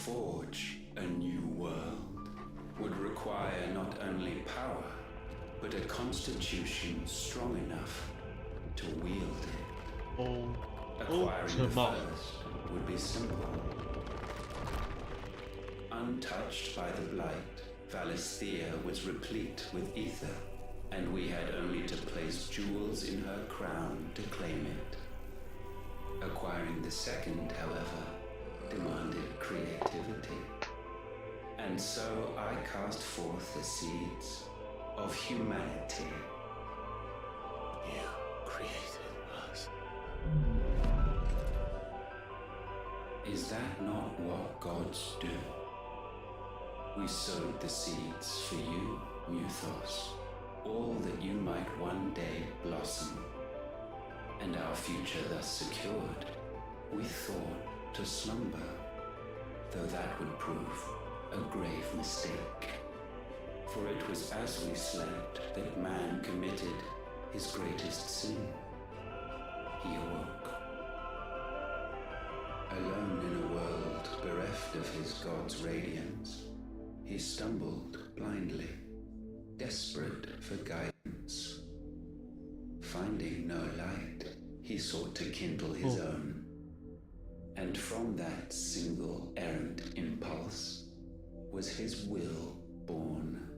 forge a new world would require not only power, but a constitution strong enough to wield it. Acquiring the first would be simple. Untouched by the blight, Valisthea was replete with ether, and we had only to place jewels in her crown to claim it. Acquiring the second, however, demanded creativity. And so I cast forth the seeds of humanity. You created us. Is that not what gods do? We sowed the seeds for you, Muthos, all that you might one day blossom. And our future thus secured, we thought to slumber, though that would prove a grave mistake. For it was as we slept that man committed his greatest sin. He awoke. Alone in a world bereft of his god's radiance, he stumbled blindly, desperate for guidance. Finding no light, he sought to kindle his own. And from that single errant impulse was his will born.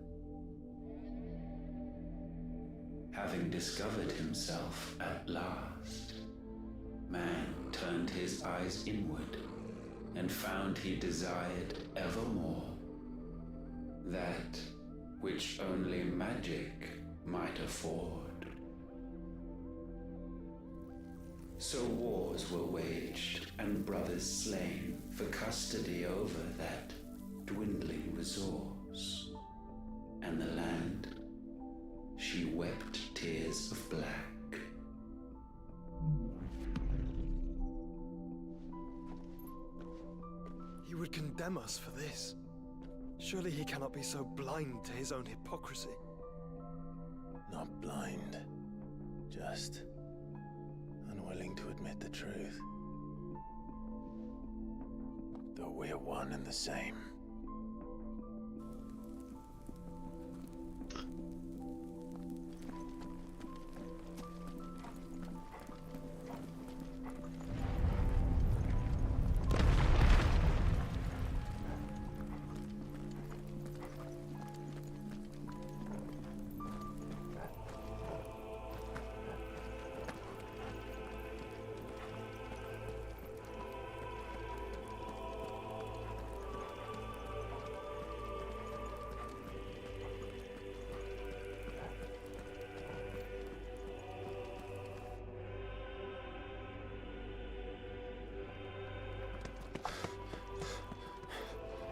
Having discovered himself at last, man turned his eyes inward and found he desired evermore that which only magic might afford. So wars were waged and brothers slain for custody over that dwindling resource, and the land, she wept tears of black. He would condemn us for this. Surely he cannot be so blind to his own hypocrisy. Not blind, just unwilling to admit the truth. Though we're one and the same.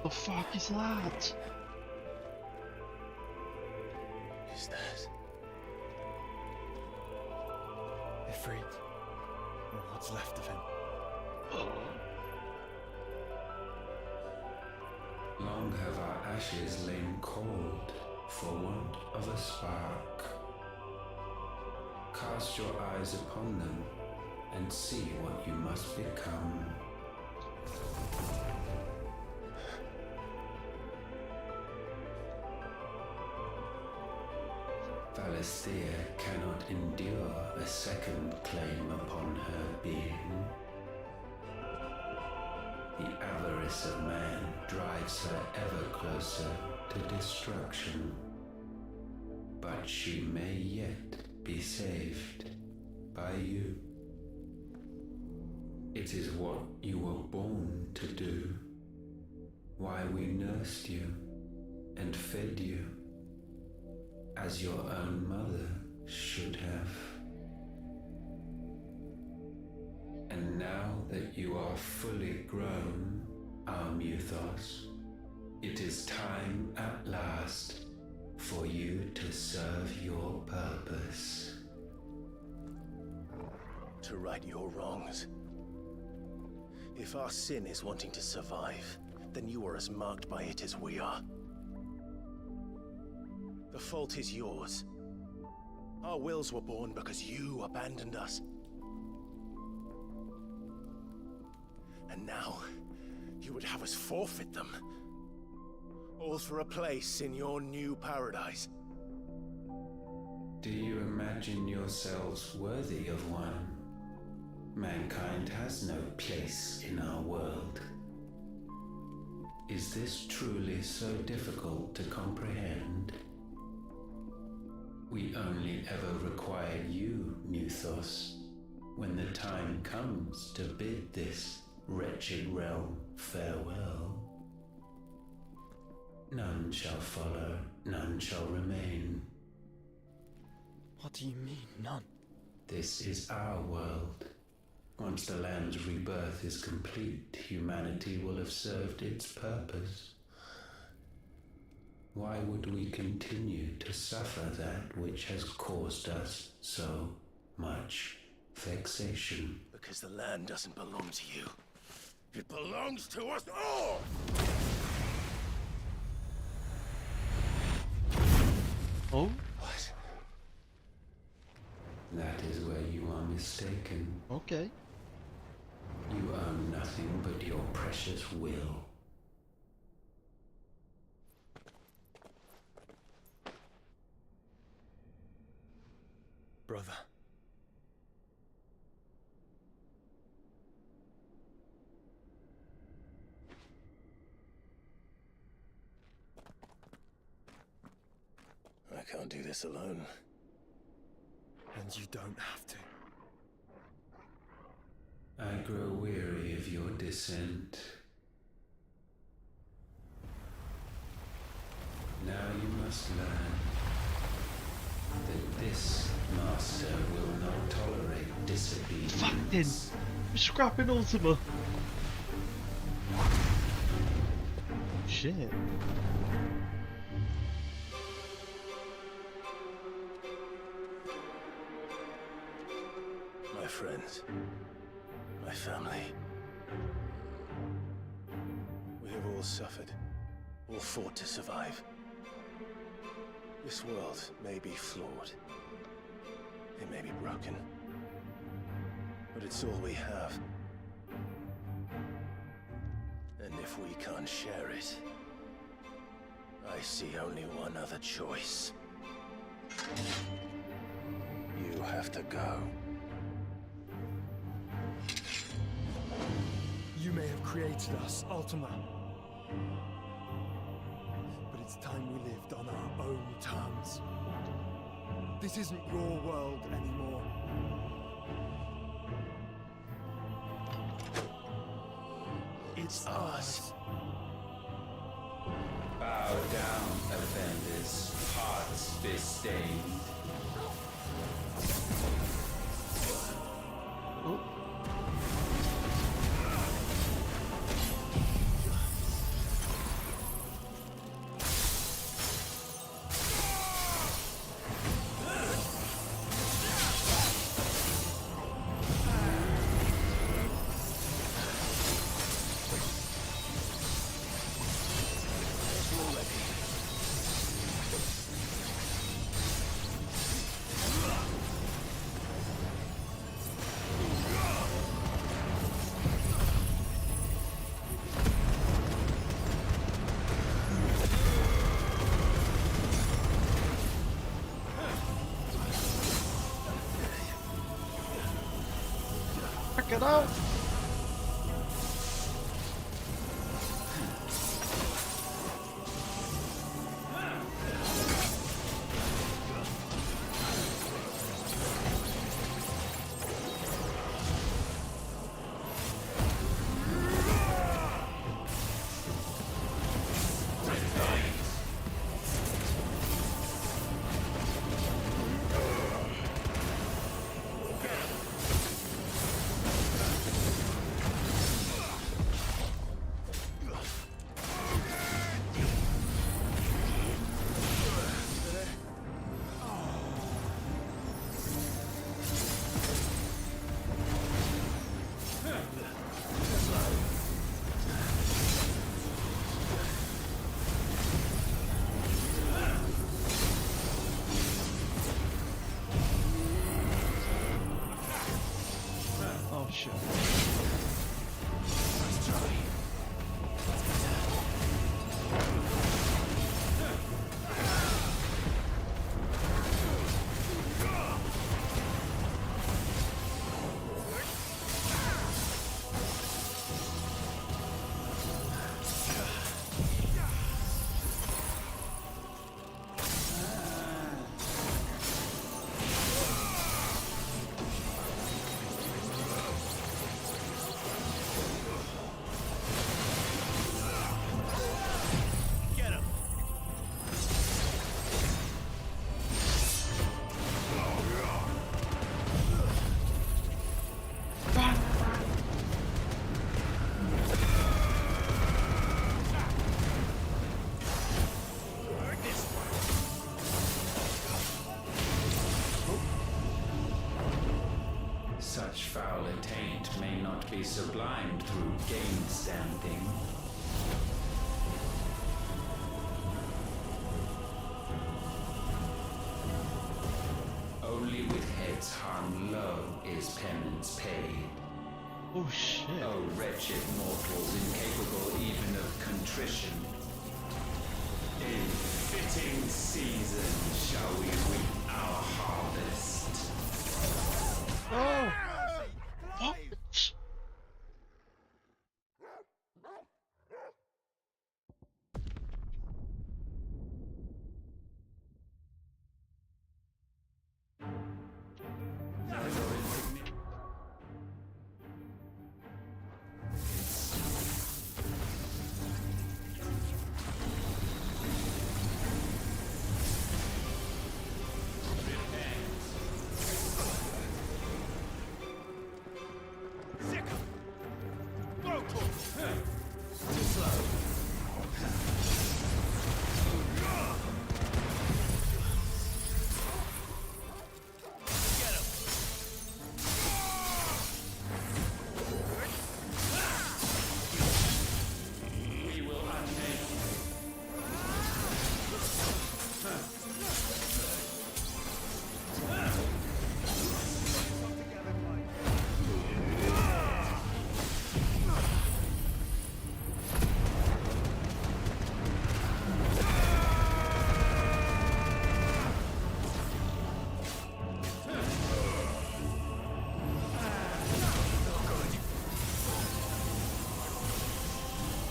The fuck is that? Is that? Ifrit, or what's left of him. Long have our ashes lain cold for want of a spark. Cast your eyes upon them and see what you must become. Valisthea cannot endure a second claim upon her being. The avarice of man drives her ever closer to destruction. But she may yet be saved by you. It is what you were born to do, why we nursed you and fed you, as your own mother should have. And now that you are fully grown, our Muthos, it is time at last for you to serve your purpose. To right your wrongs. If our sin is wanting to survive, then you are as marked by it as we are. The fault is yours. Our wills were born because you abandoned us. And now, You would have us forfeit them. All for a place in your new paradise. Do you imagine yourselves worthy of one? Mankind has no place in our world. Is this truly so difficult to comprehend? We only ever require you, Muthos, when the time comes to bid this wretched realm farewell. None shall follow, none shall remain. What do you mean, none? This is our world. Once the land's rebirth is complete, humanity will have served its purpose. Why would we continue to suffer that which has caused us so much vexation? Because the land doesn't belong to you. It belongs to us all! Oh, What? That is where you are mistaken. okay. You own nothing but your precious will. Brother. I can't do this alone. And you don't have to. I grow weary of your dissent. Now you must learn that this master will not tolerate disobedience. Fucking scrapping Ultima. Shit. My friends, my family. We have all suffered, all fought to survive. This world may be flawed. It may be broken. But it's all we have. And if we can't share it, I see only one other choice. You have to go. You may have created us, Ultima. But it's time we lived on our own terms. This isn't your world anymore. It's ours. Bow down, offenders, hearts disdained. Check it out. foul attaint may not be sublimed through gainstanding. Only with heads hung low is penance paid. Oh shit. O wretched mortals incapable even of contrition. In fitting season shall we reap our harvest. Oh! What?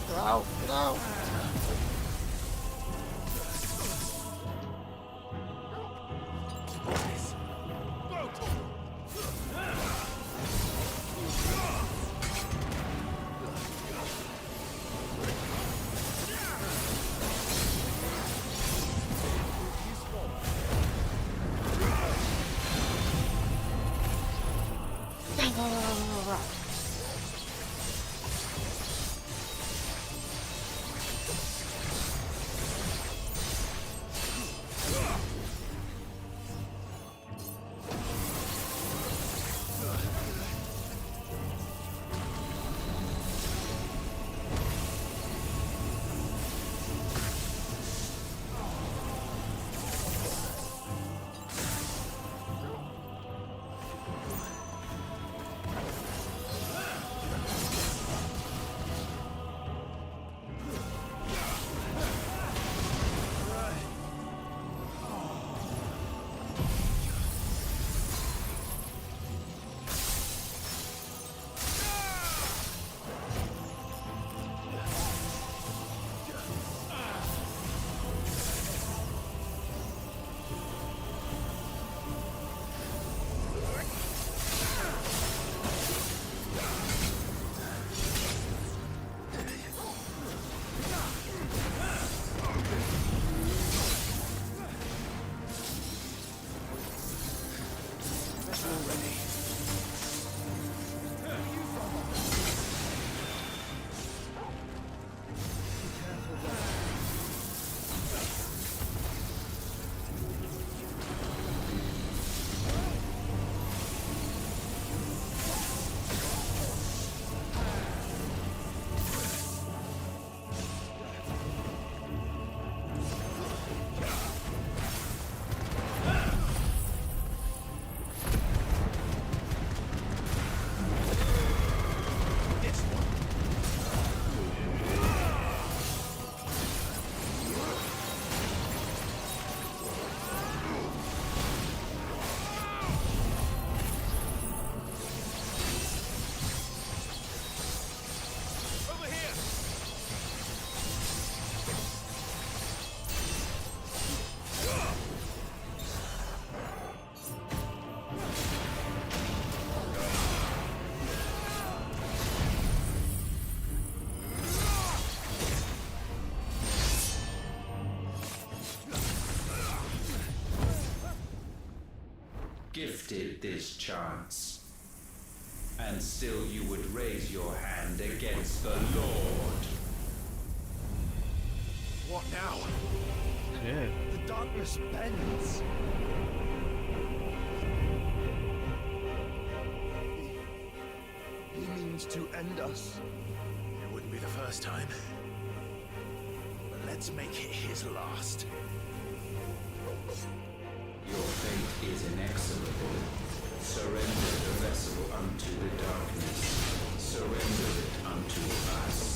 Get out, get out. Gifted this chance, and still you would raise your hand against the Lord. What now? Shit. The darkness bends. plans to end us. It wouldn't be the first time. But let's make it his last. Your fate is inexorable. Surrender the vessel unto the darkness. Surrender it unto us.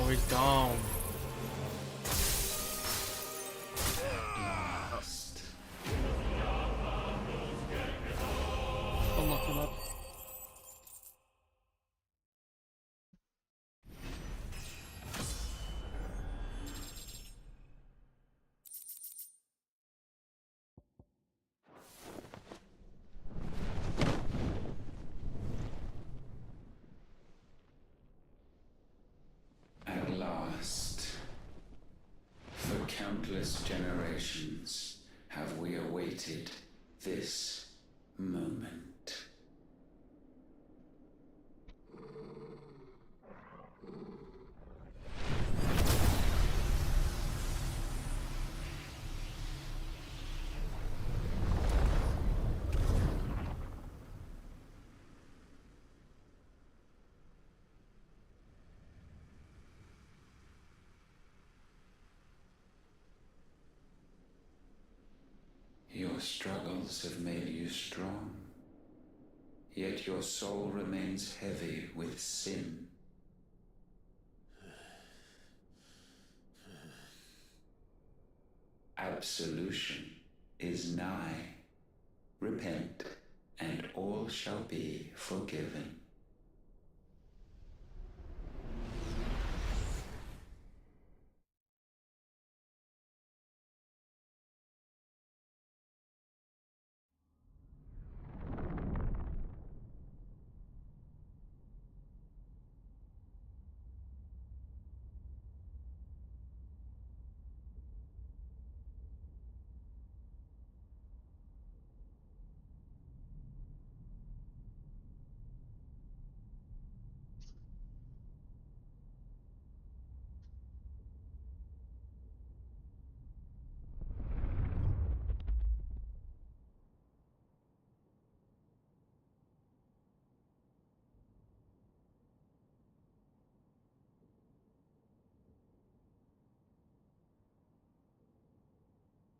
He's down. Last. Unlock him up. At last, for countless generations have we awaited this moment. Your struggles have made you strong, yet your soul remains heavy with sin. Absolution is nigh. Repent, and all shall be forgiven.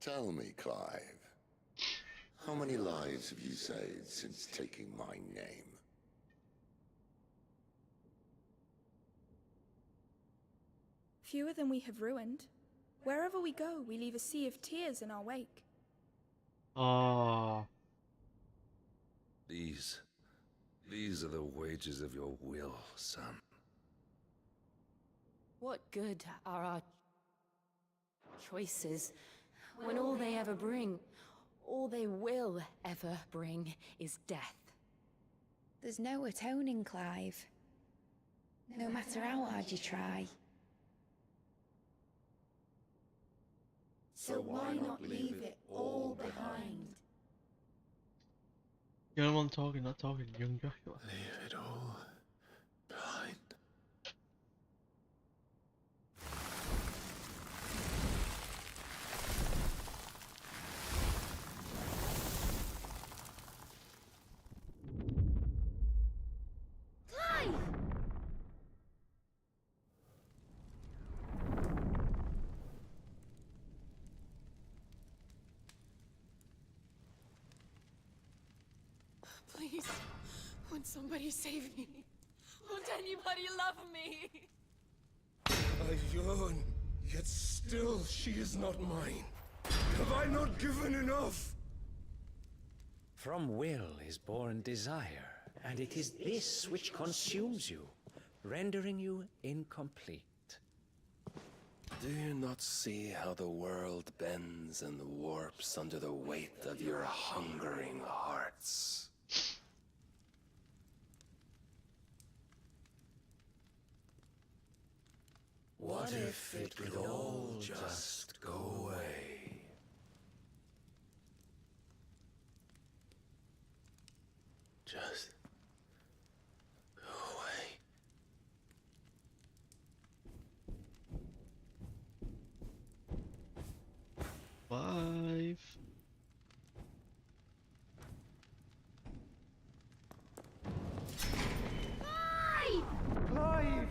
Tell me, Clive, how many lives have you saved since taking my name? Fewer than we have ruined. Wherever we go, we leave a sea of tears in our wake. Ah, These are the wages of your will, son. What good are our choices when all they ever bring, all they will ever bring, is death? There's no atoning, Clive. No matter how hard you try. So why not leave it all behind? you're the one talking, not talking, young Joshua. Leave it all behind. Please, won't somebody save me? Won't anybody love me? I yearn, yet still she is not mine. Have I not given enough? From will is born desire, and it is this which consumes you, rendering you incomplete. Do you not see how the world bends and warps under the weight of your hungering hearts? What if it could all just go away? Just go away. 5. Clive!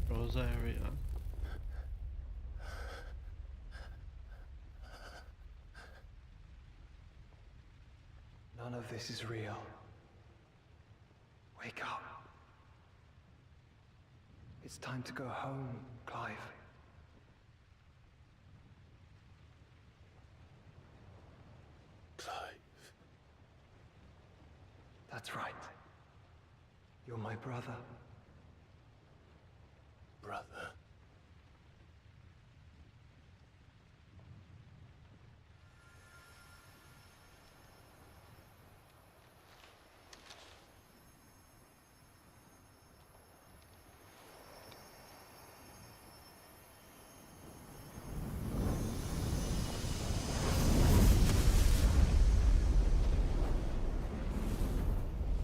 Rosaria. None of this is real. Wake up. It's time to go home, Clive. Clive. That's right. You're my brother. Brother.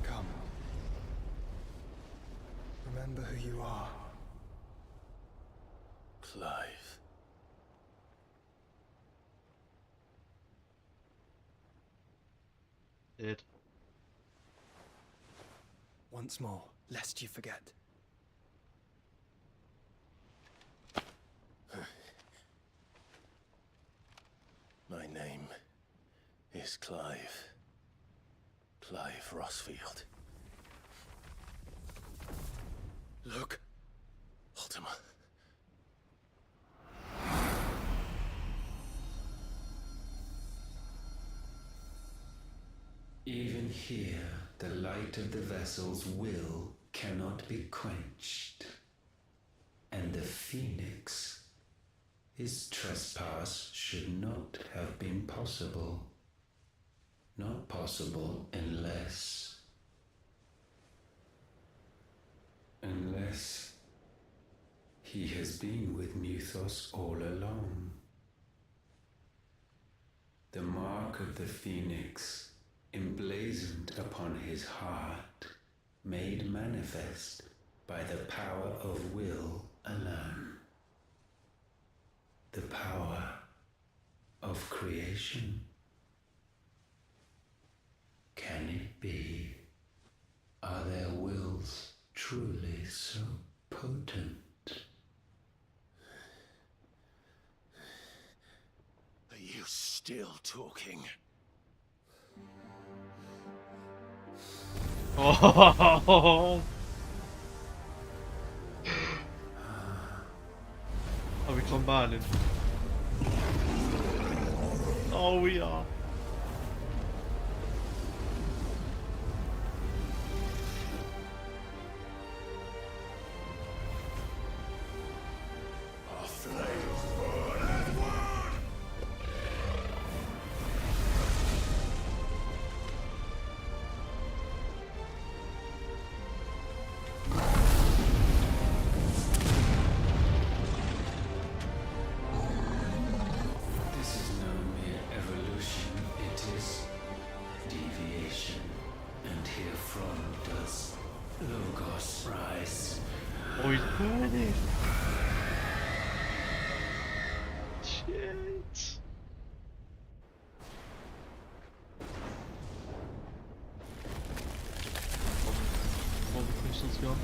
Come. Remember who you are. Clive. Dead. Once more, lest you forget. My name is Clive. Clive Rossfield. Look, Ultima. Even here, the light of the vessel's will cannot be quenched. And the Phoenix, his trespass should not have been possible. Not possible unless he has been with Mythos all along. The mark of the Phoenix, emblazoned upon his heart, made manifest by the power of will alone. The power of creation. Can it be? Are their wills truly so potent? Are you still talking? Oh! Are we combining? Oh, we are. Our flames burn as one! This is no mere evolution, it is deviation. And herefrom does Logos rise. Oh, he's doing it. Shit. All the crystals gone.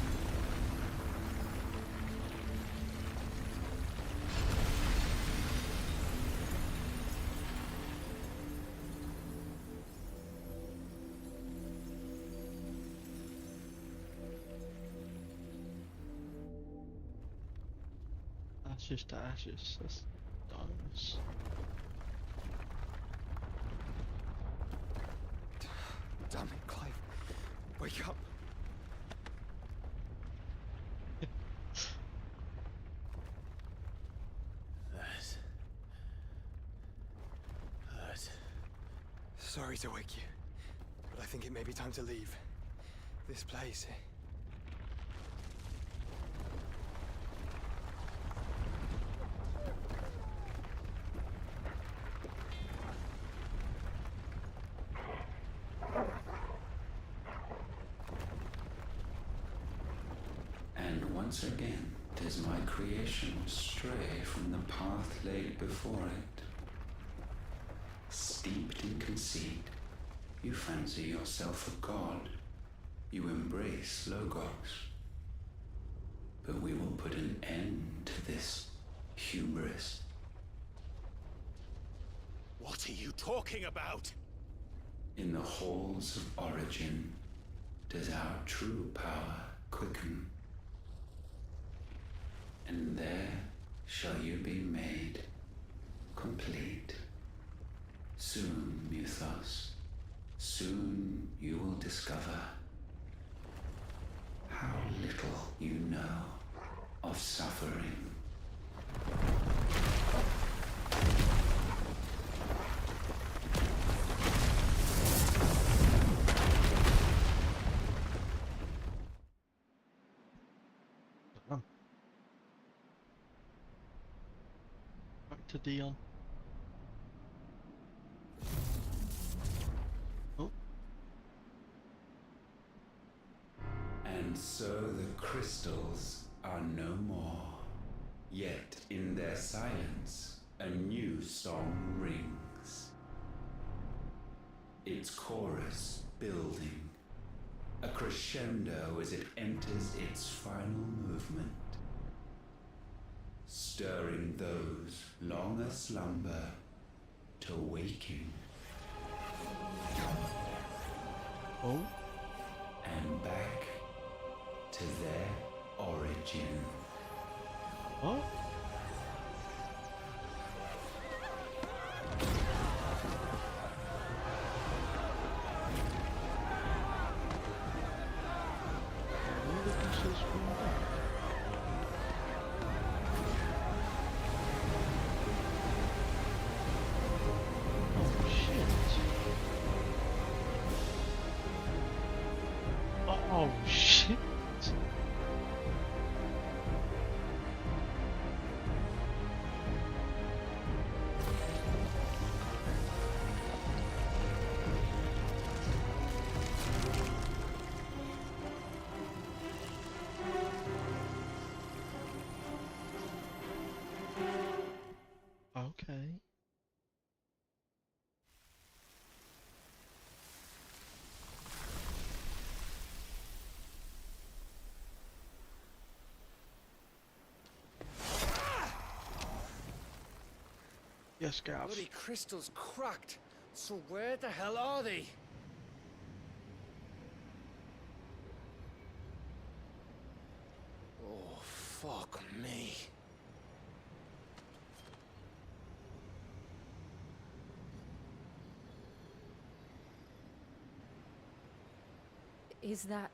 Ashes to ashes. That's nice. Damn it, Clive. Wake up. That. Sorry to wake you, but I think it may be time to leave. This place. And once again does my creation stray from the path laid before it. Steeped in conceit, you fancy yourself a god. You embrace Logos. But we will put an end to this hubris. What are you talking about? In the halls of origin does our true power quicken. And there shall you be made complete. Soon, Mythos, soon you will discover how little you know of suffering. Back to Dion. And And so the crystals are no more. Yet in their silence, a new song rings. Its chorus building, a crescendo as it enters its final movement, stirring those long aslumber to waking. Oh? And back to their origin. What? Where did this just come back? Oh shit. Oh shit. Okay. Yes, Gav. Bloody crystal's cracked. So where the hell are they? Oh, fuck me. Is that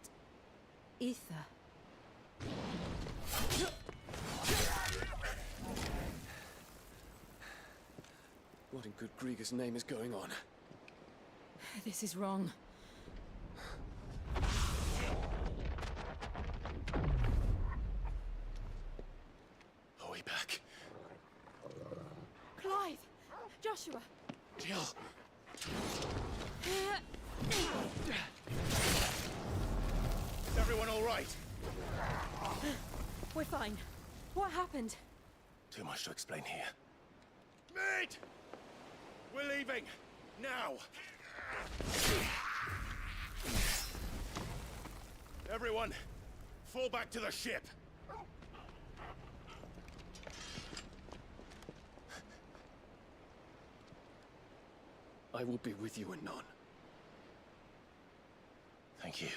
ether? What in good Grieger's name is going on? This is wrong. Are we back? Clive! Joshua! Jill! Is everyone all right? We're fine. What happened? Too much to explain here. Mate! We're leaving! Now! Everyone, fall back to the ship! I will be with you, Anon. Thank you.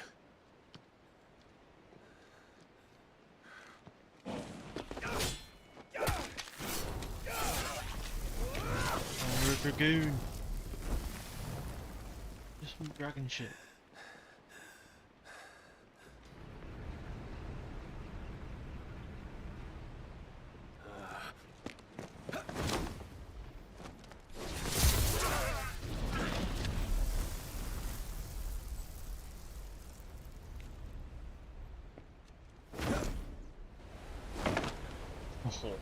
Oh, we're a dragoon. Just some dragon shit. Oh.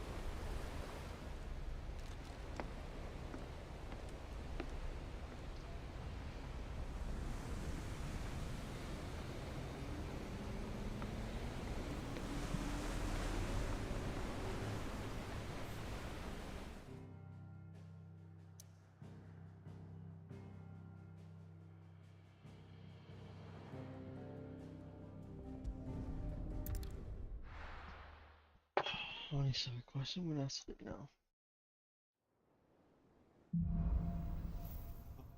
Only side quest, I'm gonna sleep now.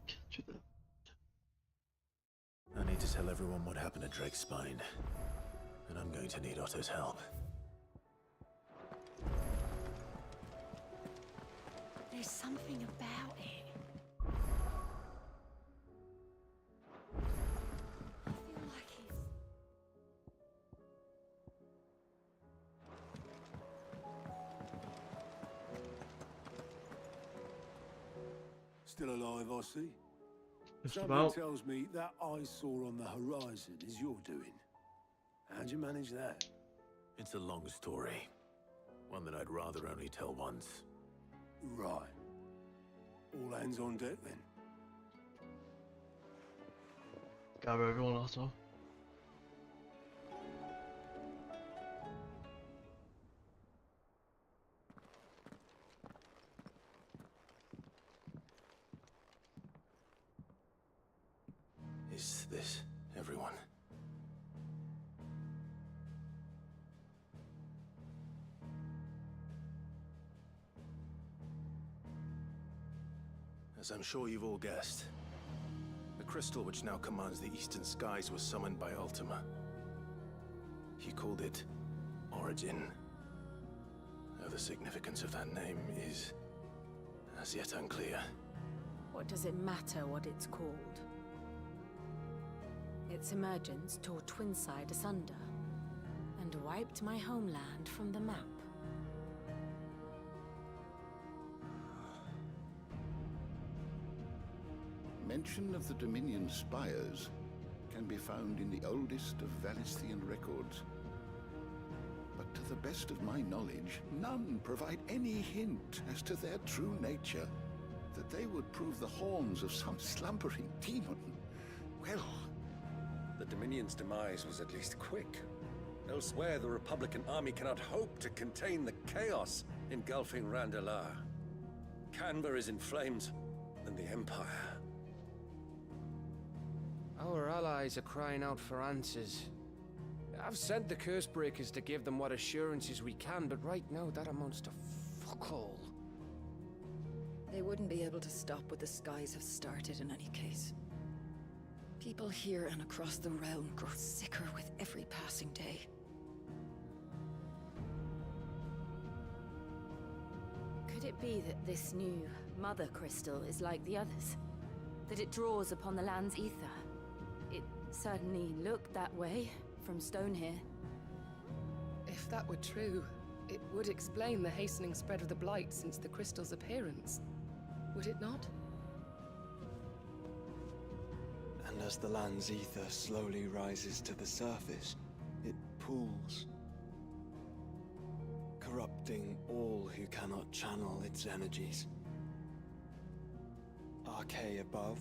Catch it up. I need to tell everyone what happened at Drake's Spine. And I'm going to need Otto's help. There's something about it. I feel like it's... Still alive, I see. Just Something about. tells me that eyesore on the horizon is your doing. How'd you manage that? It's a long story. One that I'd rather only tell once. Right. All hands on deck then. Gather everyone else off. Is this everyone? As I'm sure you've all guessed, the crystal which now commands the eastern skies was summoned by Ultima. He called it Origin. Though the significance of that name is as yet unclear. What does it matter what it's called? Its emergence tore Twinside asunder, and wiped my homeland from the map. Mention of the Dominion spires can be found in the oldest of Valisthian records. But to the best of my knowledge, none provide any hint as to their true nature. That they would prove the horns of some slumbering demon. Well, the Dominion's demise was at least quick. Elsewhere, the Republican army cannot hope to contain the chaos engulfing Randalar. Canberra is in flames, and the Empire. Our allies are crying out for answers. I've sent the Cursebreakers to give them what assurances we can, but right now that amounts to fuck all. They wouldn't be able to stop what the skies have started in any case. People here and across the realm grow sicker with every passing day. Could it be that this new Mother Crystal is like the others? That it draws upon the land's ether? It certainly looked that way from stone here. If that were true, it would explain the hastening spread of the Blight since the crystal's appearance. Would it not? And as the land's ether slowly rises to the surface, it pools, corrupting all who cannot channel its energies. Archay above,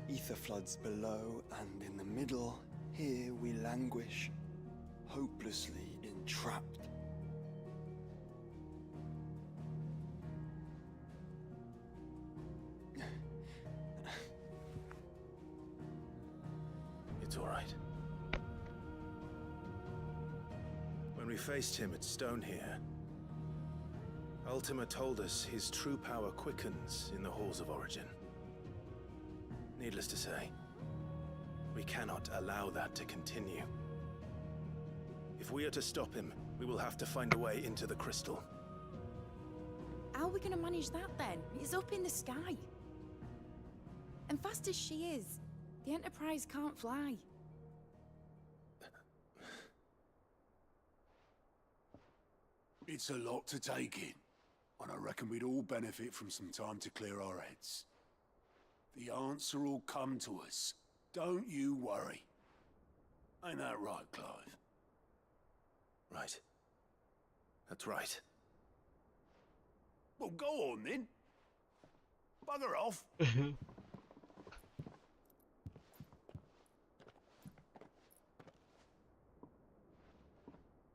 ether floods below, and in the middle, here we languish, hopelessly entrapped. It's all right. When we faced him at Stonehere, Ultima told us his true power quickens in the halls of Origin. Needless to say, we cannot allow that to continue. If we are to stop him, we will have to find a way into the crystal. How are we gonna manage that then? It's up in the sky. And fast as she is, the Enterprise can't fly. It's a lot to take in, and I reckon we'd all benefit from some time to clear our heads. The answer will come to us. Don't you worry. Ain't that right, Clive? Right. That's right. Well, go on then. Bugger off.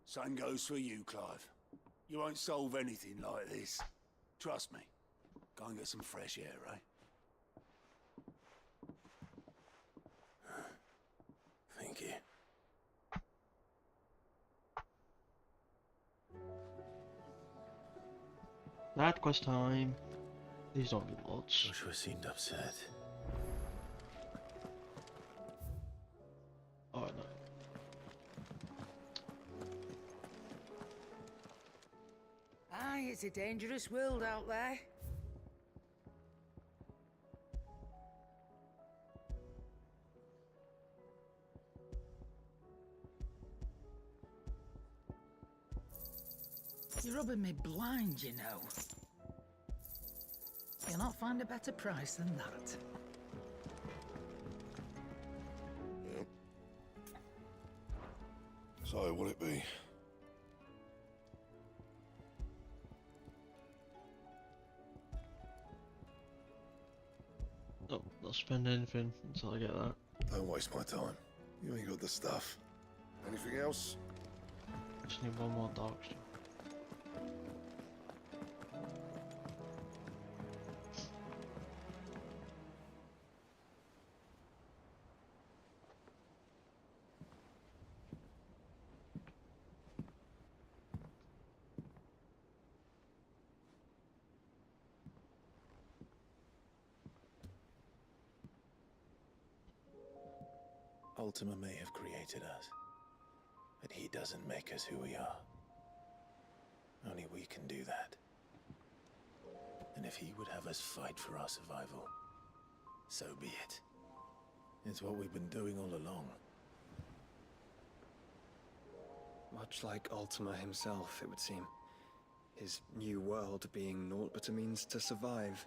Same goes for you, Clive. You won't solve anything like this. Trust me. Go and get some fresh air, eh? Thank you. That quest time. These don't be lots. Joshua seemed upset. Oh no. Aye, it's a dangerous world out there. You're rubbing me blind, you know. You'll not find a better price than that. Yep. So, what'll it be? Oh, not spend anything until I get that. Don't waste my time. You ain't got the stuff. Anything else? Just need one more darkstone. Ultima may have created us, but he doesn't make us who we are. Only we can do that. And if he would have us fight for our survival, so be it. It's what we've been doing all along. Much like Ultima himself, it would seem. His new world being naught but a means to survive.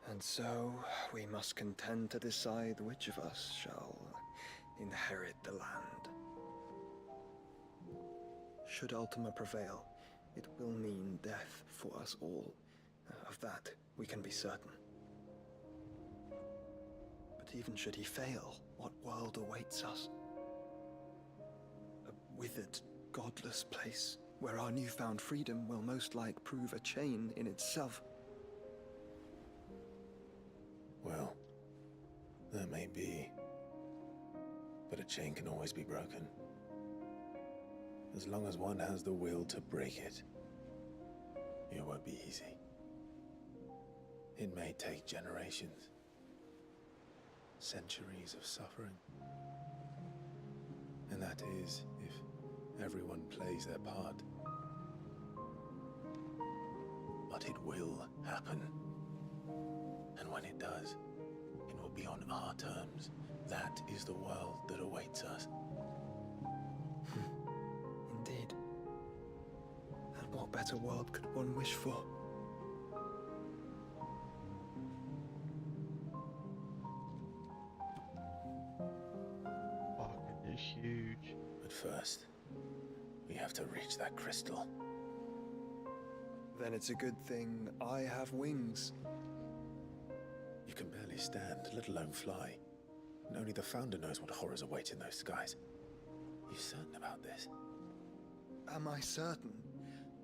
And so, we must contend to decide which of us shall inherit the land. Should Ultima prevail, it will mean death for us all. Of that, we can be certain. But even should he fail, what world awaits us? A withered, godless place, where our newfound freedom will most like prove a chain in itself. Well, that may be. But a chain can always be broken. As long as one has the will to break it. It won't be easy. It may take generations. Centuries of suffering. And that is if everyone plays their part. But it will happen. And when it does, it will be on our terms. That is the world that awaits us. Indeed. And what better world could one wish for? Fucking is huge. But first, we have to reach that crystal. Then it's a good thing I have wings. You can barely stand, let alone fly. And only the Founder knows what horrors await in those skies. You certain about this? Am I certain?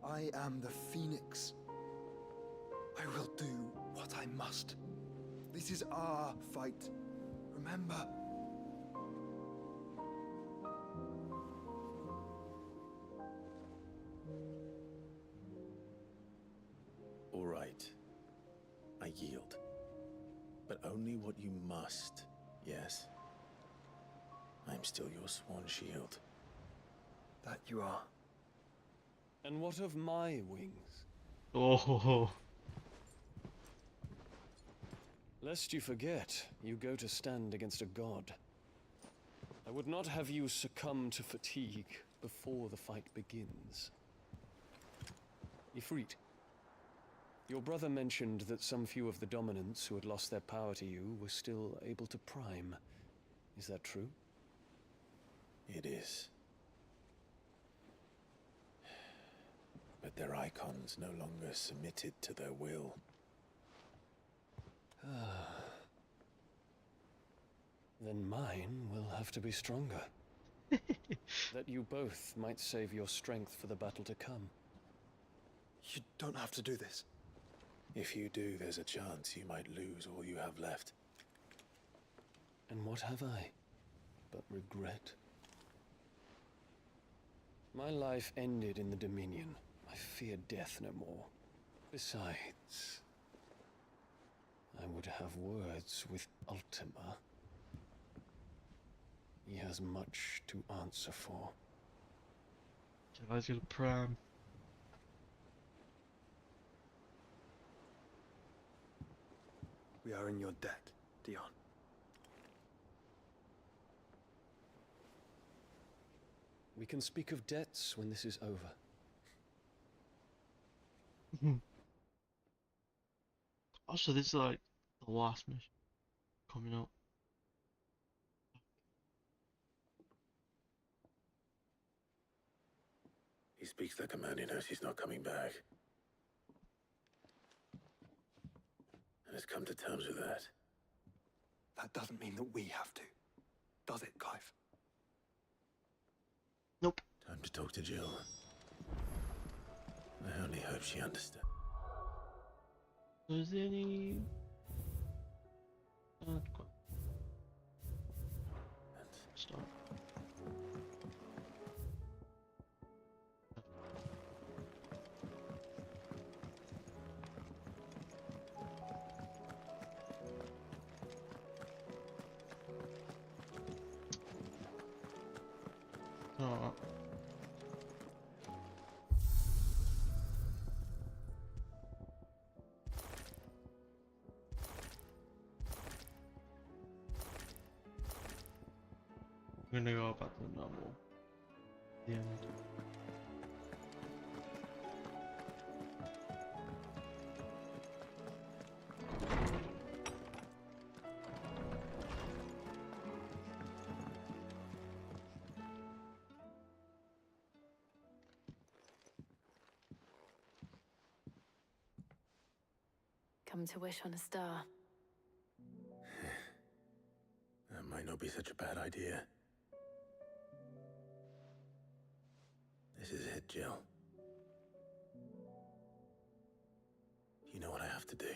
I am the Phoenix. I will do what I must. This is our fight. Remember? All right. I yield. But only what you must, yes? I'm still your swan shield. That you are. And what of my wings? Oh. Lest you forget, you go to stand against a god. I would not have you succumb to fatigue before the fight begins. Ifrit, your brother mentioned that some few of the dominants who had lost their power to you were still able to prime. Is that true? It is. But their icons no longer submitted to their will. Then mine will have to be stronger. That you both might save your strength for the battle to come. You don't have to do this. If you do, there's a chance you might lose all you have left. And what have I but regret? My life ended in the Dominion. I fear death no more. Besides, I would have words with Ultima. He has much to answer for. Jedi's gonna prime. We are in your debt, Dion. We can speak of debts when this is over. Also, this is like the last mission coming up. He speaks like a man who knows he's not coming back. And has come to terms with that. That doesn't mean that we have to. Does it, Clive? Nope. Time to talk to Jill. I only hope she understands. Is there any... Stop. Alright. I'm gonna go back to the normal. The end. Come to wish on a star. That might not be such a bad idea. This is it, Jill. You know what I have to do.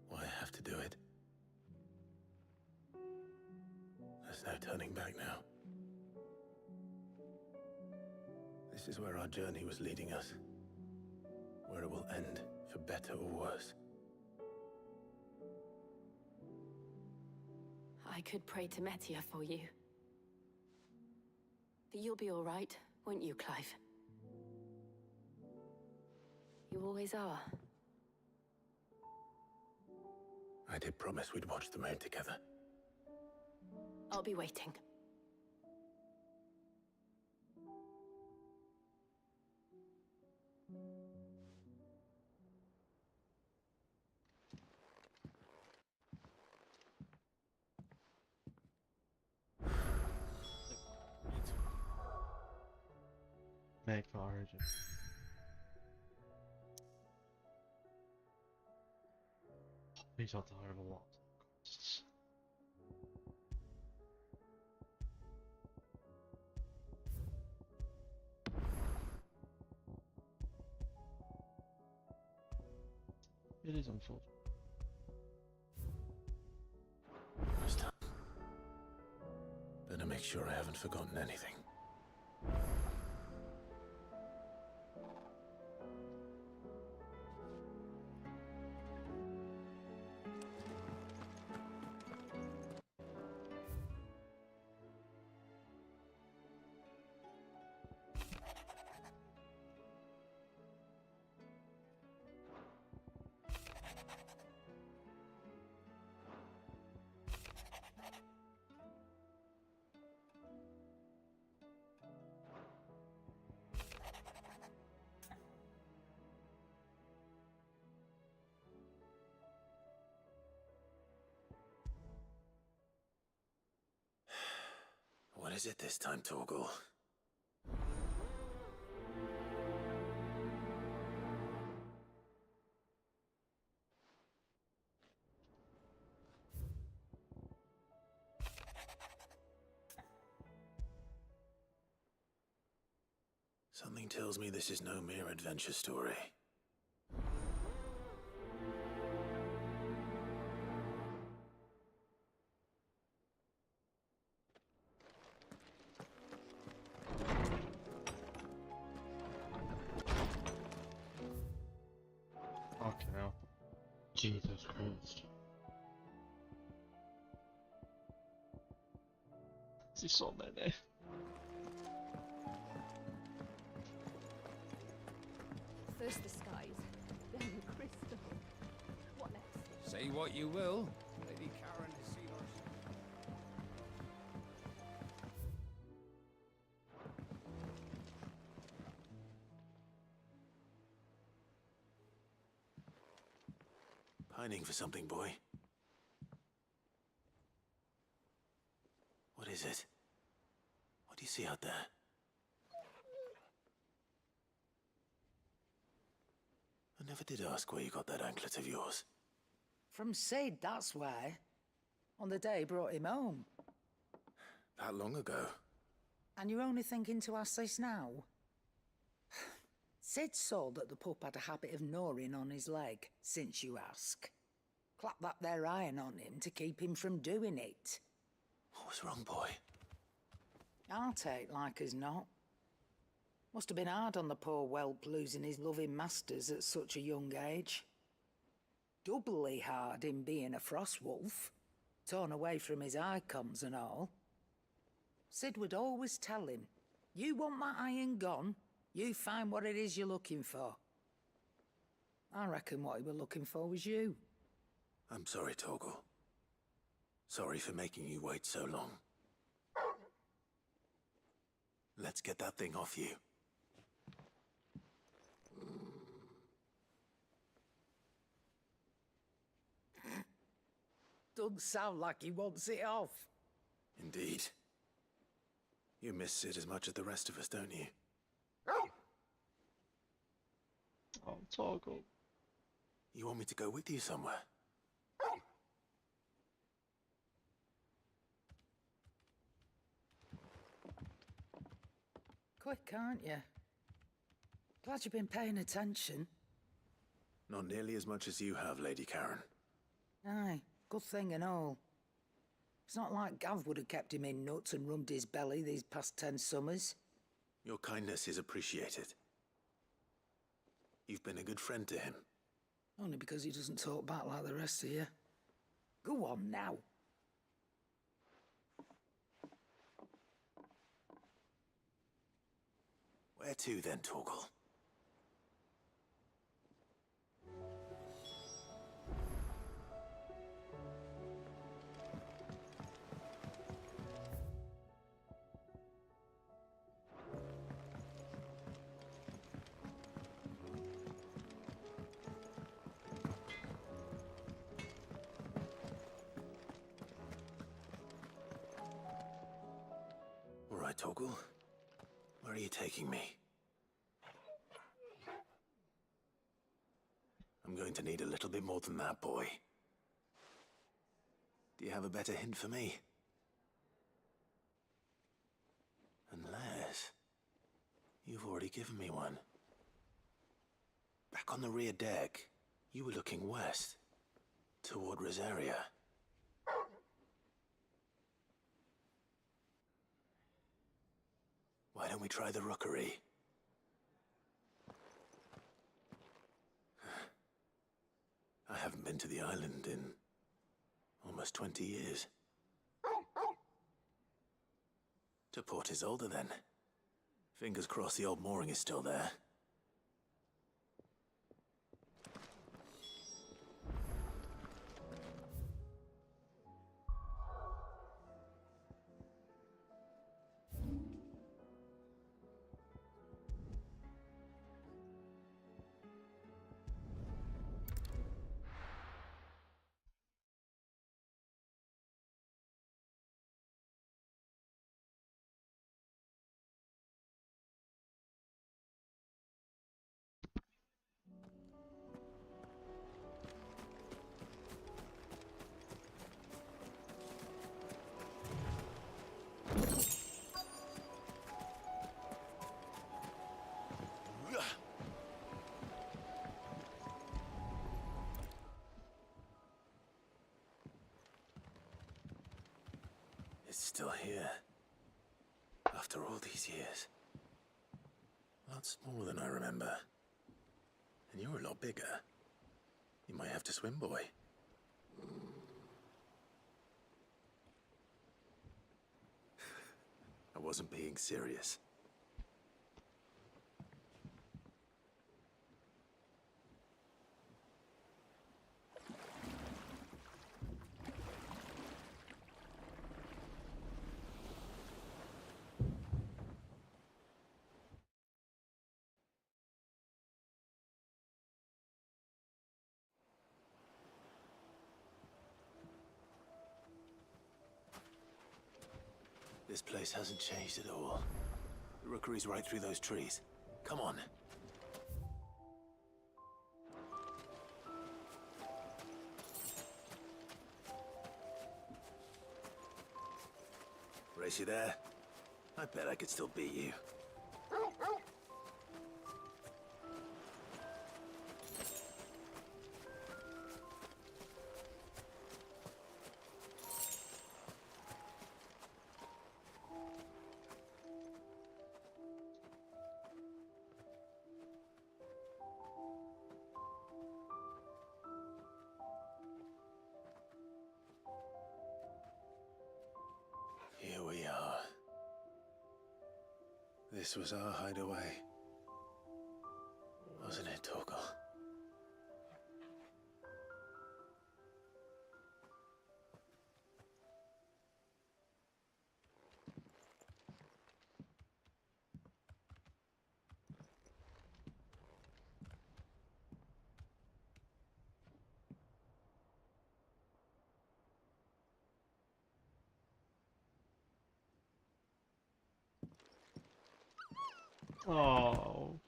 Why I have to do it. There's no turning back now. This is where our journey was leading us. Where it will end, for better or worse. I could pray to Metia for you. But you'll be all right, won't you, Clive? You always are. I did promise we'd watch the moon together. I'll be waiting. Make for Origin. These are terrible lots of costs. It is unfortunate. This time. Better make sure I haven't forgotten anything. What is it this time, Torgal? Something tells me this is no mere adventure story. Fucking hell. Jesus Christ. There's so many. First the skies, then the crystal. What next? Say what you will. Lady Karen has seen us. Pining for something, boy. What is it? What do you see out there? I never did ask where you got that anklet of yours. From Sid, that's why. On the day he brought him home. That long ago? And you're only thinking to ask this now? Sid saw that the pup had a habit of gnawing on his leg, since you ask. Clap that there iron on him to keep him from doing it. What was wrong, boy? I'll take like as not. Must have been hard on the poor whelp losing his loving masters at such a young age. Doubly hard in being a frost wolf, torn away from his icons and all. Sid would always tell him, you want that iron gone, you find what it is you're looking for. I reckon what he were looking for was you. I'm sorry, Torgal. Sorry for making you wait so long. Let's get that thing off you. Doesn't sound like he wants it off. Indeed. You miss Sid as much as the rest of us, don't you? Oh, Torgal. You want me to go with you somewhere? Quick, aren't you? Glad you've been paying attention. Not nearly as much as you have, Lady Karen. Aye, good thing and all. It's not like Gav would have kept him in nuts and rubbed his belly these past 10 summers. Your kindness is appreciated. You've been a good friend to him. Only because he doesn't talk back like the rest of you. Go on now. Where to then, Torgal? All right, Torgal. Where are you taking me? I'm going to need a little bit more than that, boy. Do you have a better hint for me? Unless... you've already given me one. Back on the rear deck, you were looking west, toward Rosaria. Why don't we try the rookery? I haven't been to the island in almost 20 years. To Port Isolde, then. Fingers crossed the old mooring is still there. It's still here. After all these years. Lots smaller than I remember. And you're a lot bigger. You might have to swim, boy. I wasn't being serious. This place hasn't changed at all. The rookery's right through those trees. Come on. Race you there? I bet I could still beat you. Here we are. This was our hideaway. Wasn't it, Torgal? Oh,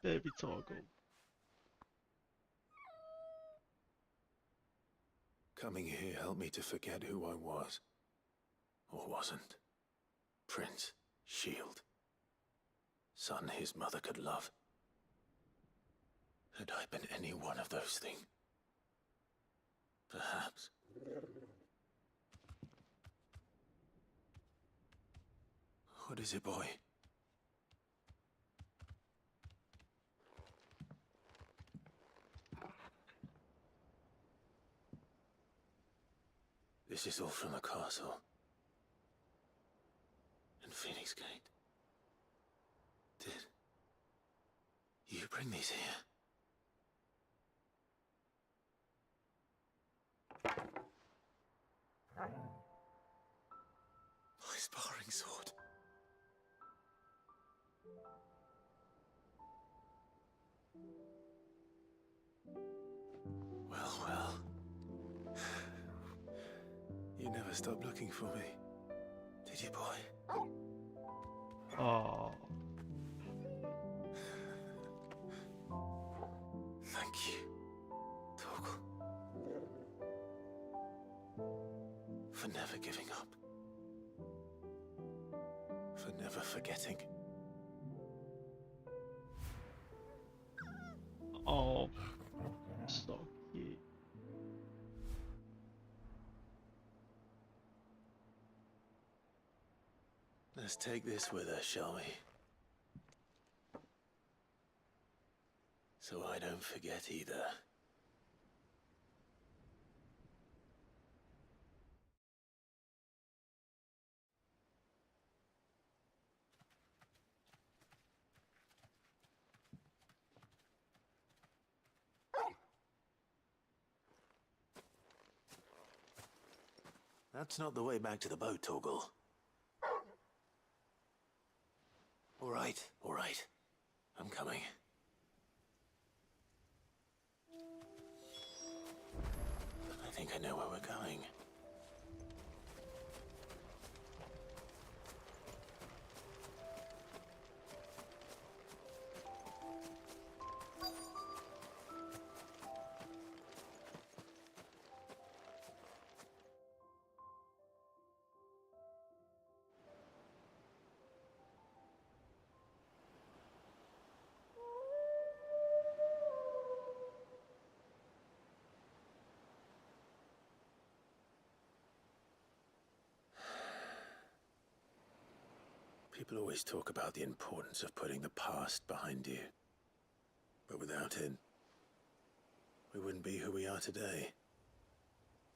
baby Torgal. Coming here helped me to forget who I was. Or wasn't. Prince, shield. Son his mother could love. Had I been any one of those things? Perhaps. What is it, boy? This is all from the castle. And Phoenix Gate. Did you bring these here? My sparring sword. Well, well. You never stopped looking for me, did you, boy? Oh. Thank you, Torgal. For never giving up. For never forgetting. Oh. So cute. Let's take this with us, shall we? So I don't forget either. That's not the way back to the boat, Torgal. All right. I'm coming. I think I know where we're going. People always talk about the importance of putting the past behind you. But without it, we wouldn't be who we are today.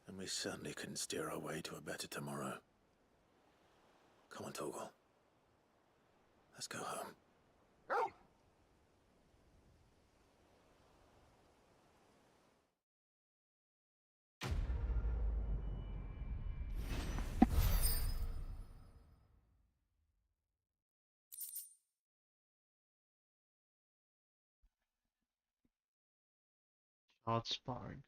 And we certainly couldn't steer our way to a better tomorrow. Come on, Torgal. Let's go home. Hard sparring.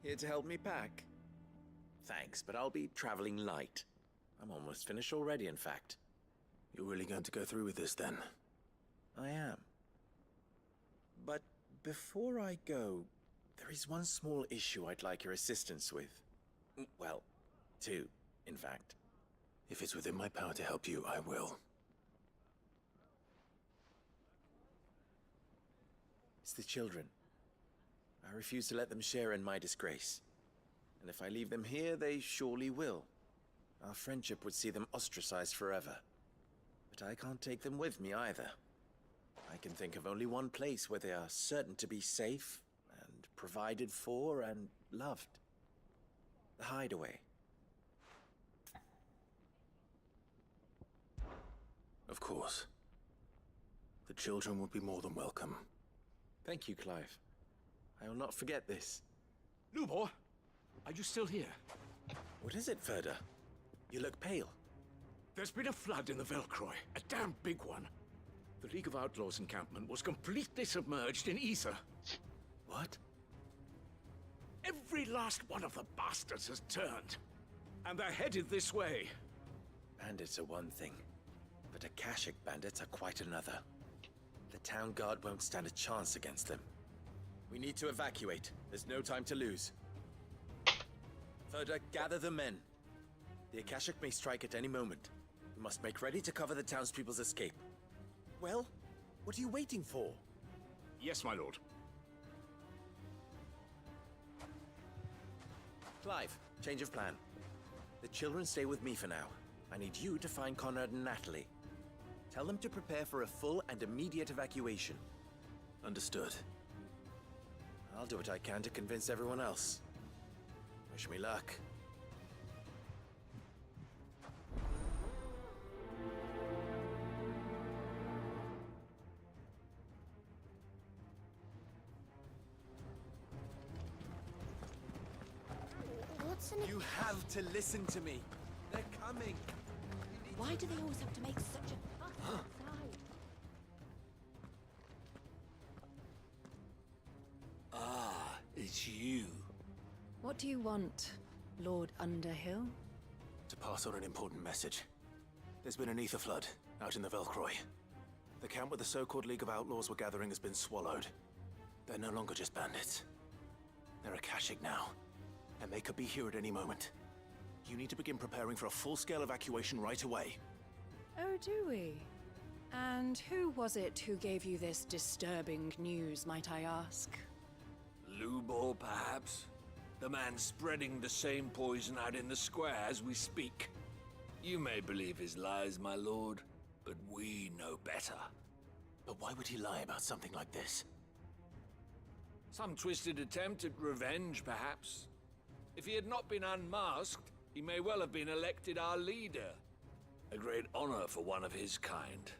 Here to help me pack? Thanks, but I'll be traveling light. I'm almost finished already, in fact. You're really going to go through with this, then? I am. But before I go, there is one small issue I'd like your assistance with. Well, two, in fact. If it's within my power to help you, I will. It's the children. I refuse to let them share in my disgrace. And if I leave them here, they surely will. Our friendship would see them ostracized forever. But I can't take them with me either. I can think of only one place where they are certain to be safe, and provided for, and loved. The Hideaway. Of course. The children would be more than welcome. Thank you, Clive. I will not forget this. Lubor, are you still here? What is it, Ferda? You look pale. There's been a flood in the Velcroy, a damn big one. The League of Outlaws encampment was completely submerged in ether. What? Every last one of the bastards has turned, and they're headed this way. Bandits are one thing, but Akashic bandits are quite another. The town guard won't stand a chance against them. We need to evacuate. There's no time to lose. Ferda, gather the men. The Akashic may strike at any moment. We must make ready to cover the townspeople's escape. Well, what are you waiting for? Yes, my lord. Clive, change of plan. The children stay with me for now. I need you to find Conrad and Natalie. Tell them to prepare for a full and immediate evacuation. Understood. I'll do what I can to convince everyone else. Wish me luck. What's an... You have to listen to me. They're coming. Why do they always have to make such a fuss outside? Ah, it's you. What do you want, Lord Underhill? To pass on an important message. There's been an ether flood out in the Velcroy. The camp where the so-called League of Outlaws were gathering has been swallowed. They're no longer just bandits. They're Akashic now, and they could be here at any moment. You need to begin preparing for a full-scale evacuation right away. Oh, do we? And who was it who gave you this disturbing news, might I ask? Lubor, perhaps? The man spreading the same poison out in the square as we speak. You may believe his lies, my lord, but we know better. But why would he lie about something like this? Some twisted attempt at revenge, perhaps. If he had not been unmasked, he may well have been elected our leader. A great honor for one of his kind.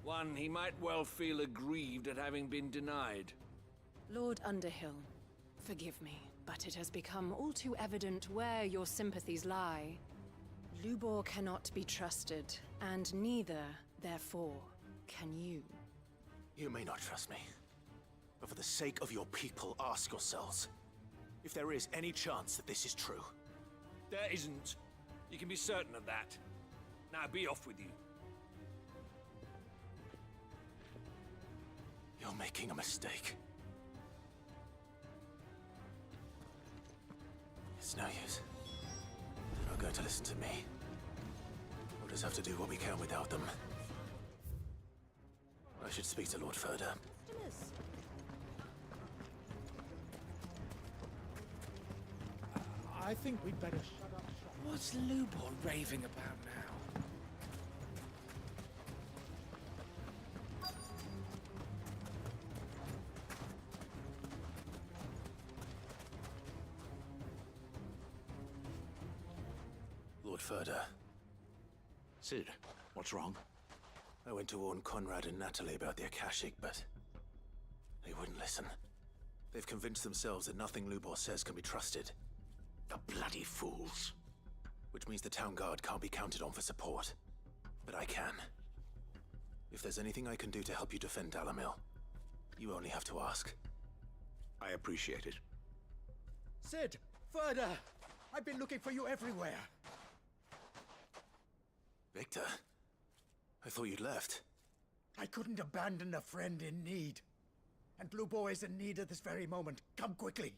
One he might well feel aggrieved at having been denied. Lord Underhill, forgive me, but it has become all too evident where your sympathies lie. Lubor cannot be trusted, and neither, therefore, can you. You may not trust me, but for the sake of your people, ask yourselves if there is any chance that this is true. There isn't. You can be certain of that. Now be off with you. You're making a mistake. It's no use. They're not going to listen to me. We'll just have to do what we can without them. I should speak to Lord Ferda. I think we'd better shut up shop. What's Lubor raving about now? Lord Ferda. Cid, what's wrong? I went to warn Conrad and Natalie about the Akashic, but they wouldn't listen. They've convinced themselves that nothing Lubor says can be trusted. The bloody fools. Which means the town guard can't be counted on for support. But I can. If there's anything I can do to help you defend Dalamil, you only have to ask. I appreciate it. Cid! Further! I've been looking for you everywhere. Victor? I thought you'd left. I couldn't abandon a friend in need. And Blue Boar is in need at this very moment. Come quickly.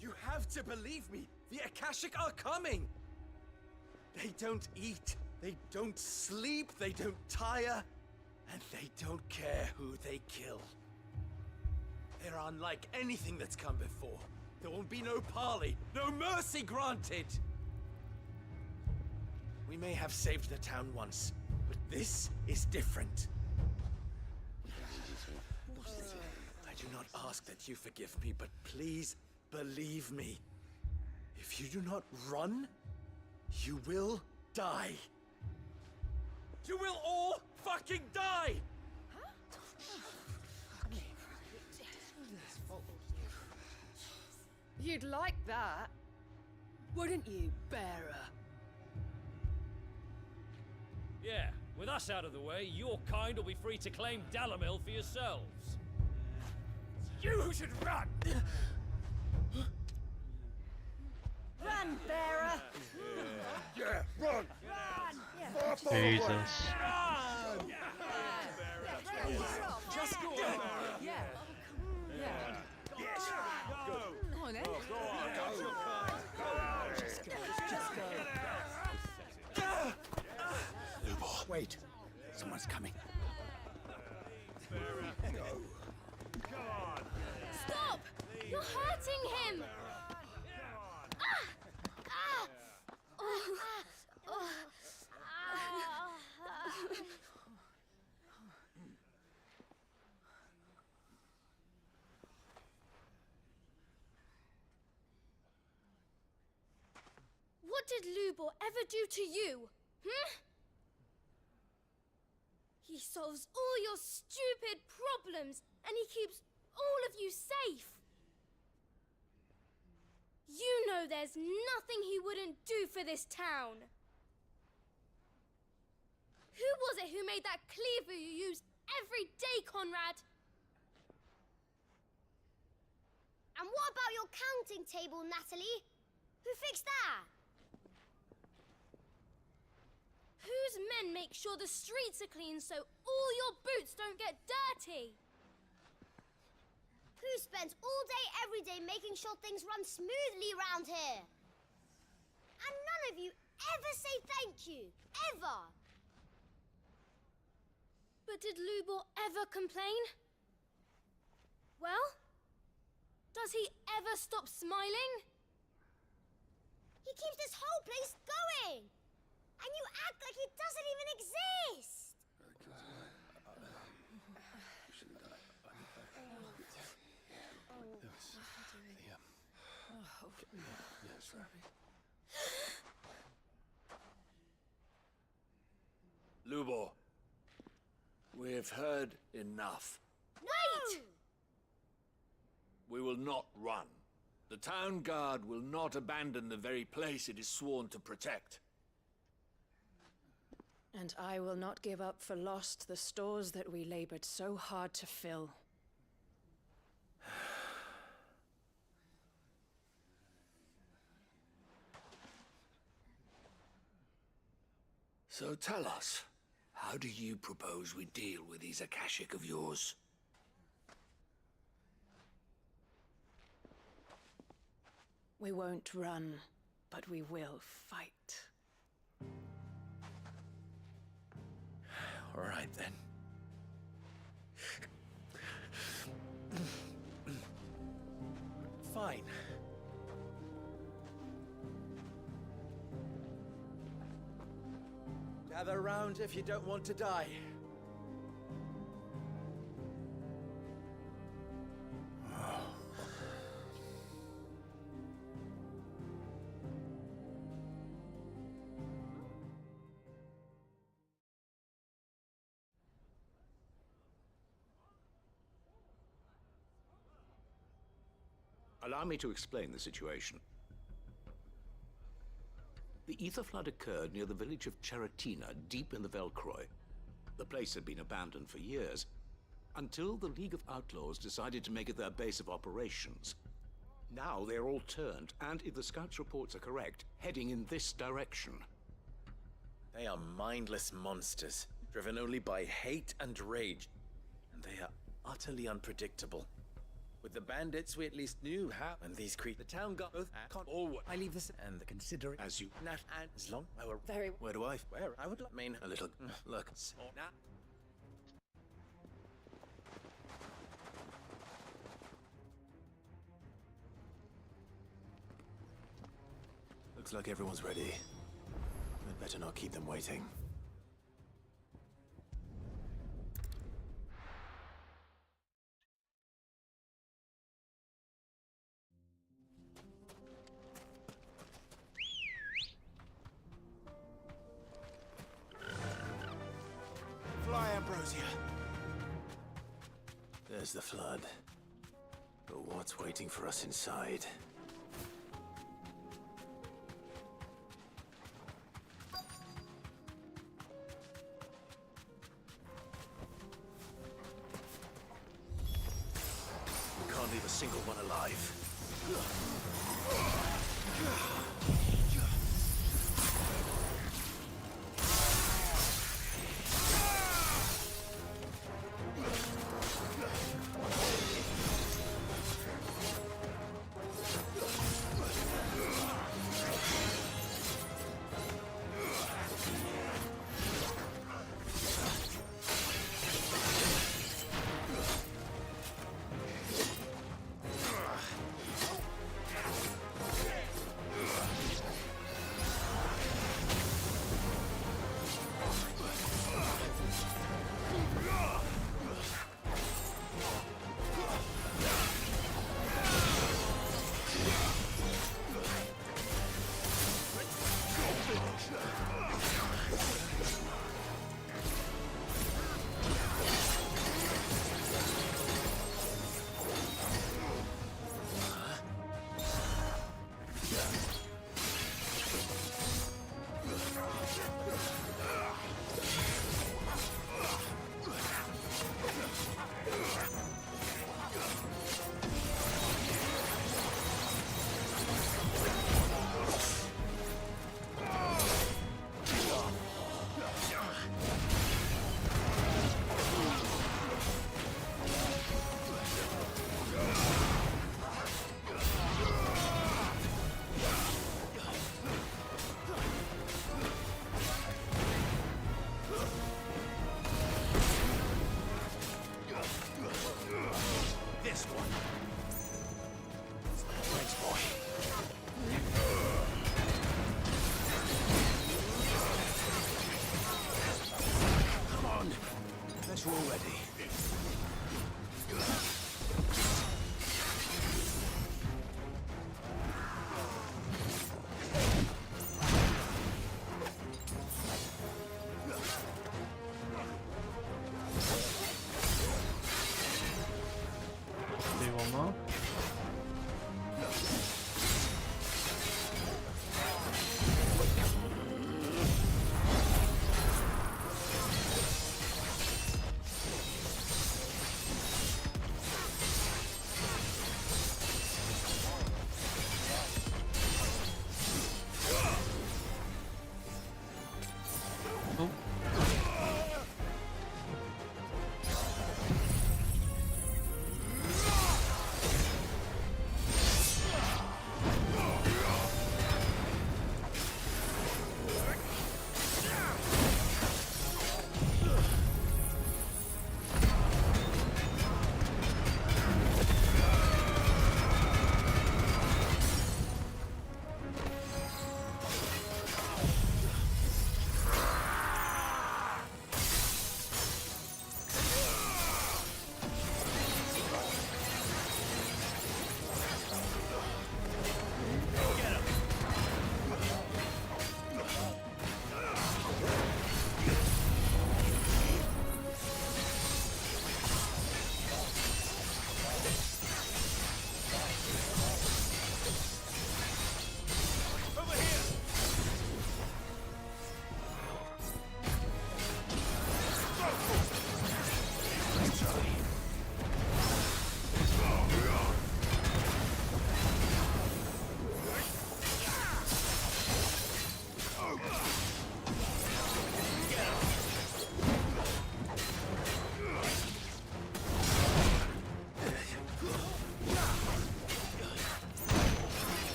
You have to believe me! The Akashic are coming! They don't eat, they don't sleep, they don't tire, and they don't care who they kill. They're unlike anything that's come before. There won't be no parley, no mercy granted! We may have saved the town once, but this is different. I do not ask that you forgive me, but please believe me. If you do not run, you will die. You will all fucking die! You'd like that, wouldn't you, bearer? Yeah, with us out of the way, your kind will be free to claim Dalamil for yourselves. You should run! Run, bearer! Yeah, run! Run! Jesus. Run! Just go on. Yeah. Yeah. Yes. Go. Go on then. Go on. Just go. Lubor. Wait. Someone's coming. Stop! You're hurting him! What did Lubor ever do to you? He solves all your stupid problems, and he keeps all of you safe. You know there's nothing he wouldn't do for this town. Who was it who made that cleaver you use every day, Conrad? And what about your counting table, Natalie? Who fixed that? Whose men make sure the streets are clean so all your boots don't get dirty? Who spends all day, every day making sure things run smoothly round here? And none of you ever say thank you. Ever. But did Lubor ever complain? Well, does he ever stop smiling? He keeps this whole place going. And you act like it doesn't even exist. Lubor, we've heard enough. Wait! We will not run. The town guard will not abandon the very place it is sworn to protect. And I will not give up for lost the stores that we labored so hard to fill. So tell us, how do you propose we deal with these Akashic of yours? We won't run, but we will fight. All right, then. Fine. Gather round if you don't want to die. Allow me to explain the situation. The ether flood occurred near the village of Cheratina, deep in the Velcroy. The place had been abandoned for years, until the League of Outlaws decided to make it their base of operations. Now they're all turned, and if the Scouts' reports are correct, heading in this direction. They are mindless monsters, driven only by hate and rage. And they are utterly unpredictable. With the bandits, we at least knew how, and these creatures. The town got both. I leave this and the consider as you. Not as long. I were Very. Where do I? Where I would. I mean, a little. Look. Now. Looks like everyone's ready. I'd better not keep them waiting. Fly, Ambrosia! There's the flood. But what's waiting for us inside? We can't leave a single one alive.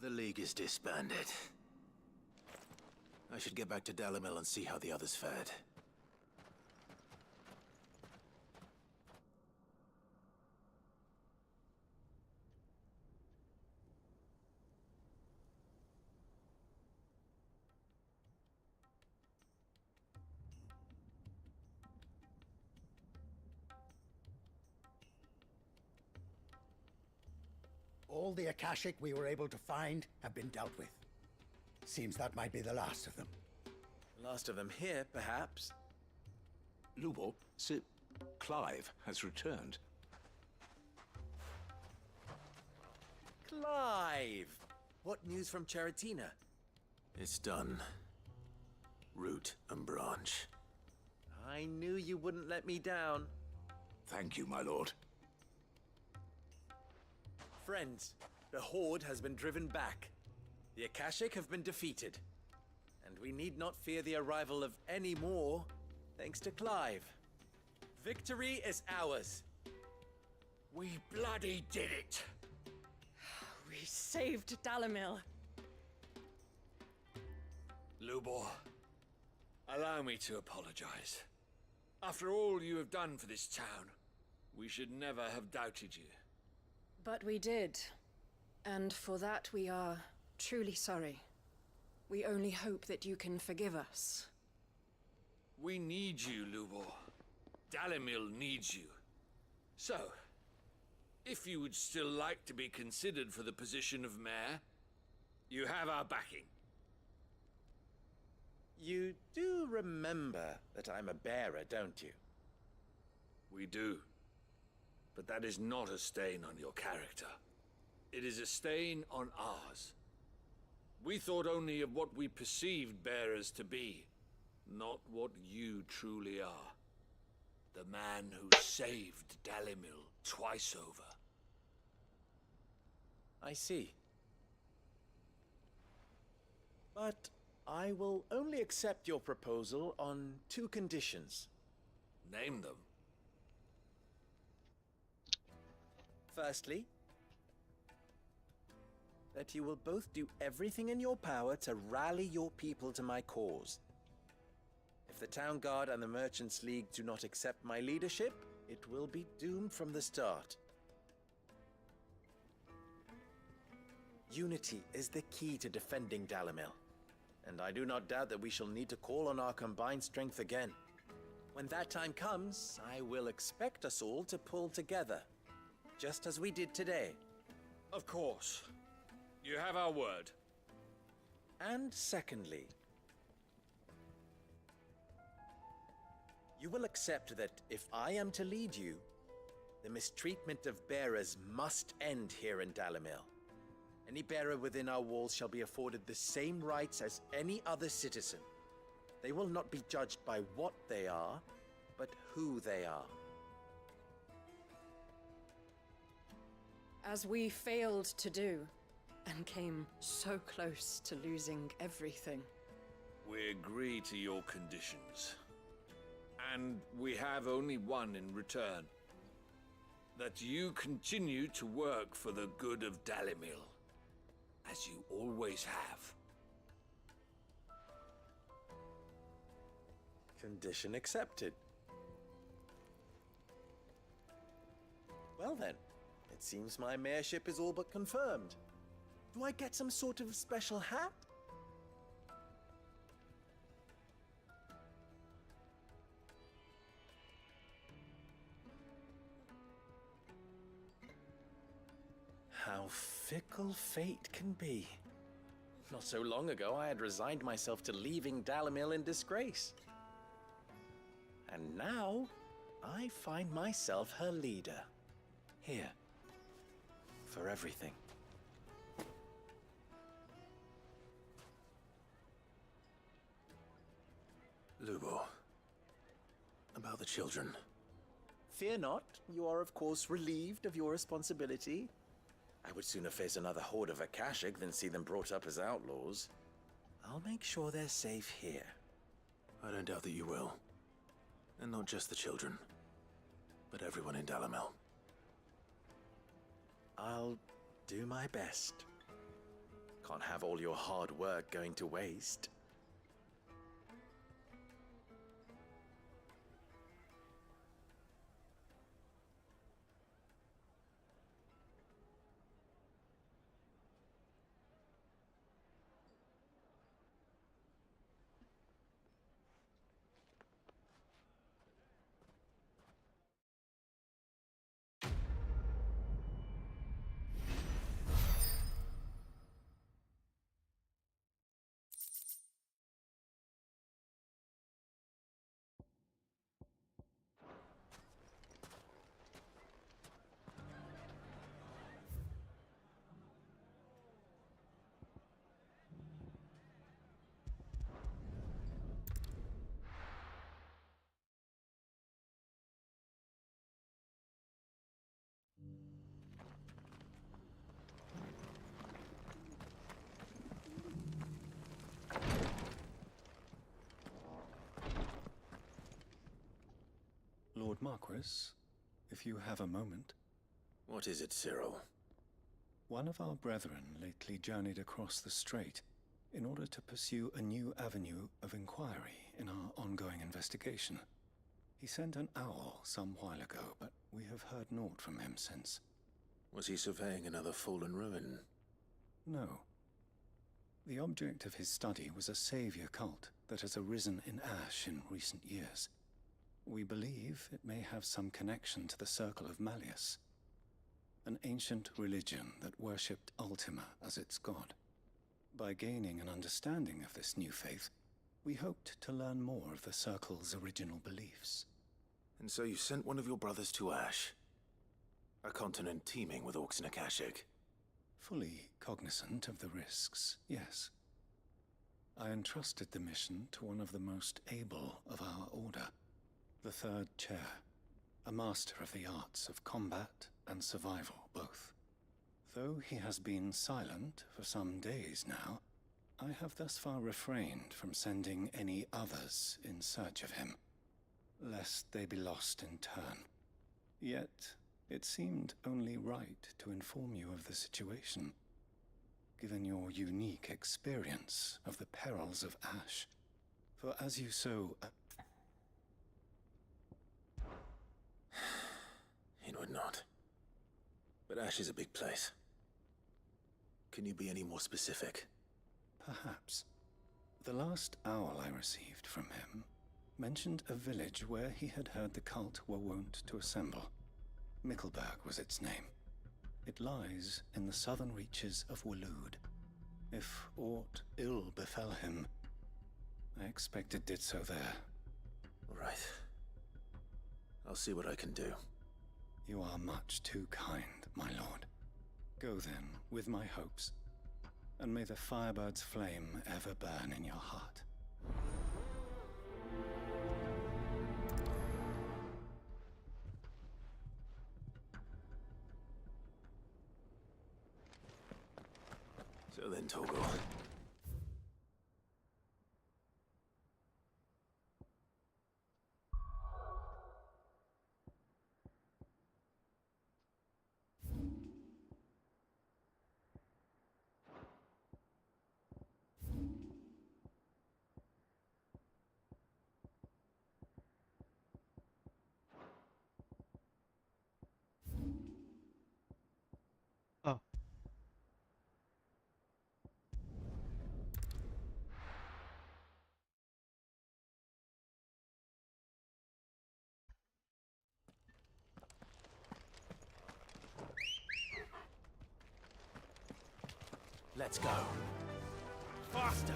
The League is disbanded. I should get back to Dalimil and see how the others fared. All the Akashic we were able to find have been dealt with. Seems that might be the last of them. Last of them here, perhaps. Lubor, Sir Clive has returned. Clive! What news from Charatina? It's done. Root and branch. I knew you wouldn't let me down. Thank you, my lord. Friends, the Horde has been driven back. The Akashic have been defeated. And we need not fear the arrival of any more, thanks to Clive. Victory is ours. We bloody did it! We saved Dalimil. Lubor, allow me to apologize. After all you have done for this town, we should never have doubted you. But we did. And for that we are truly sorry. We only hope that you can forgive us. We need you, Lubor. Dalimil needs you. So, if you would still like to be considered for the position of mayor, you have our backing. You do remember that I'm a bearer, don't you? We do. But that is not a stain on your character. It is a stain on ours. We thought only of what we perceived bearers to be, not what you truly are. The man who saved Dalimil twice over. I see. But I will only accept your proposal on 2 conditions. Name them. Firstly, that you will both do everything in your power to rally your people to my cause. If the Town Guard and the Merchants League do not accept my leadership, it will be doomed from the start. Unity is the key to defending Dalimil, and I do not doubt that we shall need to call on our combined strength again. When that time comes, I will expect us all to pull together, just as we did today. Of course. You have our word. And secondly, you will accept that if I am to lead you, the mistreatment of bearers must end here in Dalimil. Any bearer within our walls shall be afforded the same rights as any other citizen. They will not be judged by what they are, but who they are. As we failed to do, and came so close to losing everything. We agree to your conditions. And we have only one in return. That you continue to work for the good of Dalimil, as you always have. Condition accepted. Well then, it seems my mayorship is all but confirmed. Do I get some sort of special hat? How fickle fate can be. Not so long ago, I had resigned myself to leaving Dalimil in disgrace. And now, I find myself her leader. Here. For everything. Lubor. About the children. Fear not, you are of course relieved of your responsibility. I would sooner face another horde of Akashic than see them brought up as outlaws. I'll make sure they're safe here. I don't doubt that you will. And not just the children, but everyone in Dalimil. I'll do my best. Can't have all your hard work going to waste. Lord Marquis, if you have a moment. What is it, Cyril? One of our brethren lately journeyed across the strait in order to pursue a new avenue of inquiry in our ongoing investigation. He sent an owl some while ago, but we have heard naught from him since. Was he surveying another fallen ruin? No. The object of his study was a savior cult that has arisen in Ash in recent years. We believe it may have some connection to the Circle of Malleus, an ancient religion that worshipped Ultima as its god. By gaining an understanding of this new faith, we hoped to learn more of the Circle's original beliefs. And so you sent one of your brothers to Ash? A continent teeming with orcs and Akashic? Fully cognizant of the risks, yes. I entrusted the mission to one of the most able of our order, the Third Chair, a master of the arts of combat and survival both. Though he has been silent for some days now, I have thus far refrained from sending any others in search of him, lest they be lost in turn. Yet, it seemed only right to inform you of the situation, given your unique experience of the perils of Ash. For as you so... It would not. But Ash is a big place. Can you be any more specific? Perhaps. The last owl I received from him mentioned a village where he had heard the cult were wont to assemble. Mickleburg was its name. It lies in the southern reaches of Waloed. If aught ill befell him, I expect it did so there. Right. I'll see what I can do. You are much too kind, my lord. Go then, with my hopes, and may the Firebird's flame ever burn in your heart. So then, Torgal. Oh. Let's go. Faster!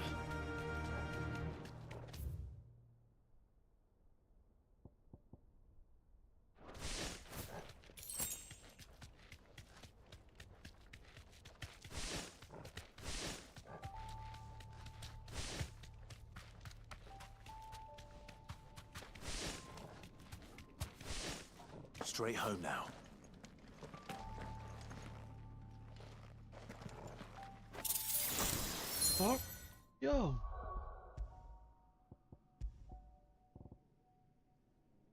Straight home now. Fuck? Yo.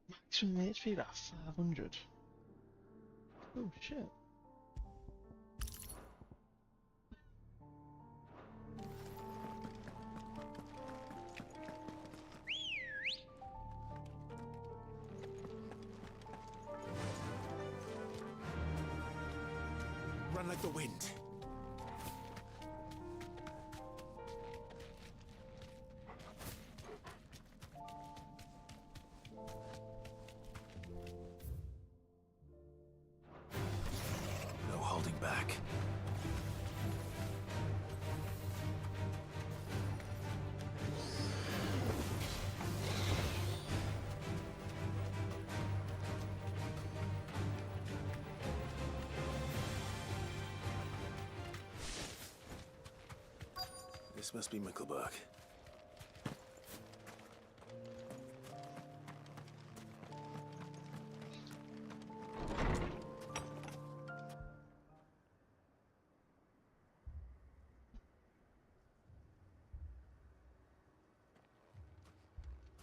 Maximum HP about 500. Oh shit. run like the wind. No holding back. This must be Mickelberg.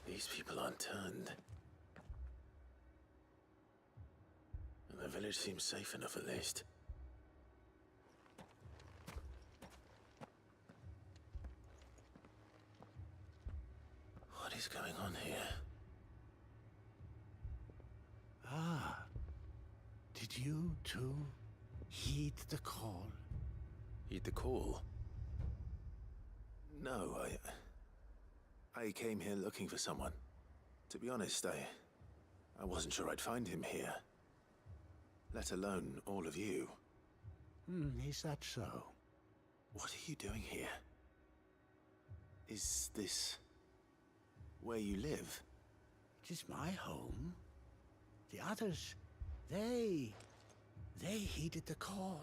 These people aren't turned. And the village seems safe enough at least. What is going on here? Ah, did you too heed the call? Heed the call? No, I came here looking for someone. To be honest, I wasn't sure I'd find him here. Let alone all of you. Is that so? What are you doing here? Is this where you live? It is my home. The others, they heeded the call.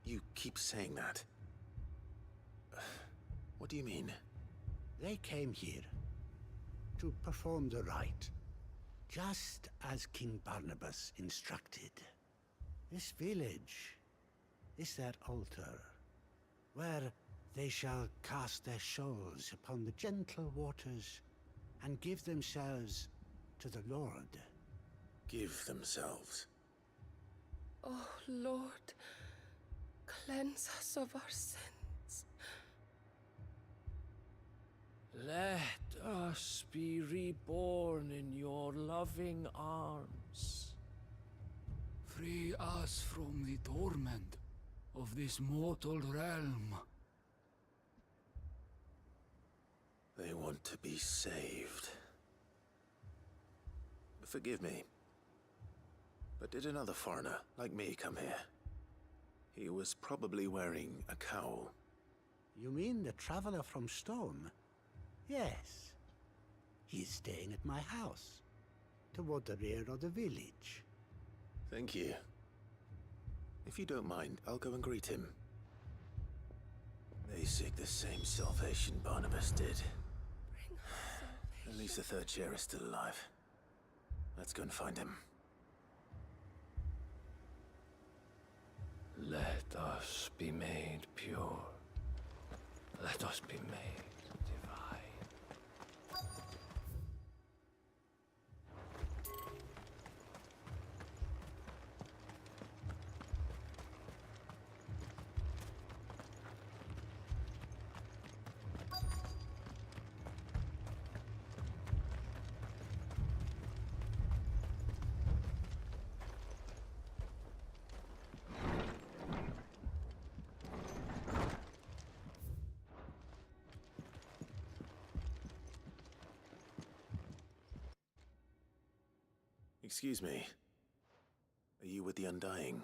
You keep saying that. What do you mean? They came here to perform the rite, just as King Barnabas instructed. This village is their altar, where they shall cast their souls upon the gentle waters and give themselves to the Lord. Give themselves? Oh, Lord, cleanse us of our sins. Let us be reborn in your loving arms. Free us from the torment of this mortal realm. They want to be saved. Forgive me, but did another foreigner like me come here? He was probably wearing a cowl. You mean the traveler from Stone? Yes. He is staying at my house, toward the rear of the village. Thank you. If you don't mind, I'll go and greet him. They seek the same salvation Barnabas did. At least the third chair is still alive. Let's go and find him. Let us be made pure. Let us be made divine. Excuse me. Are you with the Undying?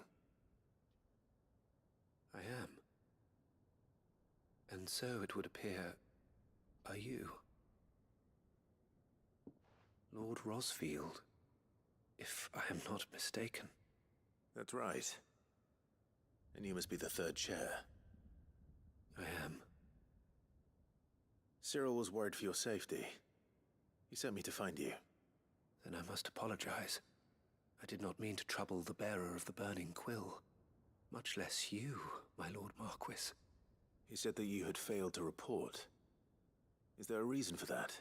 I am. And so it would appear, are you? Lord Rosfield, if I am not mistaken. That's right. And you must be the third chair. I am. Cyril was worried for your safety. He sent me to find you. Then I must apologize. I did not mean to trouble the bearer of the burning quill. Much less you, my Lord Marquis. He said that you had failed to report. Is there a reason for that?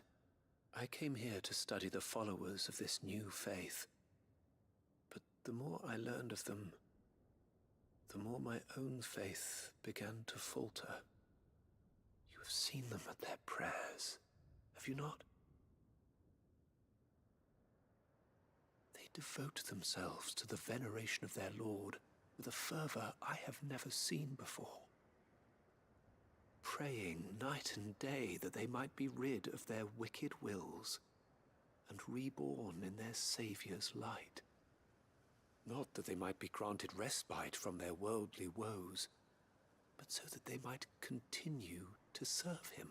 I came here to study the followers of this new faith. But the more I learned of them, the more my own faith began to falter. You have seen them at their prayers, have you not? They devote themselves to the veneration of their Lord with a fervor I have never seen before, praying night and day that they might be rid of their wicked wills and reborn in their Saviour's light. Not that they might be granted respite from their worldly woes, but so that they might continue to serve him.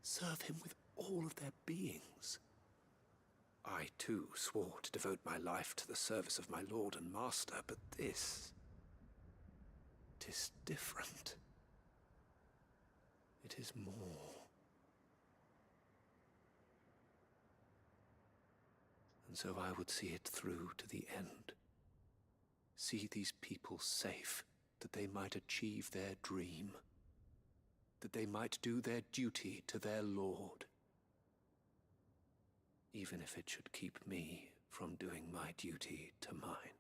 Serve him with all of their beings. I, too, swore to devote my life to the service of my Lord and Master, but this... 'tis different. It is more. And so I would see it through to the end. See these people safe, that they might achieve their dream. That they might do their duty to their Lord. Even if it should keep me from doing my duty to mine.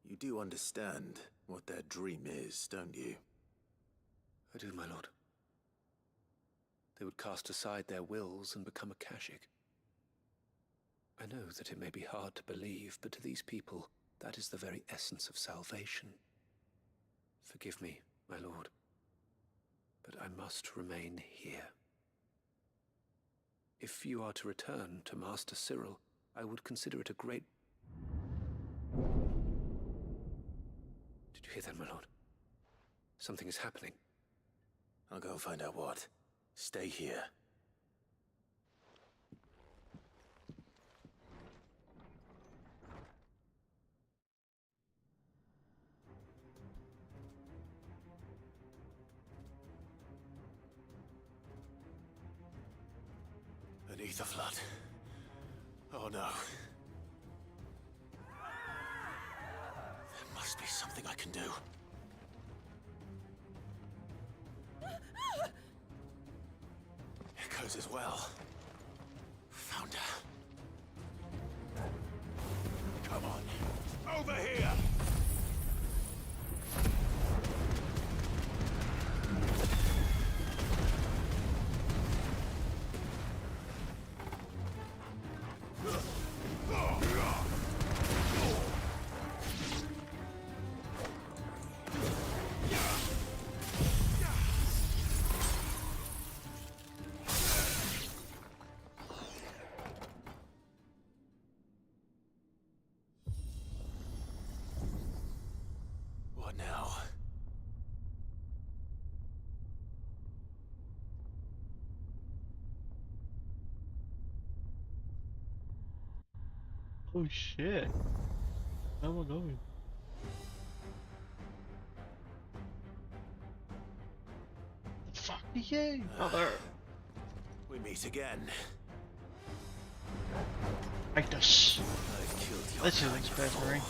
You do understand what their dream is, don't you? I do, my lord. They would cast aside their wills and become Akashic. I know that it may be hard to believe, but to these people, that is the very essence of salvation. Forgive me, my lord, but I must remain here. If you are to return to Master Cyril, I would consider it a great... Did you hear that, my lord? Something is happening. I'll go and find out what. Stay here. Beneath the flood. Oh no. There must be something I can do. Echoes as well. Found her. Come on. Over here! What now? Oh shit. Where am I going? The fuck are you, brother? We meet again. Magnus. I've killed your This kind is inspiring.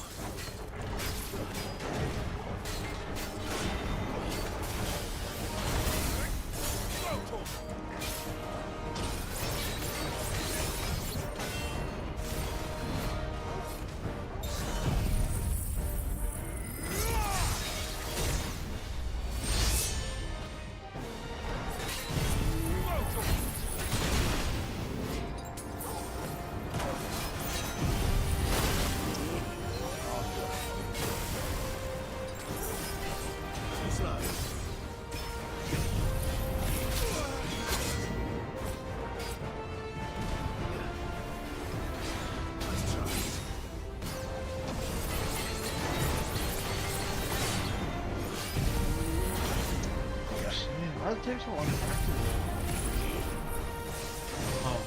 That takes a lot of practice. Oh,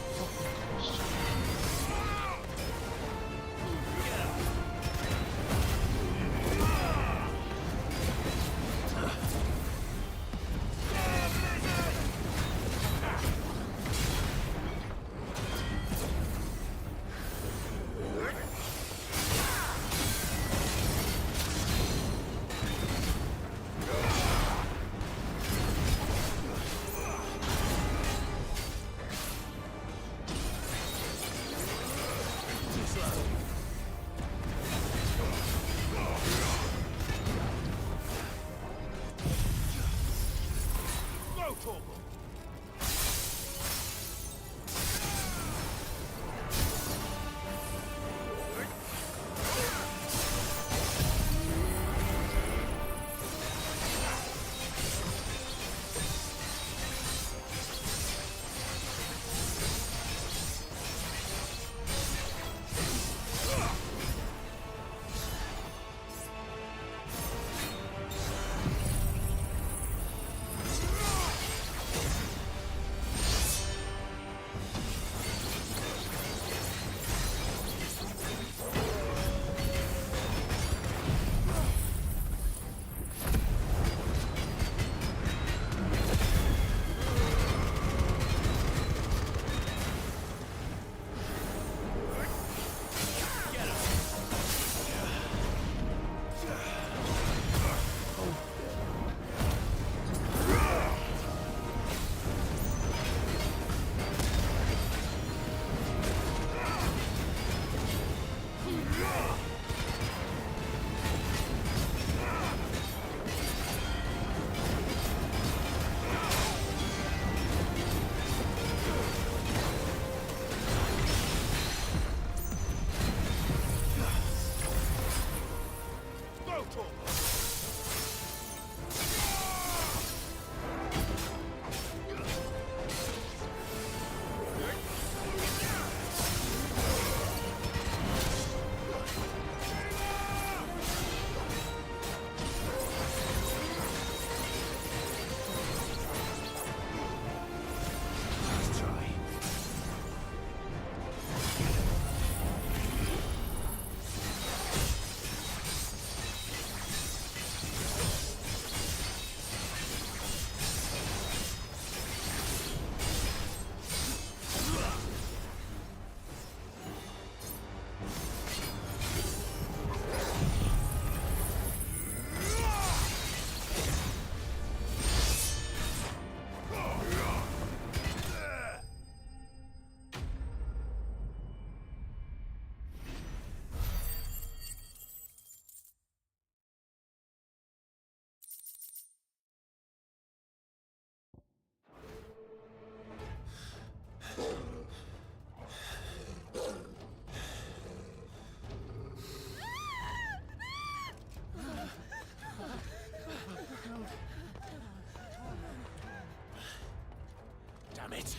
Damn it!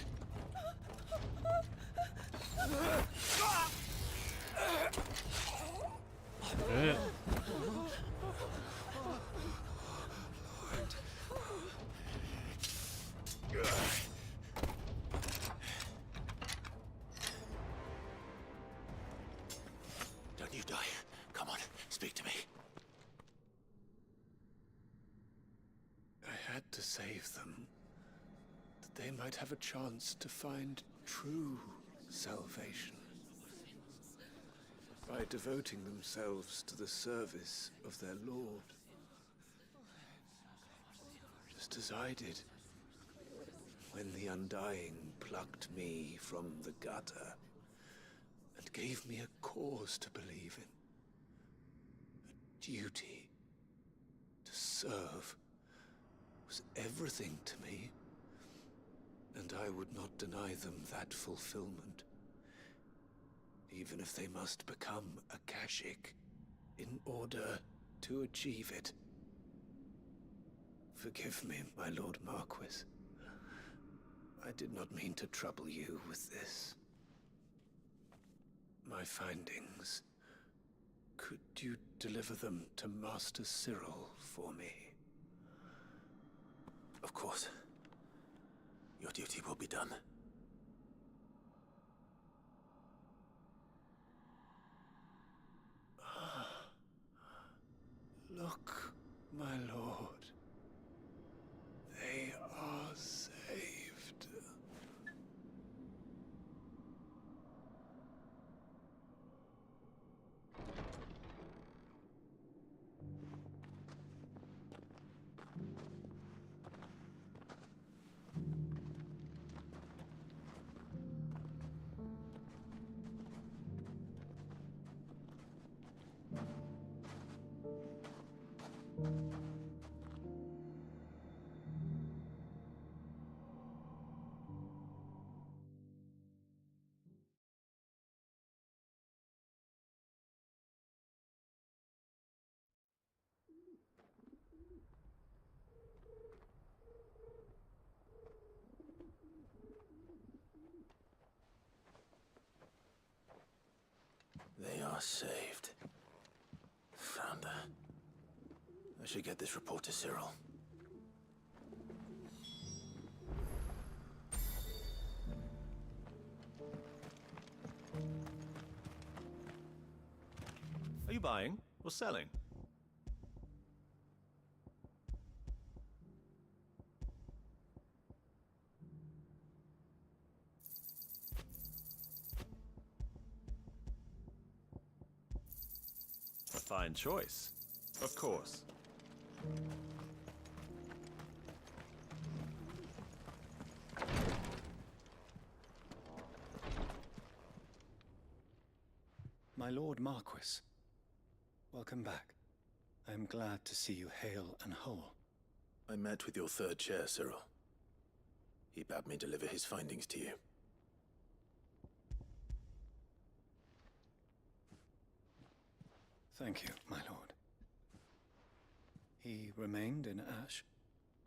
Don't you die. Come on, speak to me. I had to save them, that they might have a chance to find true salvation. By devoting themselves to the service of their Lord. Just as I did when the Undying plucked me from the gutter and gave me a cause to believe in. A duty to serve was everything to me, and I would not deny them that fulfillment, even if they must become a Kashyyyk in order to achieve it. Forgive me, my Lord Marquis. I did not mean to trouble you with this. My findings. Could you deliver them to Master Cyril for me? Of course. Your duty will be done. Look, my lord. They are saved. They are saved. Founder. I should get this report to Cyril. Are you buying or selling? A fine choice. Of course. My Lord Marquis, welcome back. I am glad to see you hale and whole. I met with your third chair, Cyril. He bade me deliver his findings to you. Thank you, my lord. He remained in Ash?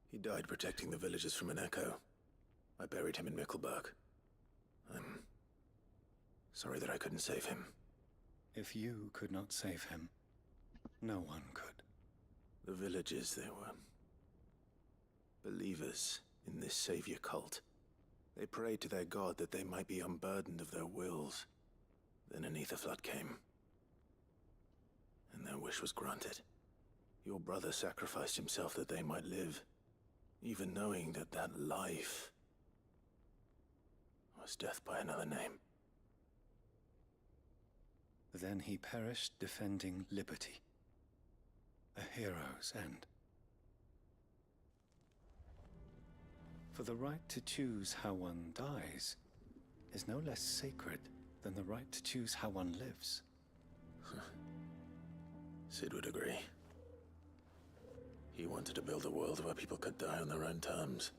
He died protecting the villagers from an echo. I buried him in Mickelberg. I'm sorry that I couldn't save him. If you could not save him, no one could. The villagers, they were believers in this savior cult. They prayed to their god that they might be unburdened of their wills. Then an ether flood came, and their wish was granted. Your brother sacrificed himself that they might live, even knowing that that life was death by another name. Then he perished defending liberty. A hero's end. For the right to choose how one dies is no less sacred than the right to choose how one lives. Sid would agree. He wanted to build a world where people could die on their own terms.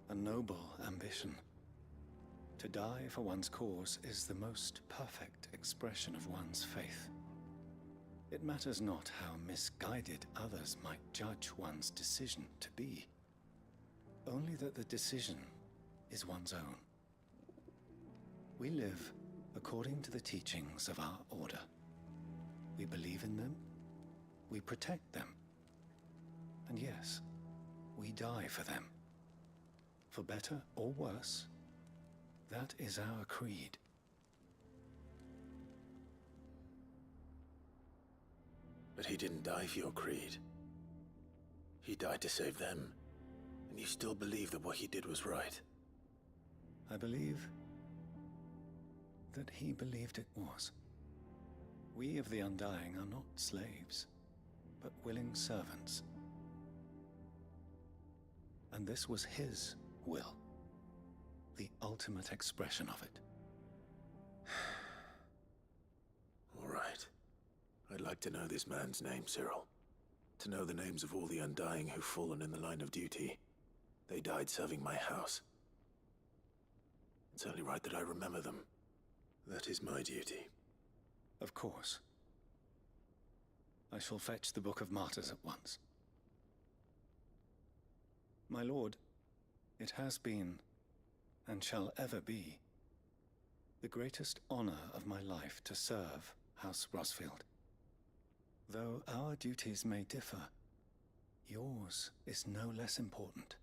A noble ambition. To die for one's cause is the most perfect expression of one's faith. It matters not how misguided others might judge one's decision to be. Only that the decision is one's own. We live according to the teachings of our order. We believe in them, we protect them, and yes, we die for them. For better or worse, that is our creed. But he didn't die for your creed. He died to save them, and you still believe that what he did was right. I believe that he believed it was. We of the Undying are not slaves, but willing servants. And this was his will, the ultimate expression of it. All right. I'd like to know this man's name, Cyril. To know the names of all the Undying who've fallen in the line of duty. They died serving my house. It's only right that I remember them. That is my duty. Of course. I shall fetch the Book of Martyrs at once. My lord, it has been, and shall ever be, the greatest honor of my life to serve House Rosfield. Though our duties may differ, yours is no less important.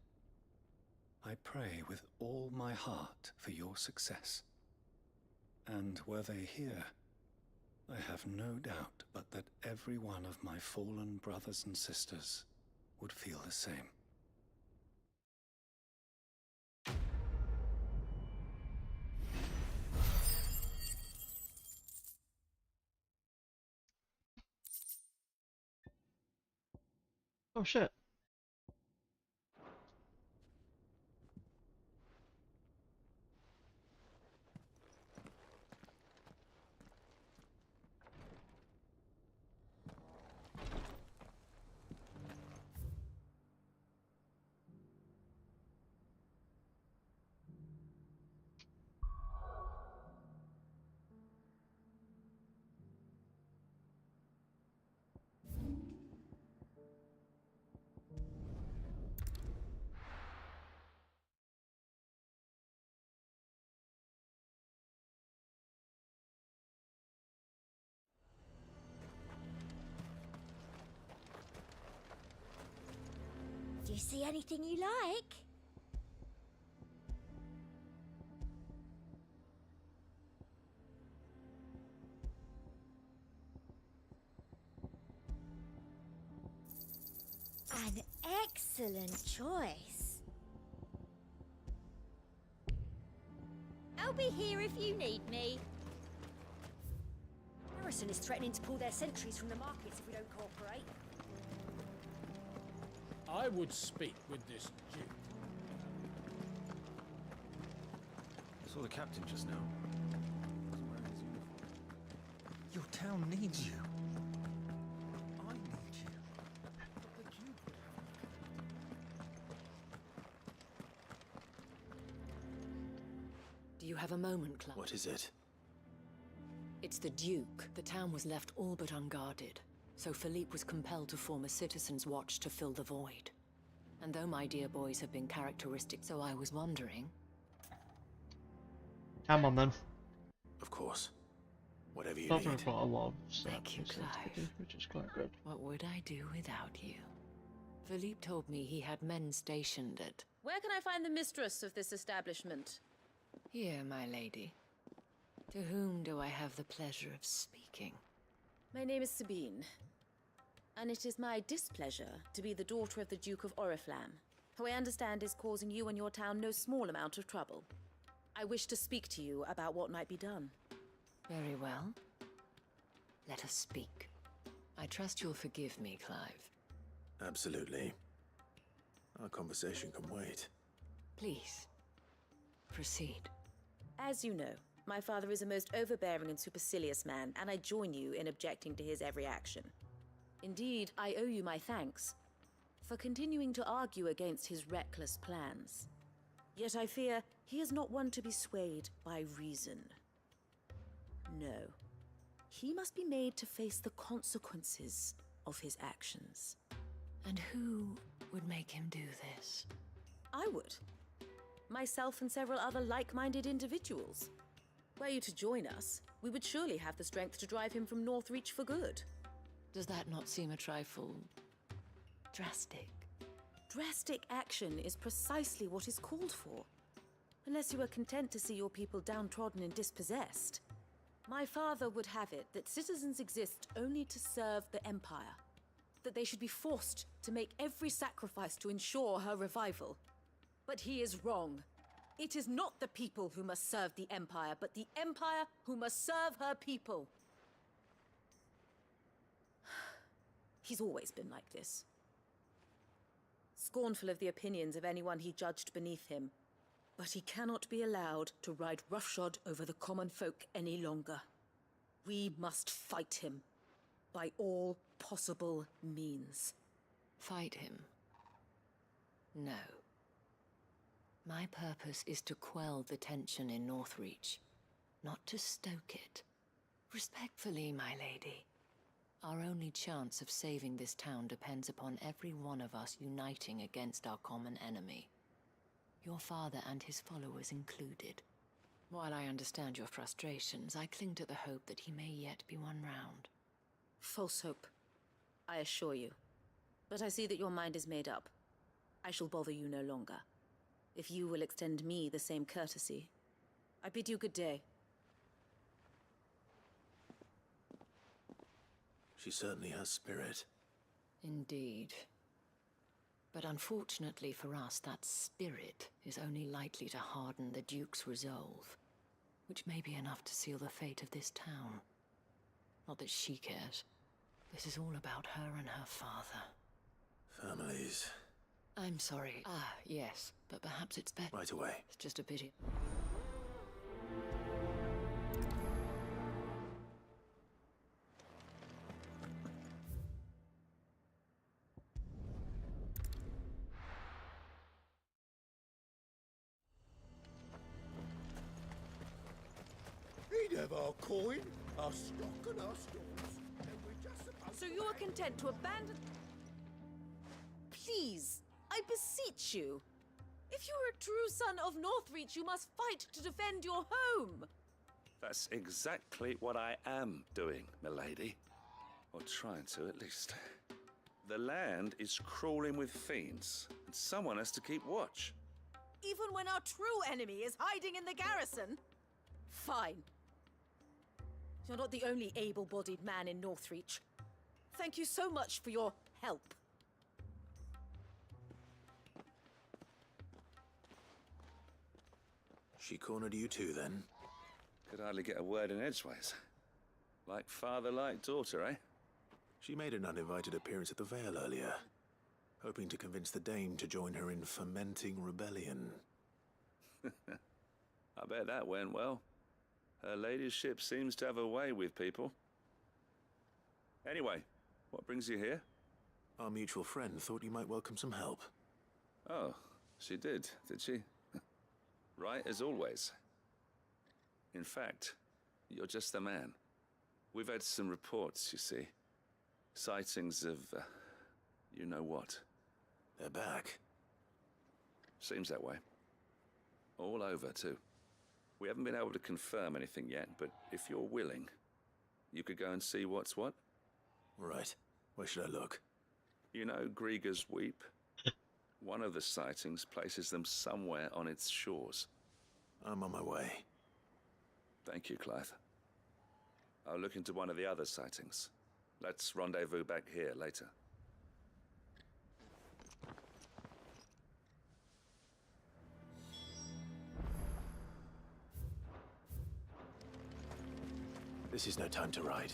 I pray with all my heart for your success. And were they here, I have no doubt but that every one of my fallen brothers and sisters would feel the same. Oh shit. Do you see anything you like? An excellent choice. I'll be here if you need me. Harrison is threatening to pull their sentries from the markets if we don't cooperate. I would speak with this Duke. I saw the captain just now. He's wearing his uniform. Your town needs you. I need you. But the Duke would have Do you have a moment, Clark? What is it? It's the Duke. The town was left all but unguarded. So Philippe was compelled to form a citizen's watch to fill the void. And though my dear boys have been characteristic, so I was wondering... Come on then. Of course. Whatever you I've need. got a lot of Thank you, Clive. which is quite good. What would I do without you? Philippe told me he had men stationed at... Where can I find the mistress of this establishment? Here, my lady. To whom do I have the pleasure of speaking? My name is Sabine, and it is my displeasure to be the daughter of the Duke of Oriflamme, who I understand is causing you and your town no small amount of trouble. I wish to speak to you about what might be done. Very well. Let us speak. I trust you'll forgive me, Clive. Absolutely. Our conversation can wait. Please, proceed. As you know, my father is a most overbearing and supercilious man, and I join you in objecting to his every action. Indeed, I owe you my thanks for continuing to argue against his reckless plans. Yet I fear he is not one to be swayed by reason. No. He must be made to face the consequences of his actions. And who would make him do this? I would. Myself and several other like-minded individuals. Were you to join us, we would surely have the strength to drive him from Northreach for good. Does that not seem a trifle... drastic? Drastic action is precisely what is called for. Unless you are content to see your people downtrodden and dispossessed. My father would have it that citizens exist only to serve the Empire. That they should be forced to make every sacrifice to ensure her revival. But he is wrong. It is not the people who must serve the Empire, but the Empire who must serve her people. He's always been like this. Scornful of the opinions of anyone he judged beneath him. But he cannot be allowed to ride roughshod over the common folk any longer. We must fight him. By all possible means. Fight him? No. My purpose is to quell the tension in Northreach, not to stoke it. Respectfully, my lady. Our only chance of saving this town depends upon every one of us uniting against our common enemy. Your father and his followers included. While I understand your frustrations, I cling to the hope that he may yet be won round. False hope, I assure you. But I see that your mind is made up. I shall bother you no longer. If you will extend me the same courtesy, I bid you good day. She certainly has spirit. Indeed. But unfortunately for us, that spirit is only likely to harden the Duke's resolve, which may be enough to seal the fate of this town. Not that she cares. This is all about her and her father. Families. I'm sorry. Ah, yes, but perhaps it's better. Right away. It's just a pity. He'd have our coin, our stock and our stores. And we're just supposed So you are content to abandon... Please, I beseech you. If you are a true son of Northreach, you must fight to defend your home. That's exactly what I am doing, milady. Or trying to, at least. The land is crawling with fiends, and someone has to keep watch. Even when our true enemy is hiding in the garrison? Fine. You're not the only able-bodied man in Northreach. Thank you so much for your help. She cornered you too, then? Could hardly get a word in edgeways. Like father, like daughter, eh? She made an uninvited appearance at the Vale earlier, hoping to convince the Dame to join her in fomenting rebellion. I bet that went well. Her ladyship seems to have a way with people. Anyway, what brings you here? Our mutual friend thought you might welcome some help. Oh, she did she? Right as always. In fact, you're just the man. We've had some reports, you see. Sightings of, you know what. They're back. Seems that way. All over, too. We haven't been able to confirm anything yet, but if you're willing, you could go and see what's what. Right. Where should I look? You know Grieger's Weep? One of the sightings places them somewhere on its shores. I'm on my way. Thank you, Clive. I'll look into one of the other sightings. Let's rendezvous back here later. This is no time to ride.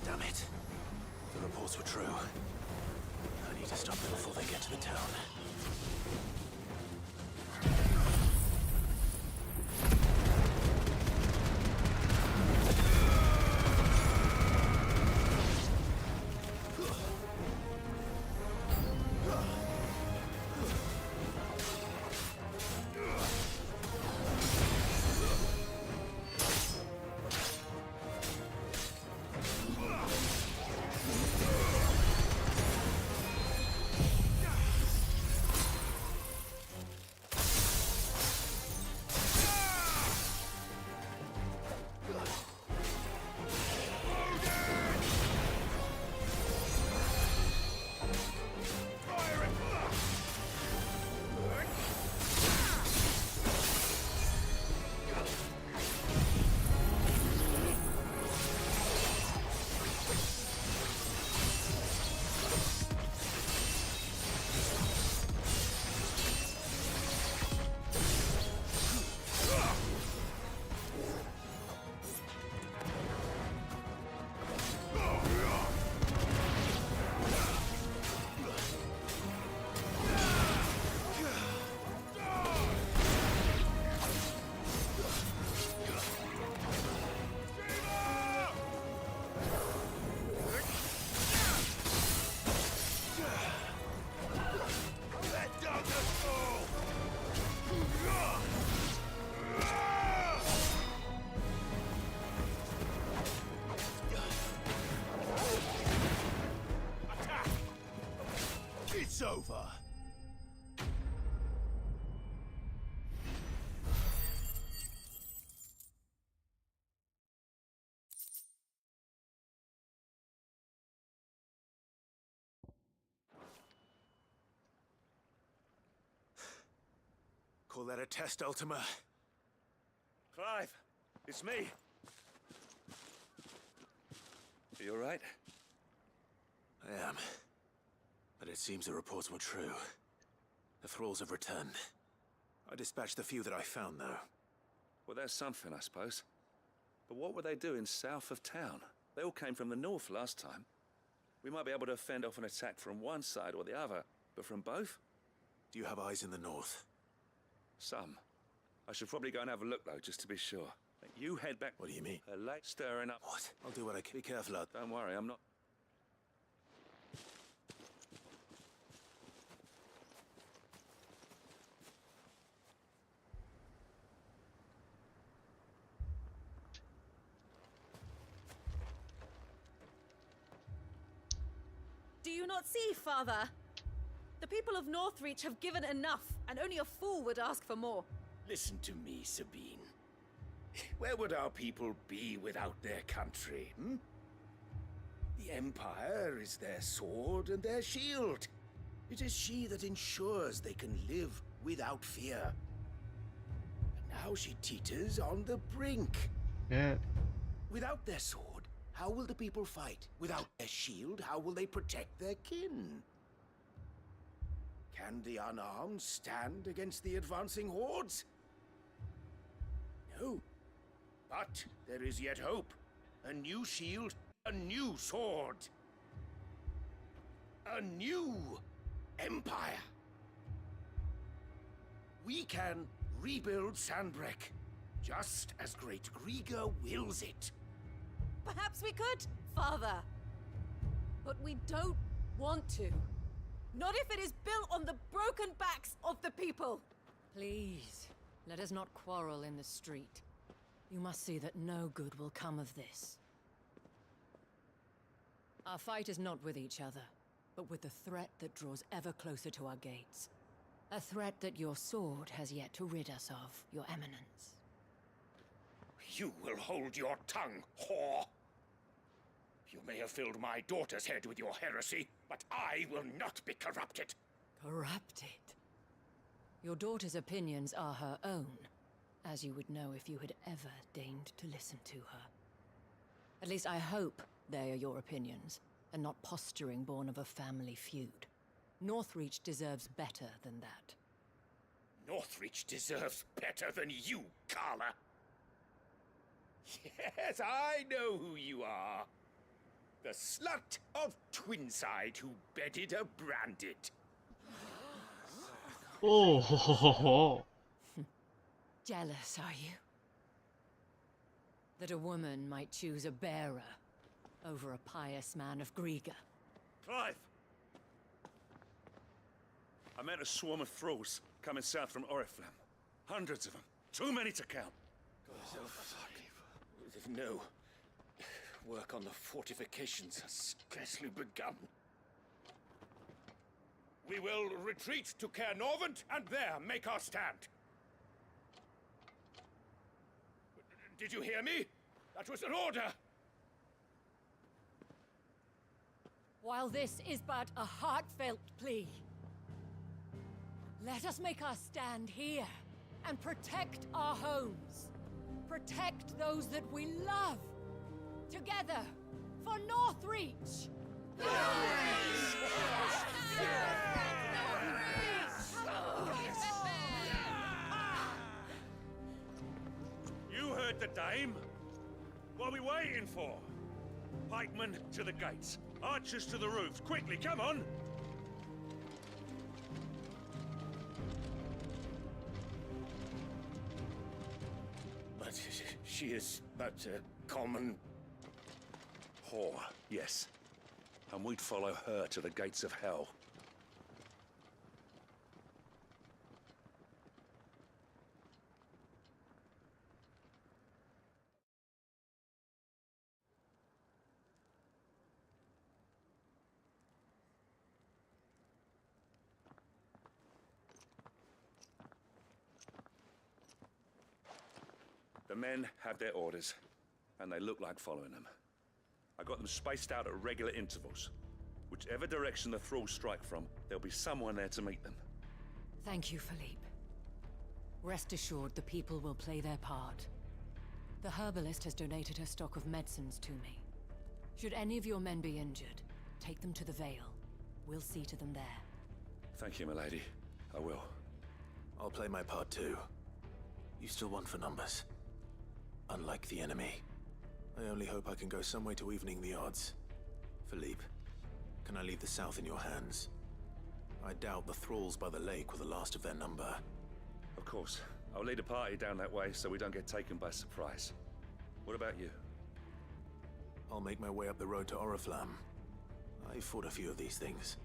Damn it. The reports were true. I need to stop them before they get to the town. It's over. Call that a test, Ultima? Clive, it's me. Are you all right? I am. But it seems the reports were true. The thralls have returned. I dispatched the few that I found, though. Well, that's something, I suppose. But what were they doing south of town? They all came from the north last time. We might be able to fend off an attack from one side or the other, but from both? Do you have eyes in the north? Some. I should probably go and have a look, though, just to be sure. You head back. What do you mean? A light stirring up. What? I'll do what I can. Be careful out. Don't worry, I'm not... Do you not see, Father? The people of Northreach have given enough, and only a fool would ask for more. Listen to me, Sabine. Where would our people be without their country, hmm? The Empire is their sword and their shield. It is she that ensures they can live without fear. And now she teeters on the brink. Yeah. Without their sword, how will the people fight? Without their shield, how will they protect their kin? Can the unarmed stand against the advancing hordes? No. But there is yet hope. A new shield, a new sword. A new empire. We can rebuild Sandbreck, just as Great Griga wills it. Perhaps we could, Father. But we don't want to. Not if it is built on the broken backs of the people. Please, let us not quarrel in the street. You must see that no good will come of this. Our fight is not with each other, but with the threat that draws ever closer to our gates. A threat that your sword has yet to rid us of, Your Eminence. You will hold your tongue, whore! You may have filled my daughter's head with your heresy, but I will not be corrupted. Corrupted? Your daughter's opinions are her own, as you would know if you had ever deigned to listen to her. At least I hope they are your opinions, and not posturing born of a family feud. Northreach deserves better than that. Northreach deserves better than you, Carla. Yes, I know who you are. The slut of Twinside who bedded a Branded. Oh, ho, ho, ho, ho. Jealous, are you? That a woman might choose a bearer over a pious man of Griga. Clive! I met a swarm of thralls coming south from Oriflamme. Hundreds of them. Too many to count. Oh, fuck. No. Work on the fortifications has scarcely begun. We will retreat to Caer Norvent and there make our stand. Did you hear me? That was an order! While this is but a heartfelt plea, let us make our stand here and protect our homes. Protect those that we love. Together, for Northreach! You heard the dame. What are we waiting for? Pikemen to the gates. Archers to the roofs. Quickly, come on! But she is but a common... whore, yes. And we'd follow her to the gates of hell. The men have their orders, and they look like following them. I got them spaced out at regular intervals. Whichever direction the thralls strike from, there'll be someone there to meet them. Thank you, Philippe. Rest assured the people will play their part. The herbalist has donated her stock of medicines to me. Should any of your men be injured, take them to the Vale. We'll see to them there. Thank you, milady. I will. I'll play my part too. You still want for numbers. Unlike the enemy. I only hope I can go some way to evening the odds. Philippe, can I leave the south in your hands? I doubt the thralls by the lake were the last of their number. Of course. I'll lead a party down that way so we don't get taken by surprise. What about you? I'll make my way up the road to Oriflamme. I fought a few of these things.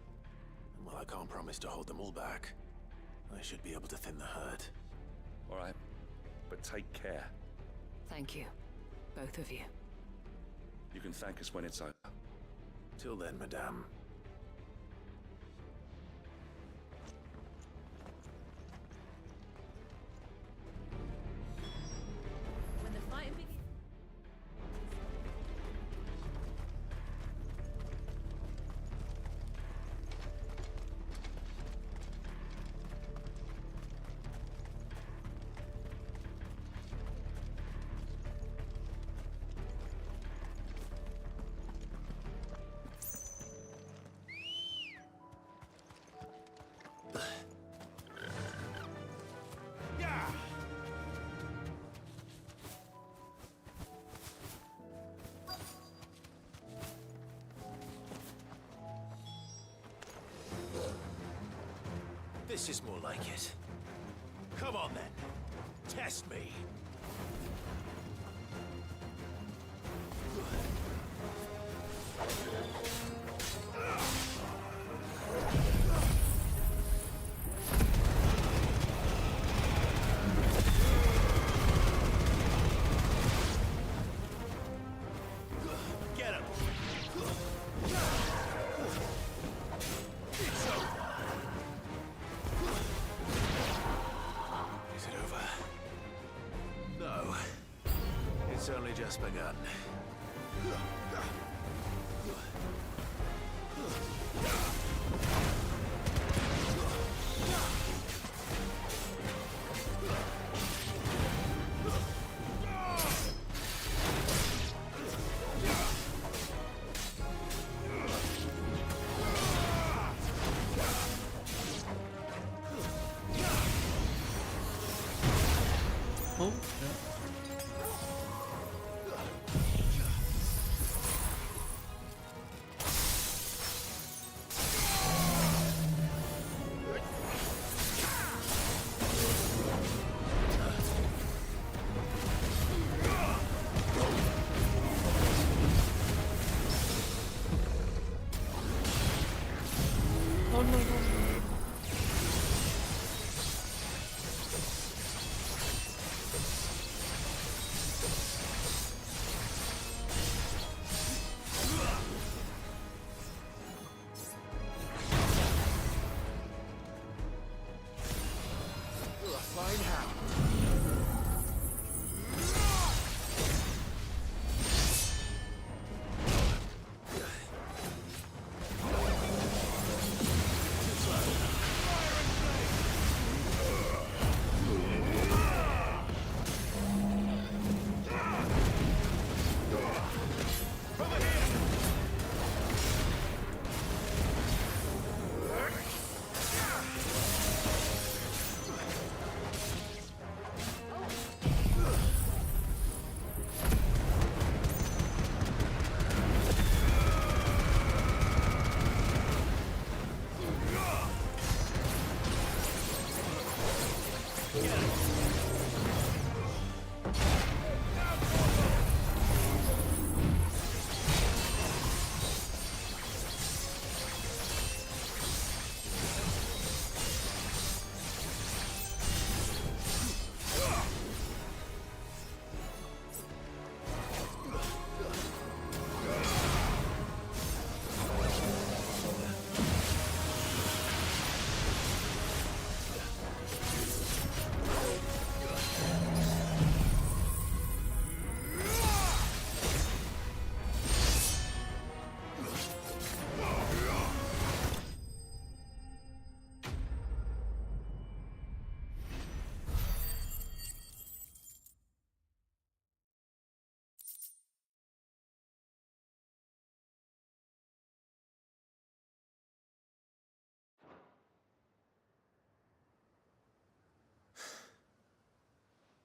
And while I can't promise to hold them all back, I should be able to thin the herd. All right. But take care. Thank you. Both of you. You can thank us when it's over. Till then, madame. When the fighting begins... This is more like it. Come on then. Test me. only just begun. Oh, yeah. Oh no, no, no. Fine how.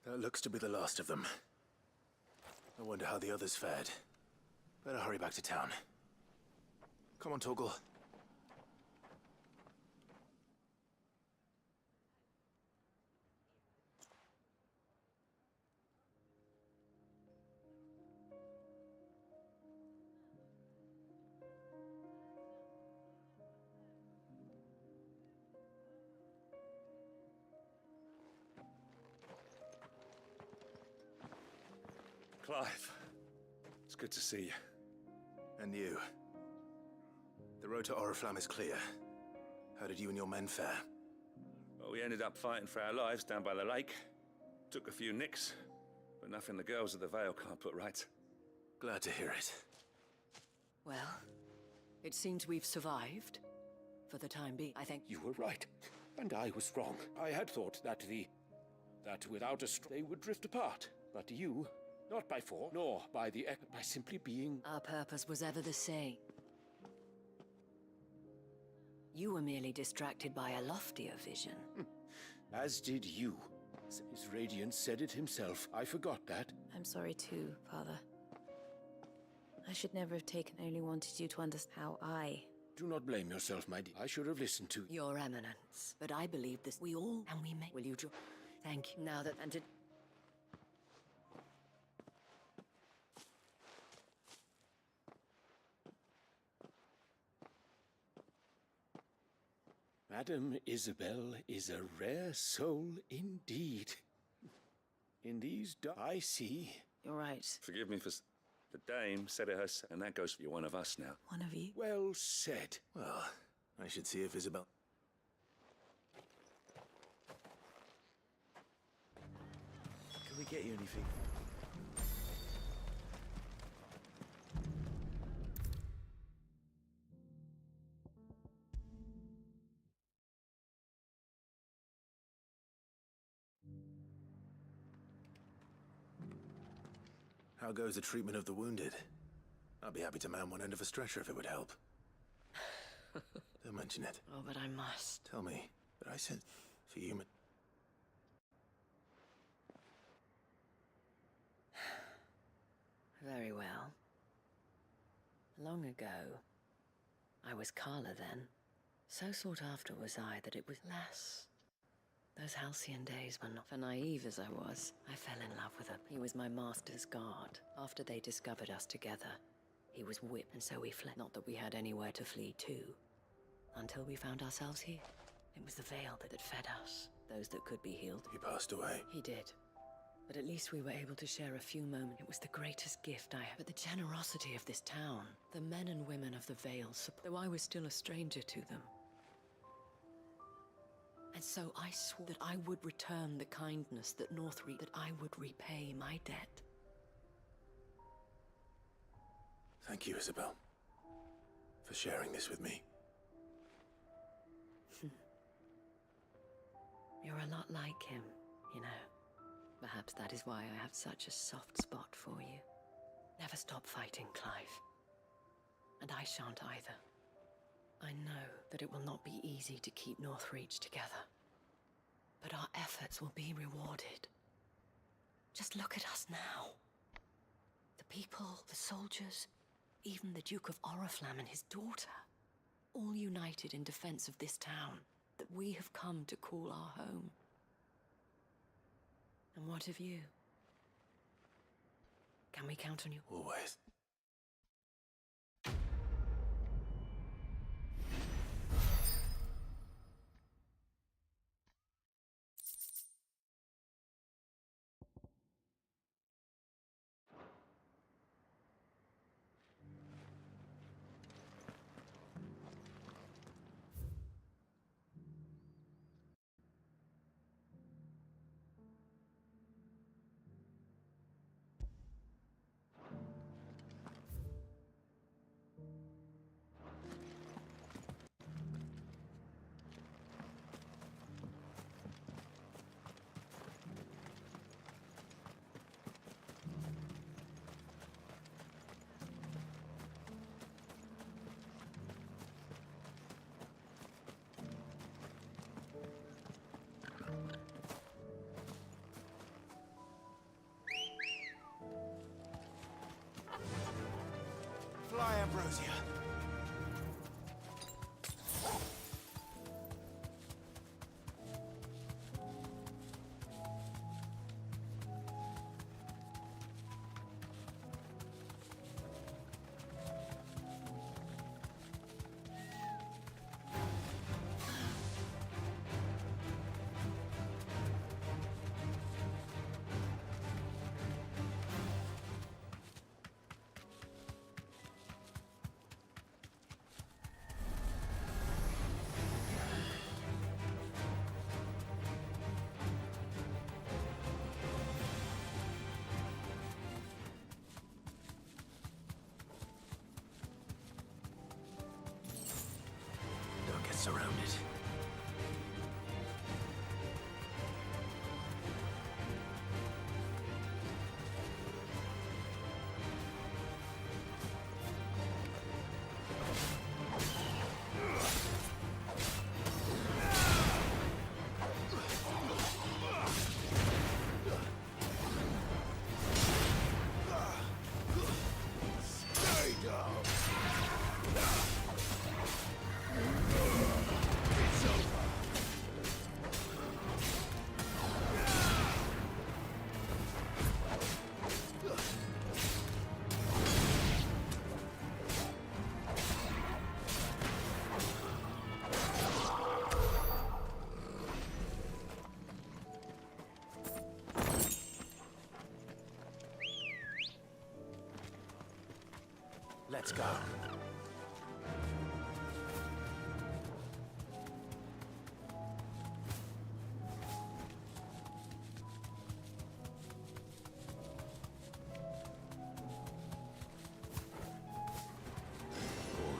That looks to be the last of them. I wonder how the others fared. Better hurry back to town. Come on, Torgal. Clive, it's good to see you. And you. The road to Oriflamme is clear. How did you and your men fare? Well, we ended up fighting for our lives down by the lake. Took a few nicks, but nothing the girls of the Vale can't put right. Glad to hear it. Well, it seems we've survived. For the time being, I think. You were right, and I was wrong. I had thought that without us they would drift apart. But you, not by force, nor by by simply being... Our purpose was ever the same. You were merely distracted by a loftier vision. As did you. His radiance said it himself. I forgot that. I'm sorry too, Father. I should never have taken. I only wanted you to understand how I... Do not blame yourself, my dear. I should have listened to... Your Eminence. But I believe this. We all... And we may... Will you draw... Thank you. Now that... And to... Madame Isabel is a rare soul indeed. In these I see... You're right. Forgive me for... The dame said it herself, and that goes for you, one of us now. One of you? Well said. Well, I should see if Isabel... Can we get you anything? How goes the treatment of the wounded? I'd be happy to man one end of a stretcher if it would help. Don't mention it. Oh, but I must. Tell me, but I said for human. Very well. Long ago, I was Carla then. So sought after was I that it was less. Those halcyon days were not. For naive as I was, I fell in love with him. He was my master's guard. After they discovered us together, he was whipped, and so we fled. Not that we had anywhere to flee to, until we found ourselves here. It was the veil that fed us, those that could be healed. He passed away. He did. But at least we were able to share a few moments. It was the greatest gift I had. But the generosity of this town, the men and women of the Vale, though I was still a stranger to them. And so I swore that I would return the kindness that Northreach, that I would repay my debt. Thank you, Isabel, for sharing this with me. You're a lot like him, you know. Perhaps that is why I have such a soft spot for you. Never stop fighting, Clive. And I shan't either. I know that it will not be easy to keep Northreach together. But our efforts will be rewarded. Just look at us now. The people, the soldiers, even the Duke of Oriflamme and his daughter, all united in defense of this town that we have come to call our home. And what of you? Can we count on you? Always. Fly, Ambrosia. Surrounded. Stay down. Let's go. All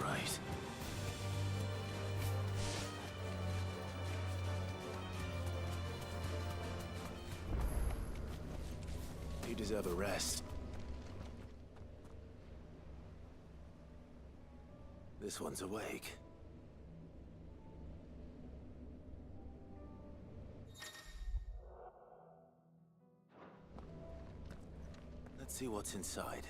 right. You deserve a rest. This one's awake. Let's see what's inside.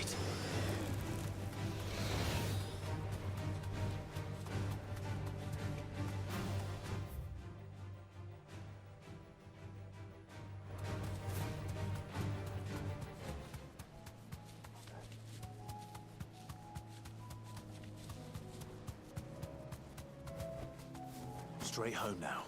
right. Straight home now.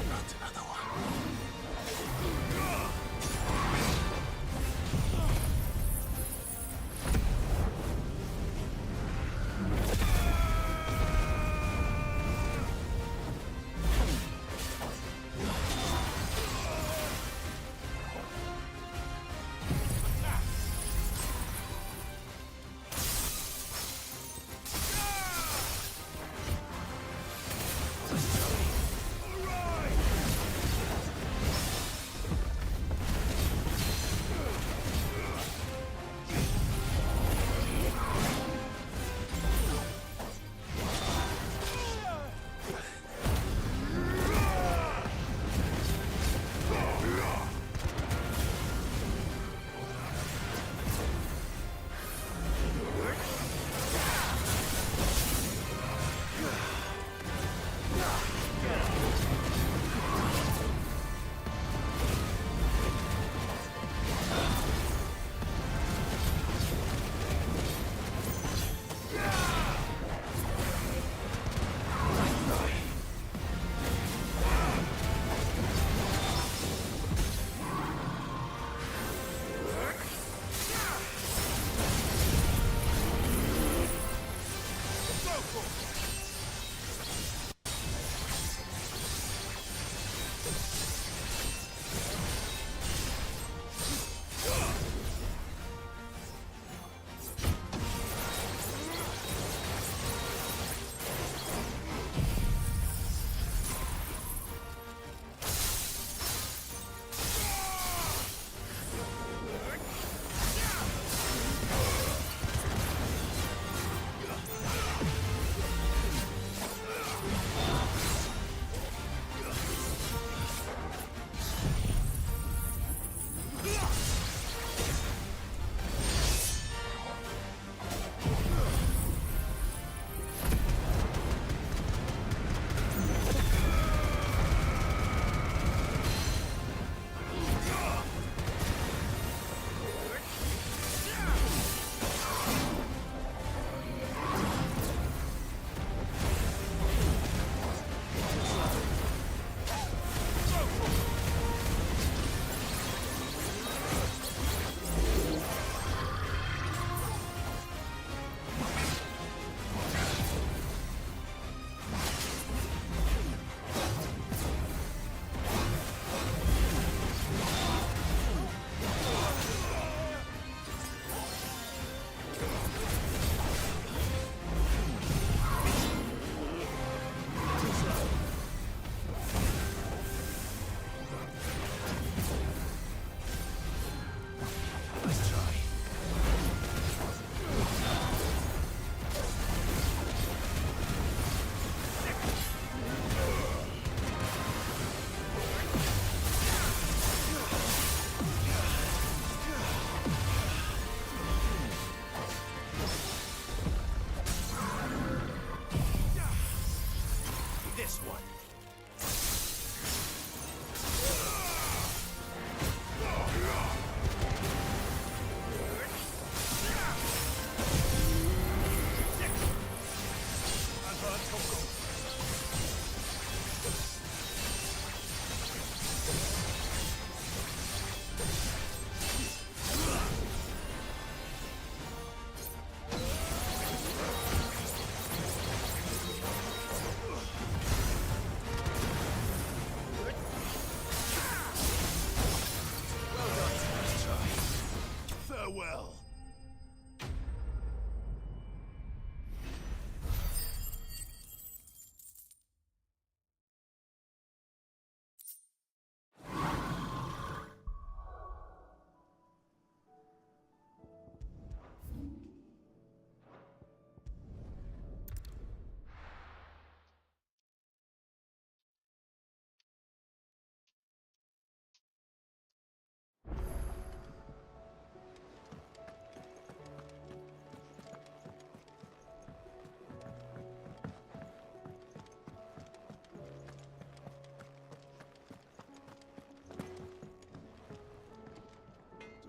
Not another one.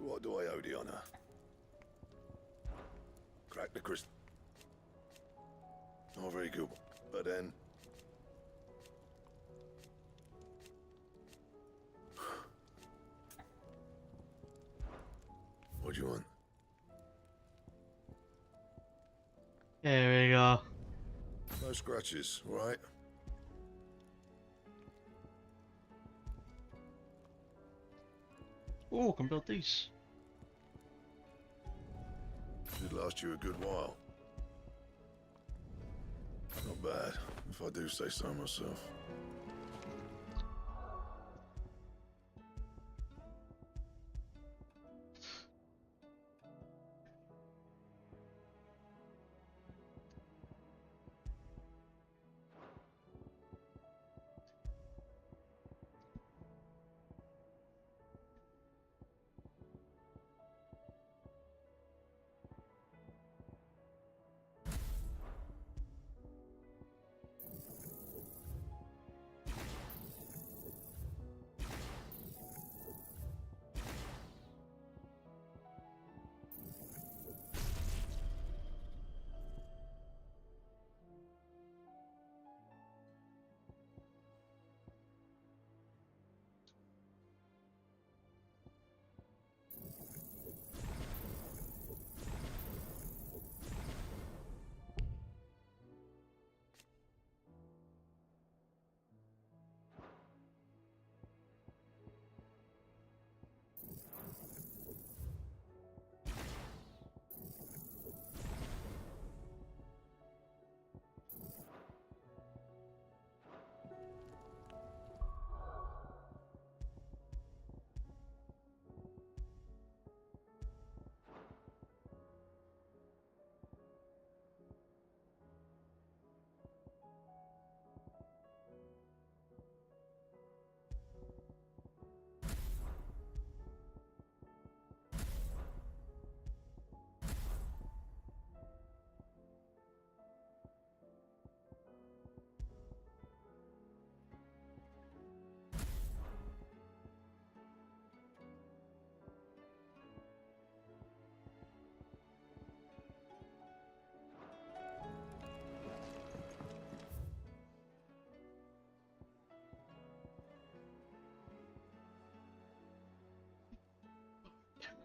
What do I owe the honor? Crack the crystal. Not very good, but then... What do you want? There we go. No scratches, right? Oh, can build these. Should last you a good while. Not bad, if I do say so myself.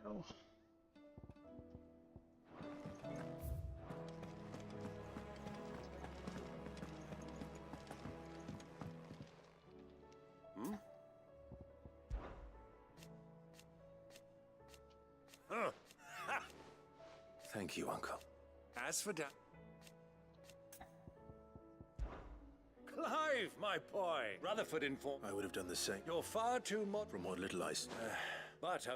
Oh. Hmm? Huh. Thank you, Uncle. As for Clive, my boy! Rutherford informed... I would have done the same. You're far too From what little I... But,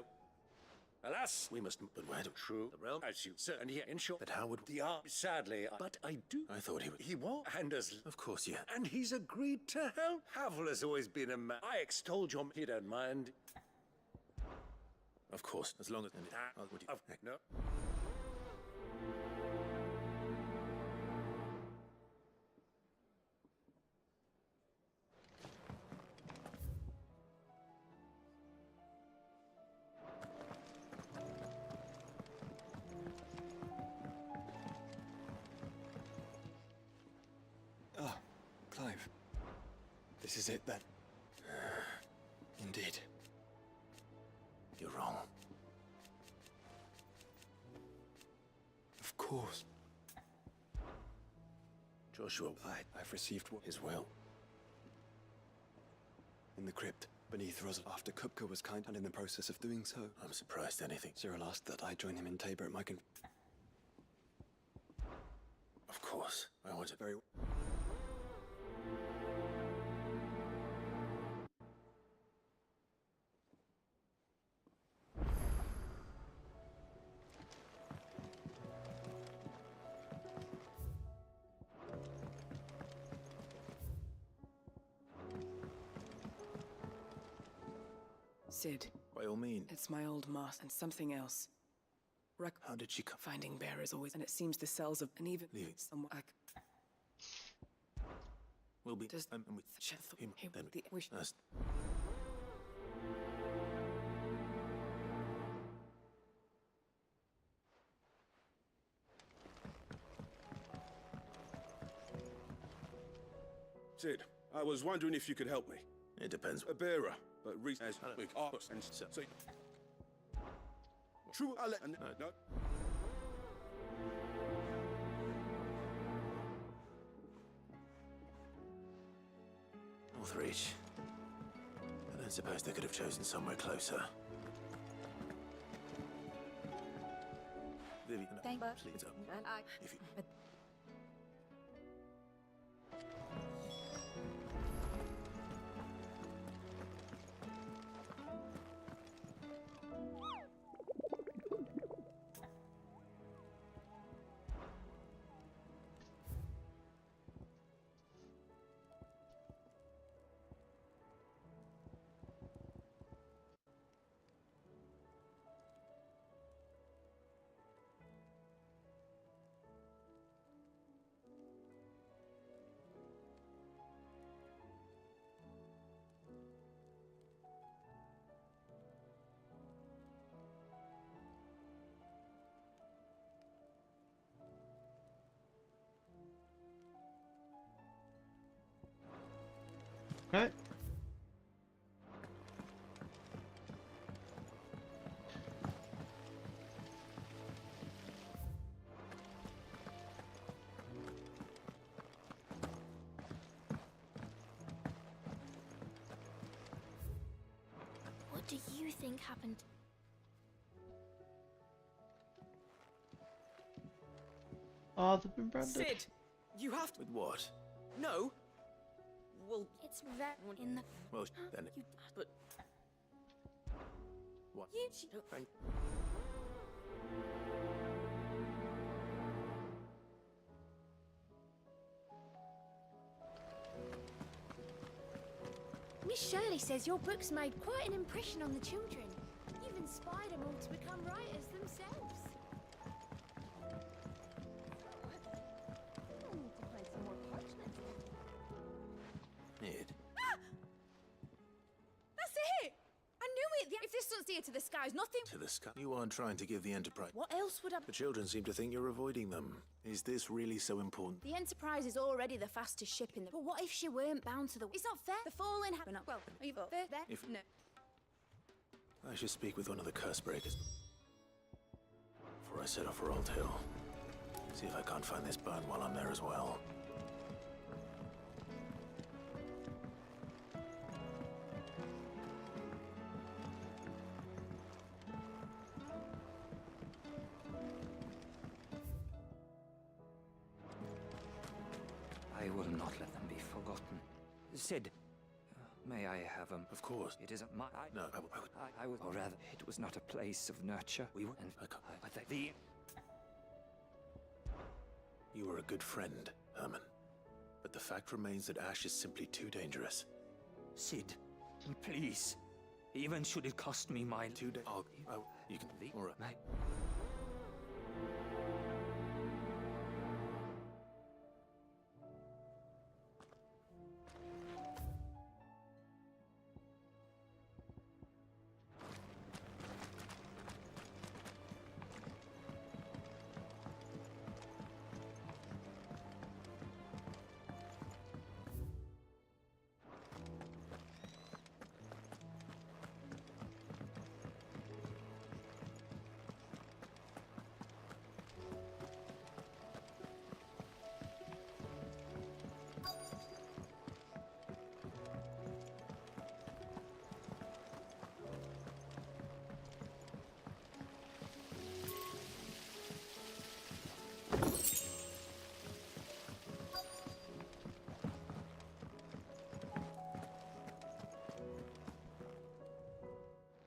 alas, we must... But where to... True. The realm, as you said, and here, in short... But how would... The art, sadly, but I do... I thought he would... He was. And as... Of course, yeah. And he's agreed to help. Havel has always been a man. I extolled your... He don't mind. Of course, as long as... would you... No. Ah, Clive. This is it, then. Indeed. You're wrong. Of course. Joshua, I've received his will. In the crypt, beneath Rosal, after Kupka was kind and in the process of doing so. I'm surprised anything. Cyril asked that I join him in Tabor at my Of course, I want it very... Sid. By all means. It's my old master and something else. How did she come? Finding Bear is always, and it seems the cells of, and even leaving someone. We'll be. Does and with him then the wish. Sid, I was wondering if you could help me. It depends. A bearer, but as big arts and so. True, no. Northreach. I don't suppose they could have chosen somewhere closer. Vivian, Thank please up. And I. If you... Okay. What do you think happened? Oh, they've been branded. Sid, you have to. With what? No. Well, It's that in the. Well, then... but What? You. Thank... Miss Shirley says your books made quite an impression on the children. You've inspired them all to become writers themselves. I need to find some more parchments. Ned. That's it! I knew it! If this doesn't steer to the skies, nothing. To the sky. You aren't trying to give the Enterprise... What else would I. The children seem to think you're avoiding them. Is this really so important? The Enterprise is already the fastest ship in the. But what if she weren't bound to the. It's not fair. The fallen have. Well, are you fair? There? If- No. I should speak with one of the curse breakers. Before I set off for Old Hill. See if I can't find this bone while I'm there as well. I will not let them be forgotten. Sid, may I have them? Of course. It isn't my... No, I would... Or rather, it was not a place of nurture. We were... And the... You were a good friend, Herman. But the fact remains that Ash is simply too dangerous. Sid, please. Even should it cost me my... Oh, you can... All right.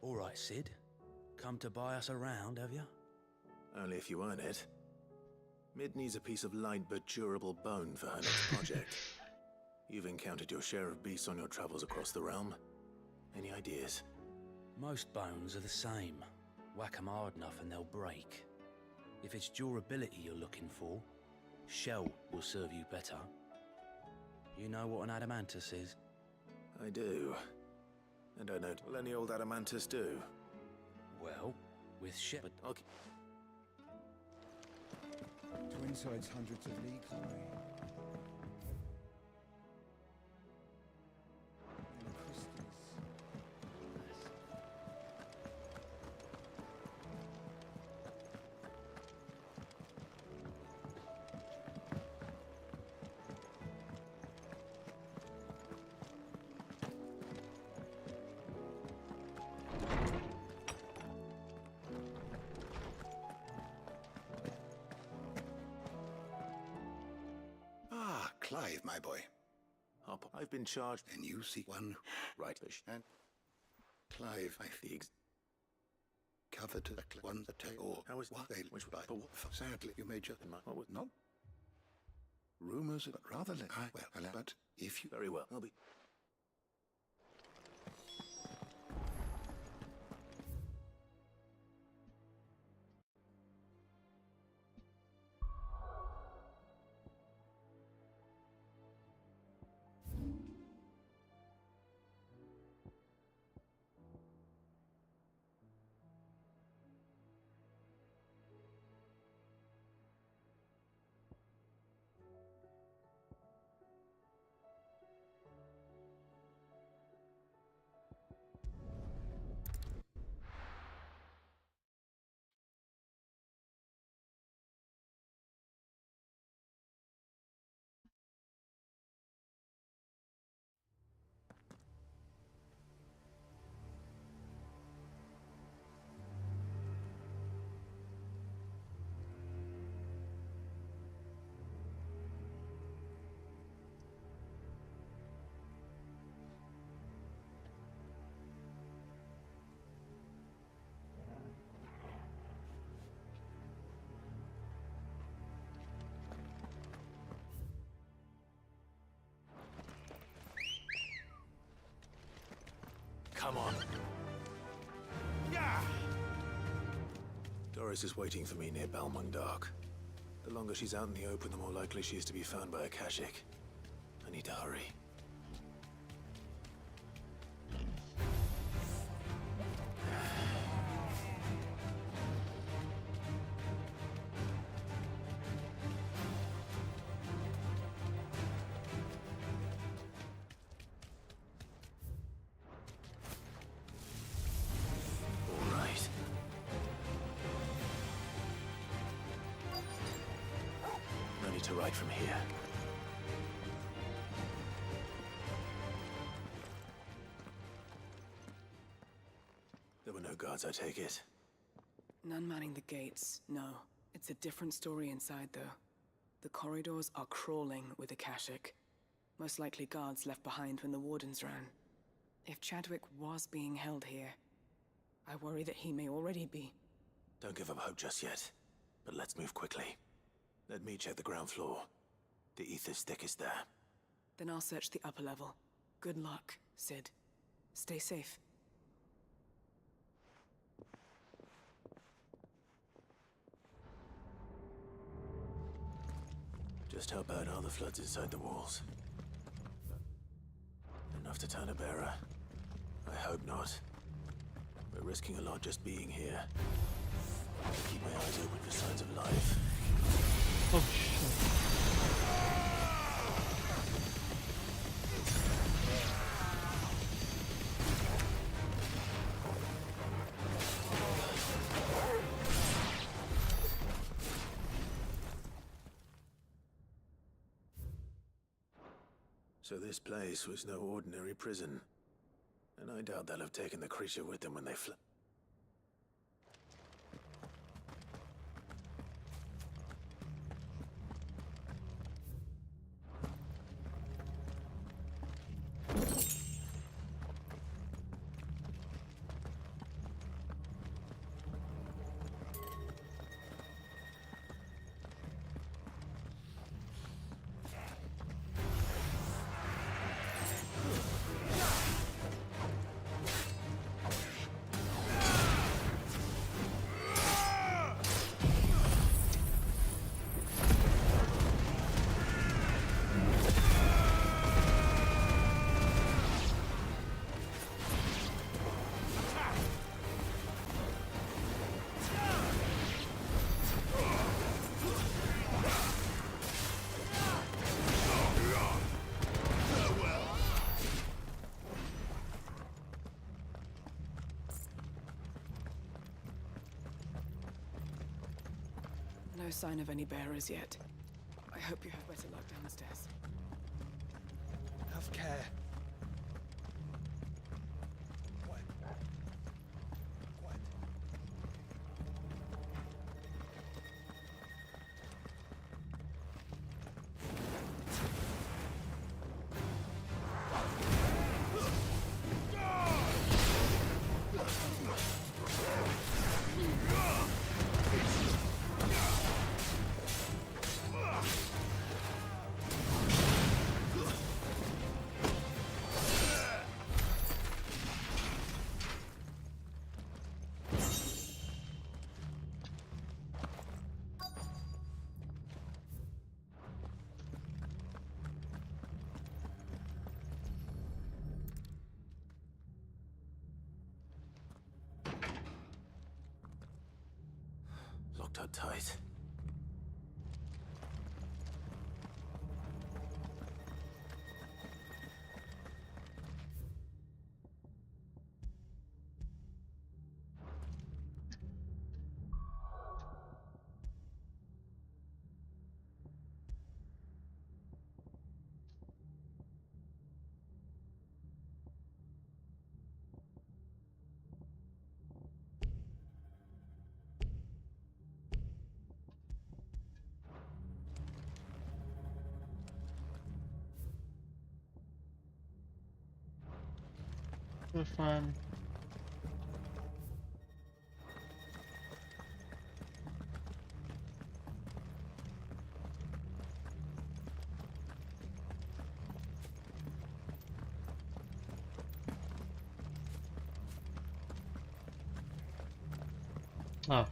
All right, Sid. Come to buy us around, have you? Only if you earn it. Mid needs a piece of light but durable bone for her next project. You've encountered your share of beasts on your travels across the realm. Any ideas? Most bones are the same. Whack 'em hard enough and they'll break. If it's durability you're looking for, shell will serve you better. You know what an adamantus is? I do. And I know will any old adamantus do? Well, with shell... Okay. Twinside's hundreds of leagues away. Clive, my boy. Hop, I've been charged. And you see one Right. and Clive, I think. Cover to the one that take or How is what they which by. but what Sadly, you may just what was not. Rumors, but rather less. Well, but if you very well. I'll be. Come on. Yeah! Doris is waiting for me near Balmung Dark. The longer she's out in the open, the more likely she is to be found by Akashic. I need to hurry. All right. No need to ride from here. There were no guards, I take it. None manning the gates, no. It's a different story inside, though. The corridors are crawling with Akashic. Most likely guards left behind when the Wardens ran. If Chadwick was being held here, I worry that he may already be. Don't give up hope just yet. But let's move quickly. Let me check the ground floor. The ether's thickest there. Then I'll search the upper level. Good luck, Sid. Stay safe. Just how bad are the floods inside the walls? Enough to turn a bearer? I hope not. We're risking a lot just being here. I'll keep my eyes open for signs of life. Oh shit. So this place was no ordinary prison. And I doubt they'll have taken the creature with them when they fled. No sign of any bearers yet. I hope you have better luck down the stairs. Have care. Quiet. Quiet. are tight. We're fine. Oh.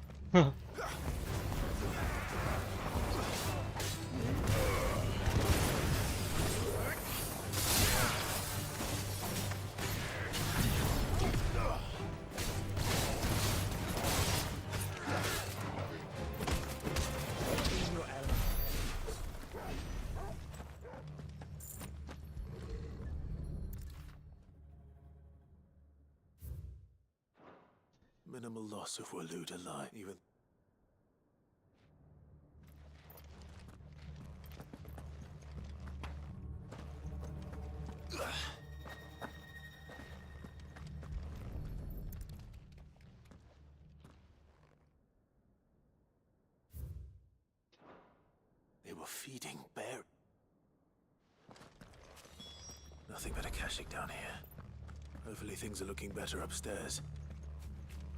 Minimal loss of Waloed alive, even. They were feeding bear. Nothing but a Akashic down here. Hopefully things are looking better upstairs.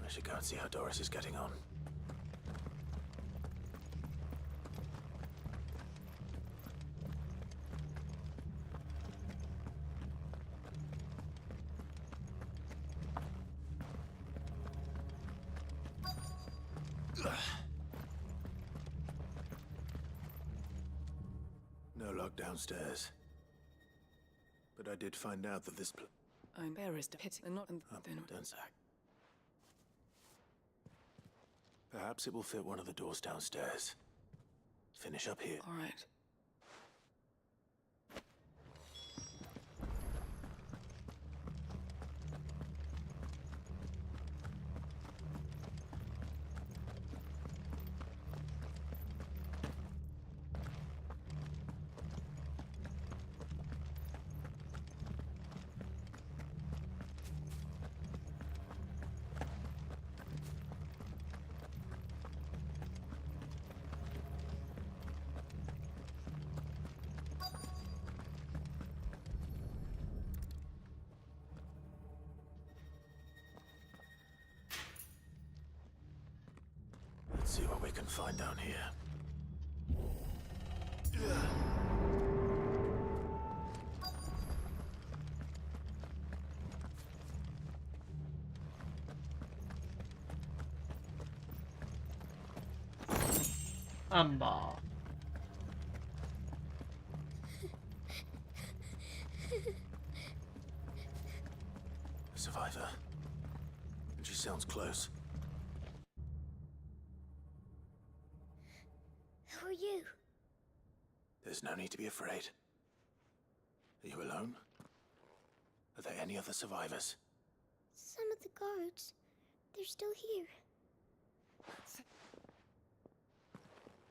I should go and see how Doris is getting on. No lock downstairs. But I did find out that this I'm embarrassed to hit and not don't sack. Perhaps it will fit one of the doors downstairs. Finish up here. All right. Let's see what we can find down here. Amber. A survivor. And she sounds close. Who are you? There's no need to be afraid. Are you alone? Are there any other survivors? Some of the guards. They're still here.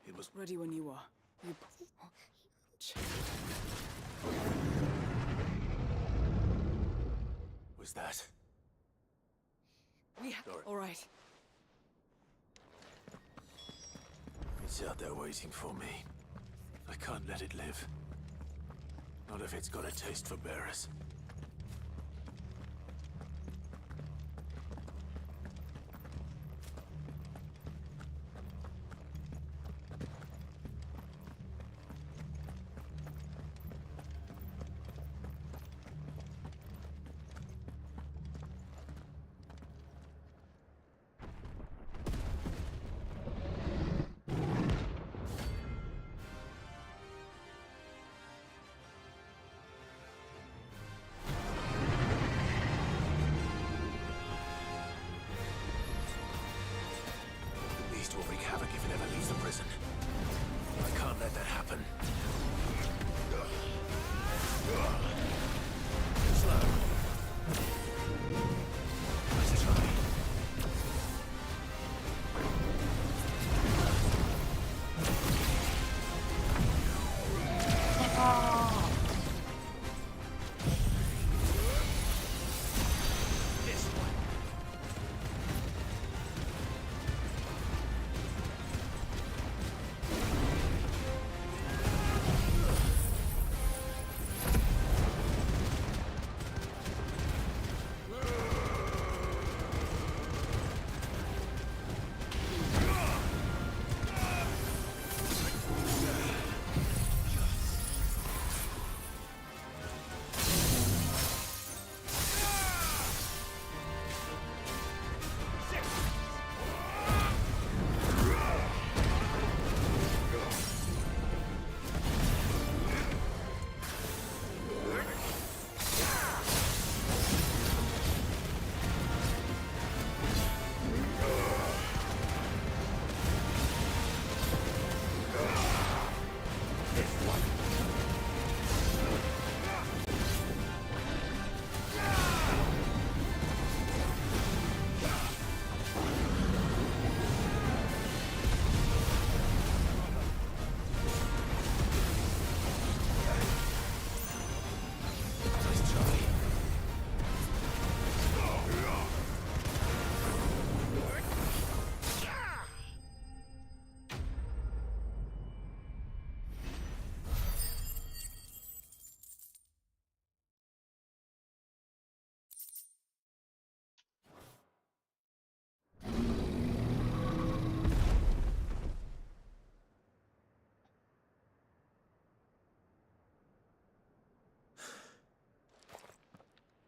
It was ready when you are. You... Was that? We have... All right. It's out there waiting for me. I can't let it live. Not if it's got a taste for bearers.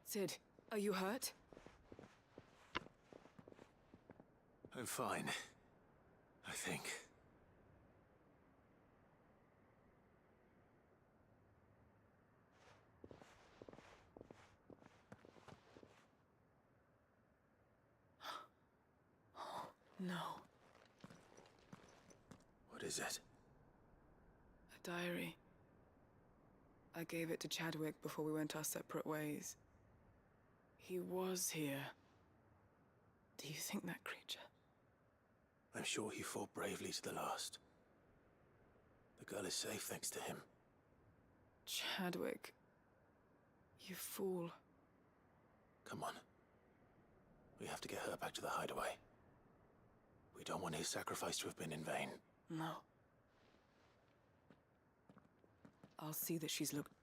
Sid, are you hurt? I'm fine. I think. No. What is it? A diary. I gave it to Chadwick before we went our separate ways. He was here. Do you think that creature? I'm sure he fought bravely to the last. The girl is safe thanks to him. Chadwick. You fool. Come on. We have to get her back to the hideaway. We don't want his sacrifice to have been in vain. No. I'll see that she's looked.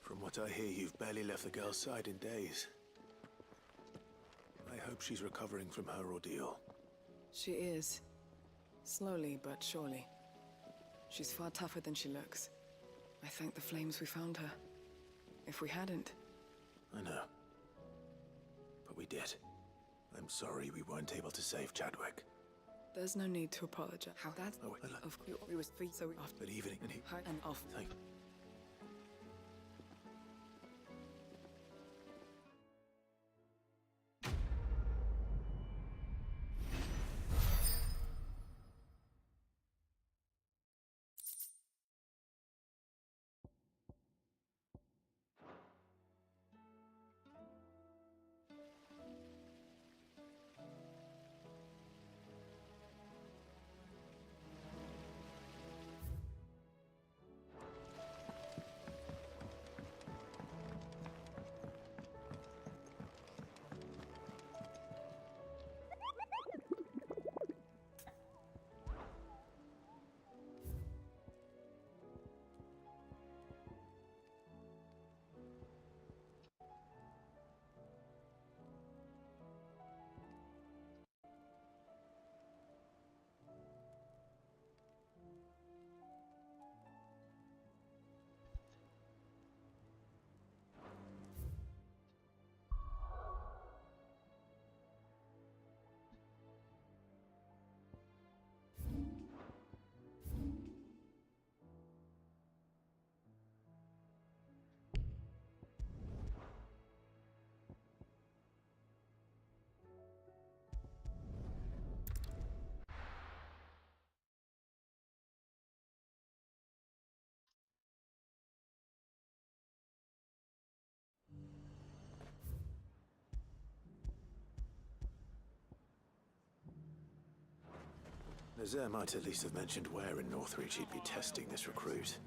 From what I hear, you've barely left the girl's side in days. I hope she's recovering from her ordeal. She is. Slowly, but surely. She's far tougher than she looks. I thank the flames we found her. If we hadn't... I know. But we did. I'm sorry we weren't able to save Chadwick. There's no need to apologize. How that? Oh, Of course, we was free, so we off. Good evening, and he... High and off. Thank... Nazaire might at least have mentioned where in Northreach he'd be testing this recruit.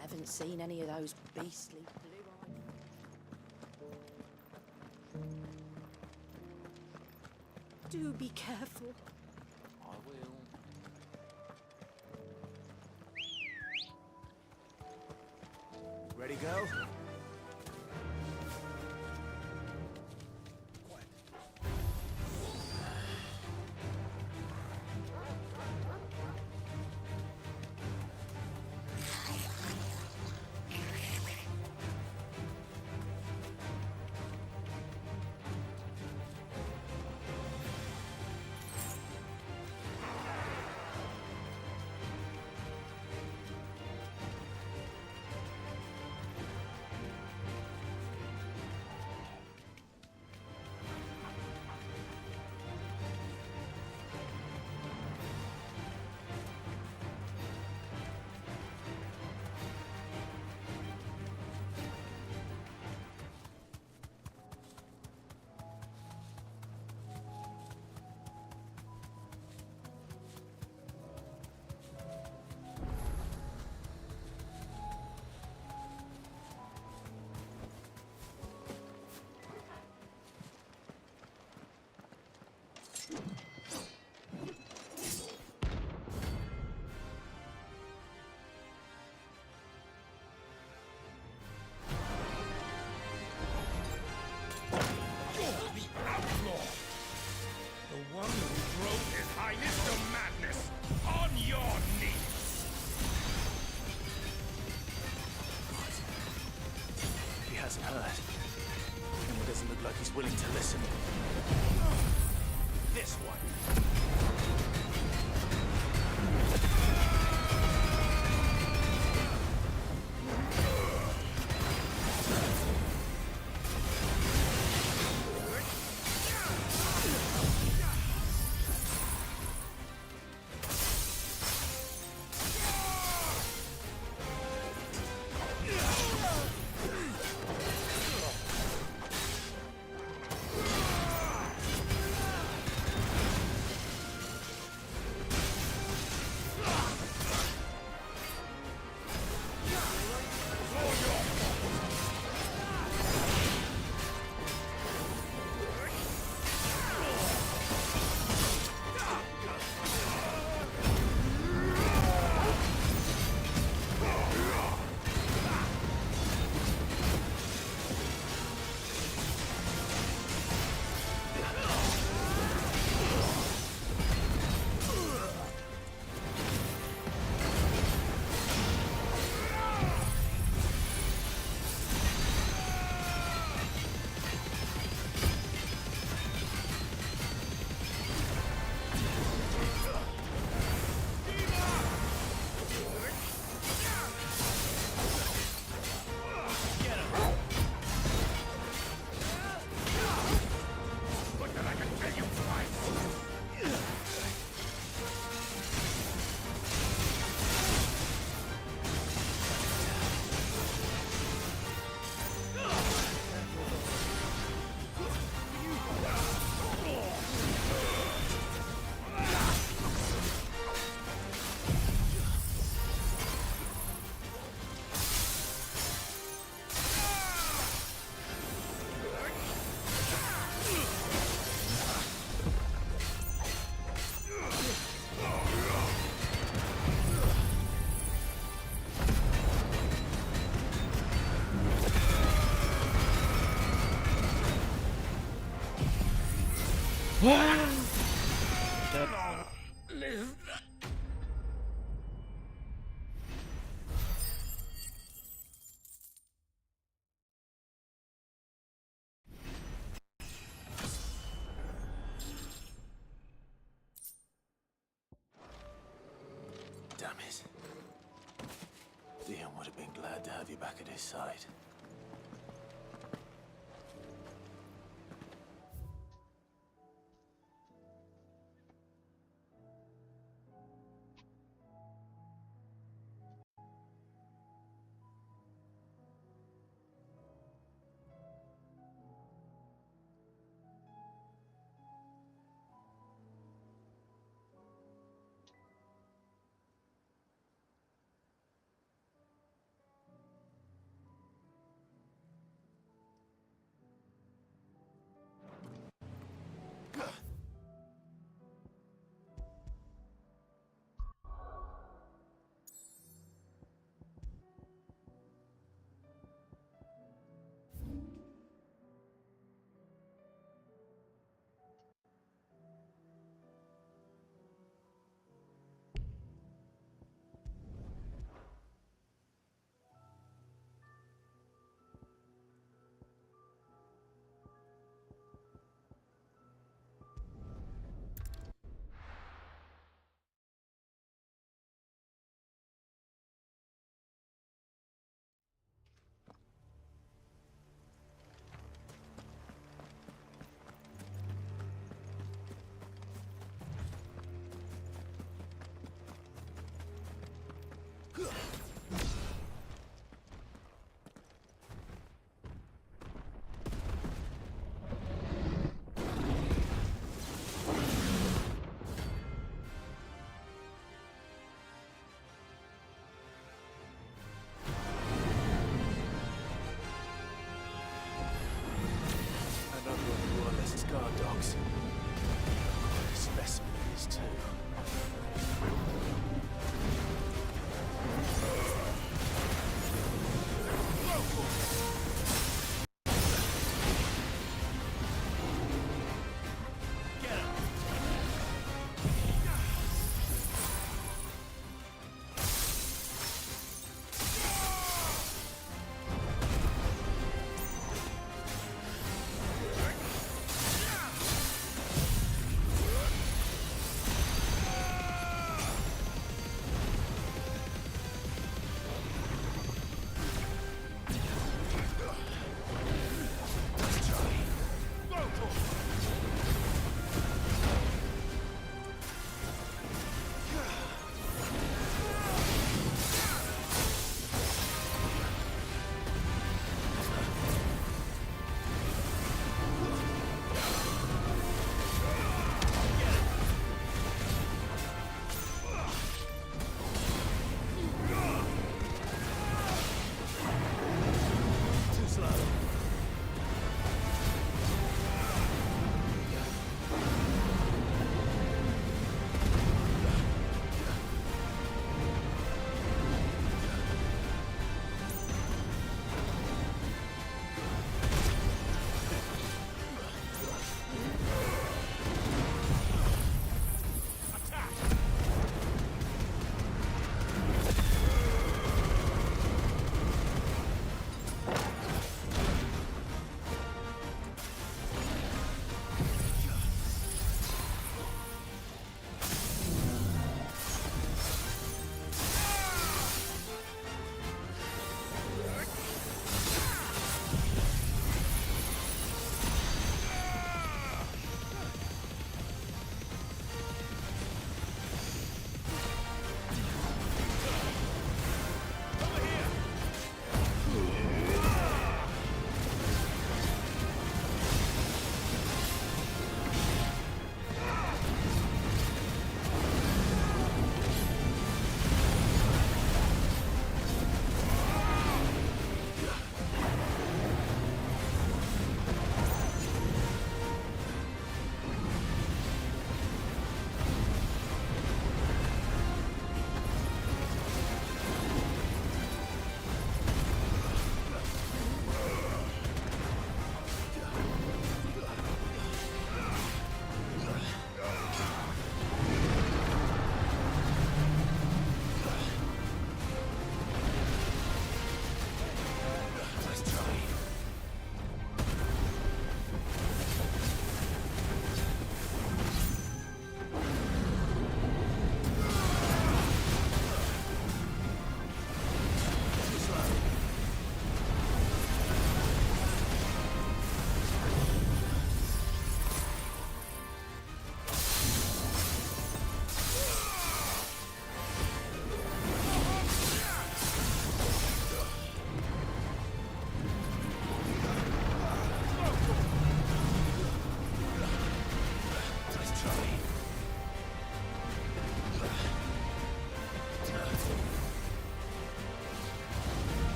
Haven't seen any of those beastly Do be careful. I will. Ready, go? The one who drove his highness to madness! On your knees! He hasn't heard. And it doesn't look like he's willing to listen. This one. Live. Damn it. Dion would have been glad to have you back at his side.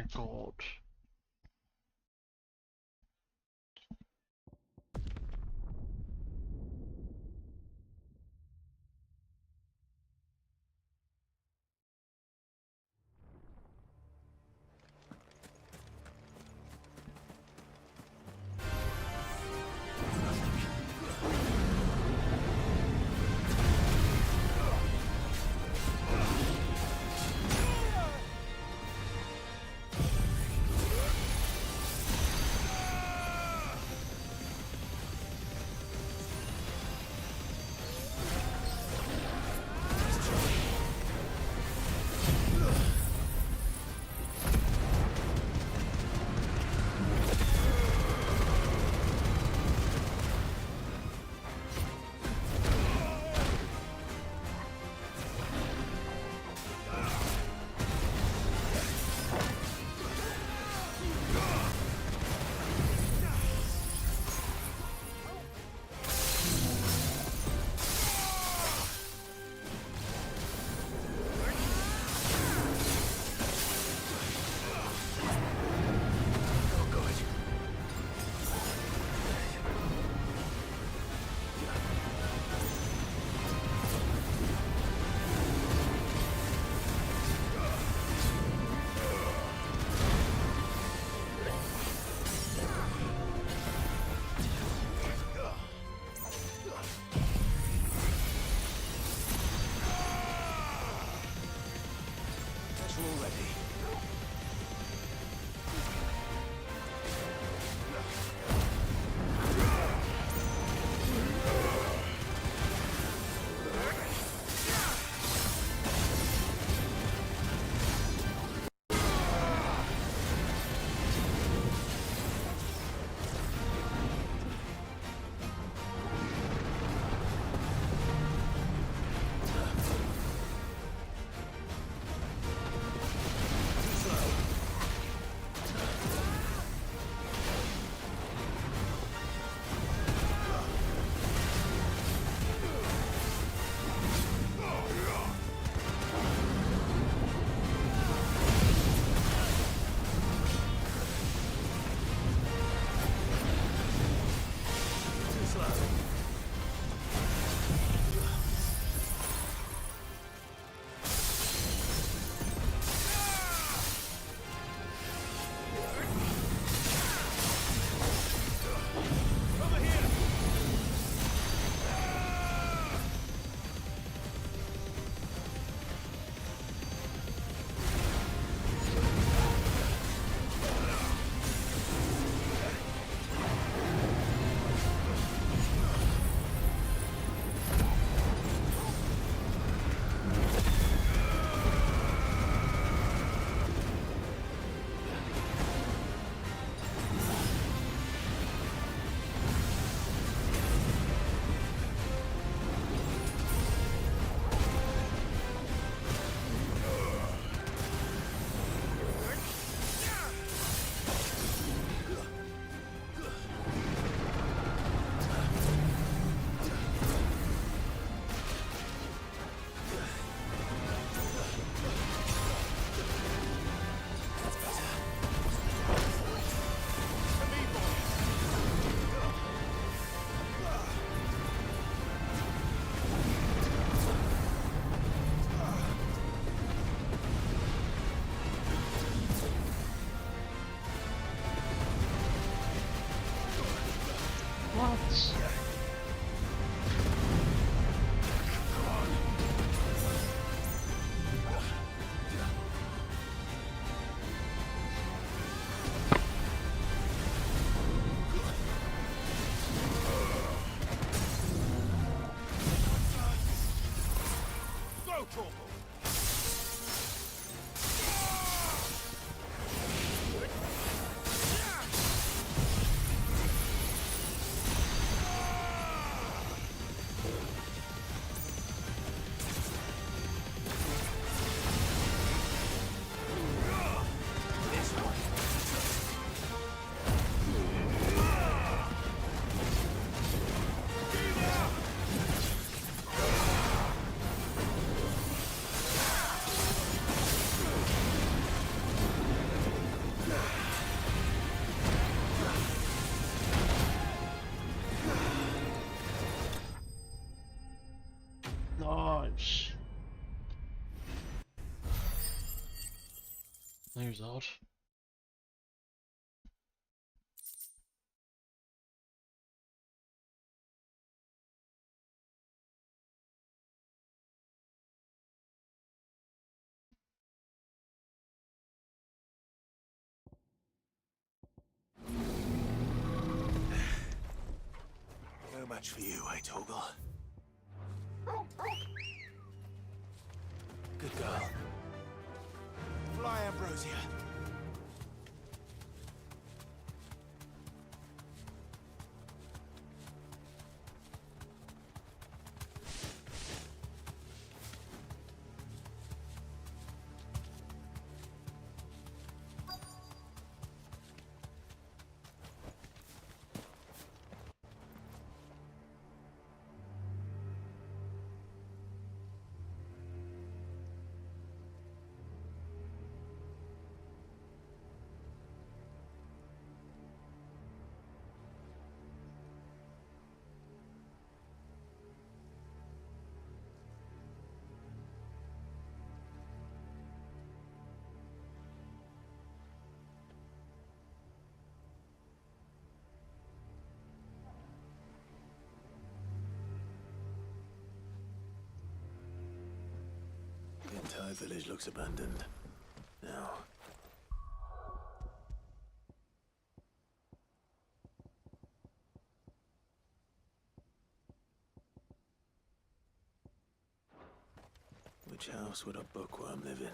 my god. Seems odd. No match for you, eh, Torgal? Good girl. Fly, Ambrosia. The entire village looks abandoned. Now. Which house would a bookworm live in?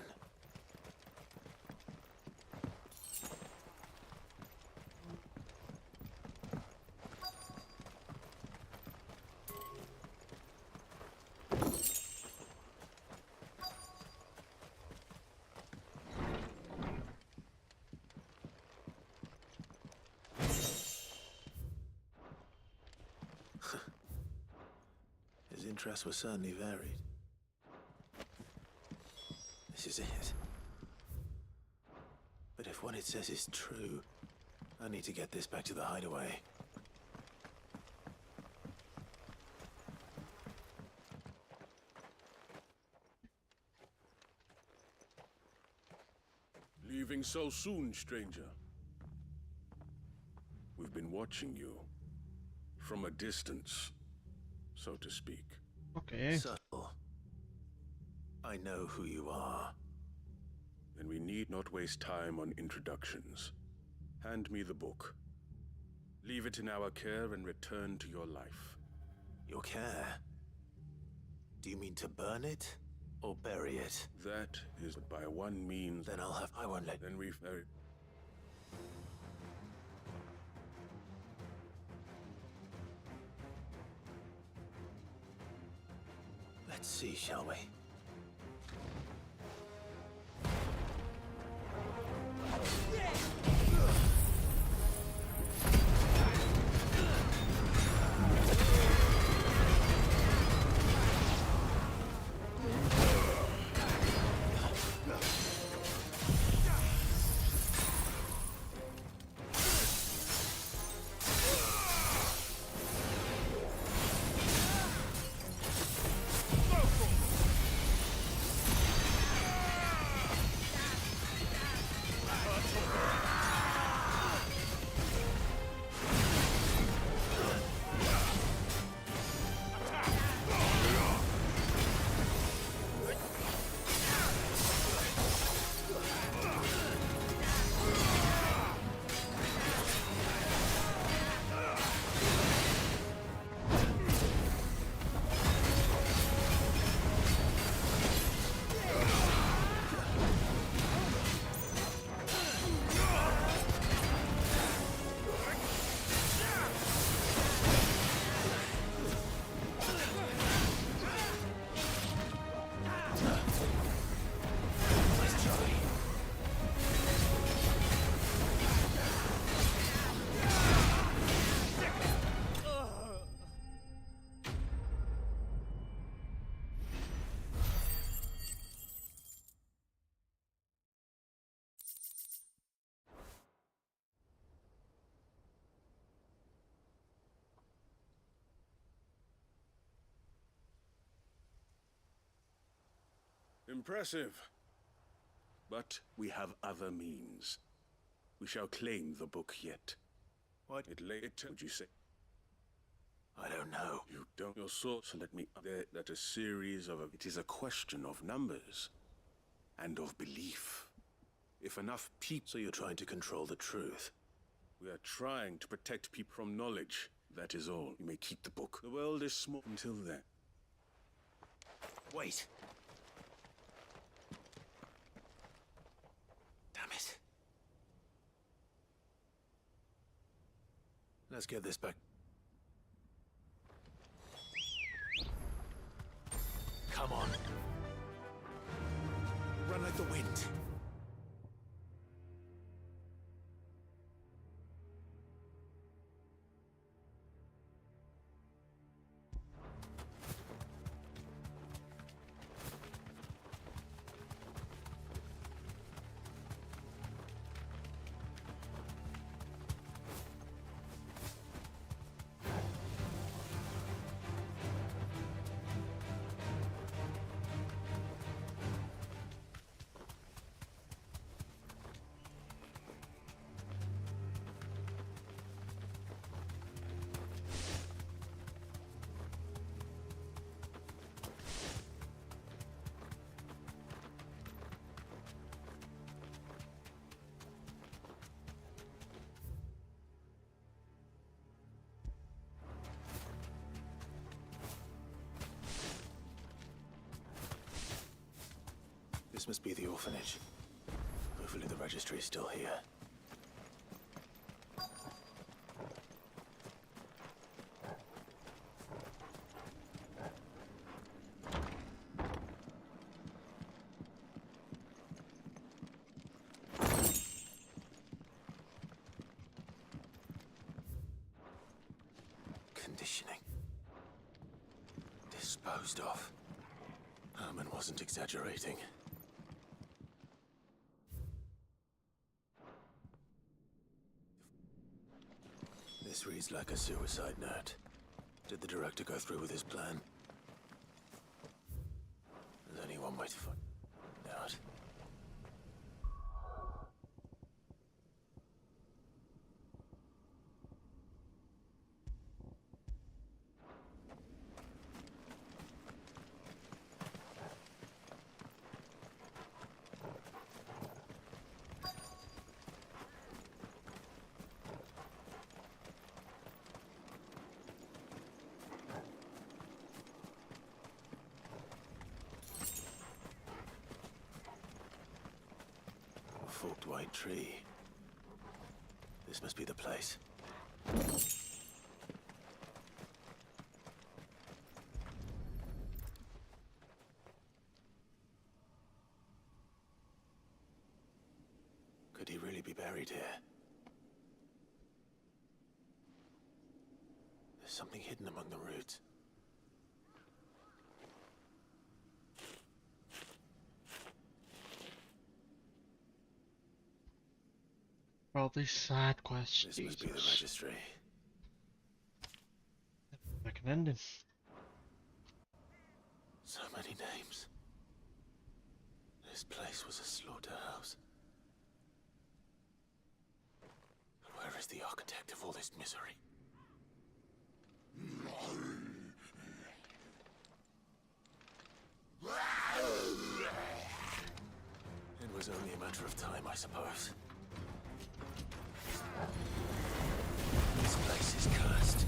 His interests were certainly varied. This is it. But if what it says is true, I need to get this back to the hideaway. Leaving so soon, stranger? We've been watching you. From a distance, so to speak. Okay. Subtle. I know who you are. Then we need not waste time on introductions. Hand me the book. Leave it in our care and return to your life. Your care? Do you mean to burn it? Or bury it? That is by one means. Then I won't let. Then we very. Let's see, shall we? Impressive. But we have other means. We shall claim the book yet. What? It later, would you say? I don't know. You don't. Your source let me there that a series of... It is a question of numbers. And of belief. If enough people... So you're trying to control the truth? We are trying to protect people from knowledge. That is all. You may keep the book. The world is small until then. Wait. Damn it. Let's get this back. Come on. Run like the wind. This must be the orphanage. Hopefully the registry is still here. Conditioning. Disposed of. Herman wasn't exaggerating. This reads like a suicide note. Did the director go through with his plan? There's only one way to find out. Forked white tree. This must be the place. Could he really be buried here? There's something hidden among the roots. Probably side quests. This must be the registry. Like an ending. So many names. This place was a slaughterhouse. But where is the architect of all this misery? It was only a matter of time, I suppose. This place is cursed.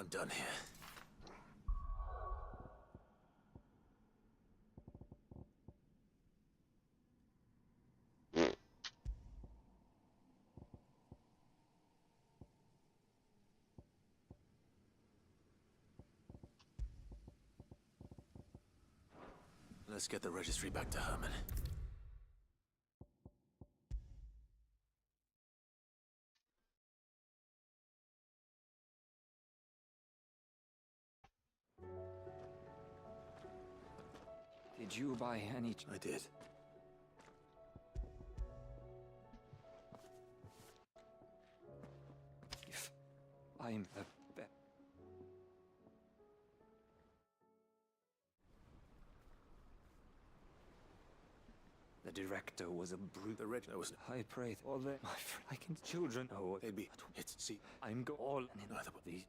I'm done here. Let's get the registry back to Herman. Did you by any... I did. If I'm the best... The director was a brute. The director was... I pray all that my frightened children know. They'd be... It's... See... I'm go all... And in Neither... these...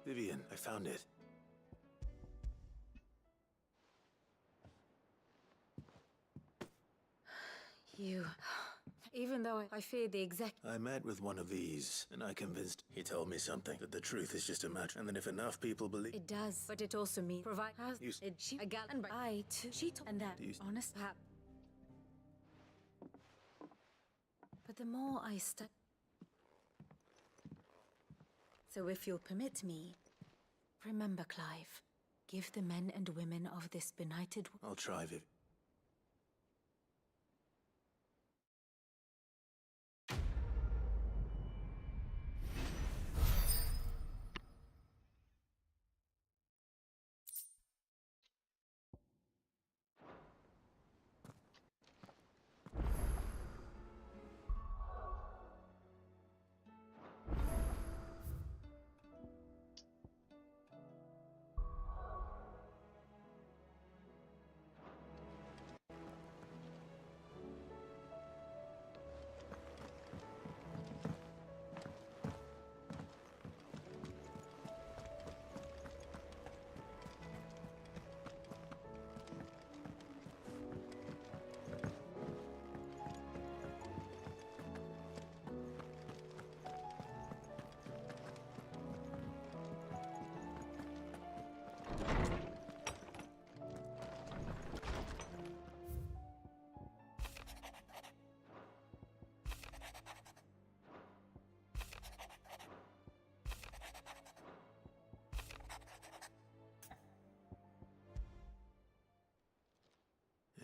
Vivian, I found it. You... Even though I feared the exec... I met with one of these, and I convinced... He told me something, that the truth is just a matter, and that if enough people believe... It does, but it also means provide... You... She... A gal... And I, too... She... And that... Honest... But the more I study... So if you'll permit me... Remember, Clive. Give the men and women of this benighted... I'll try, Viv.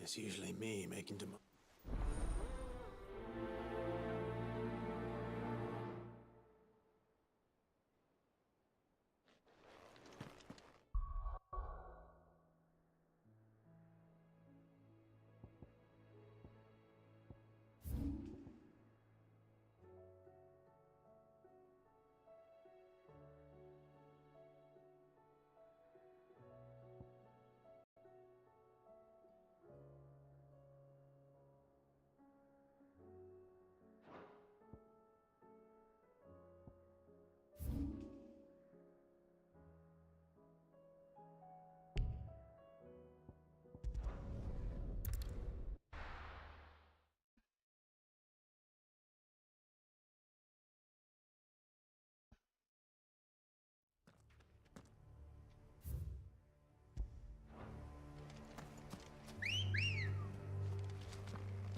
It's usually me making demand.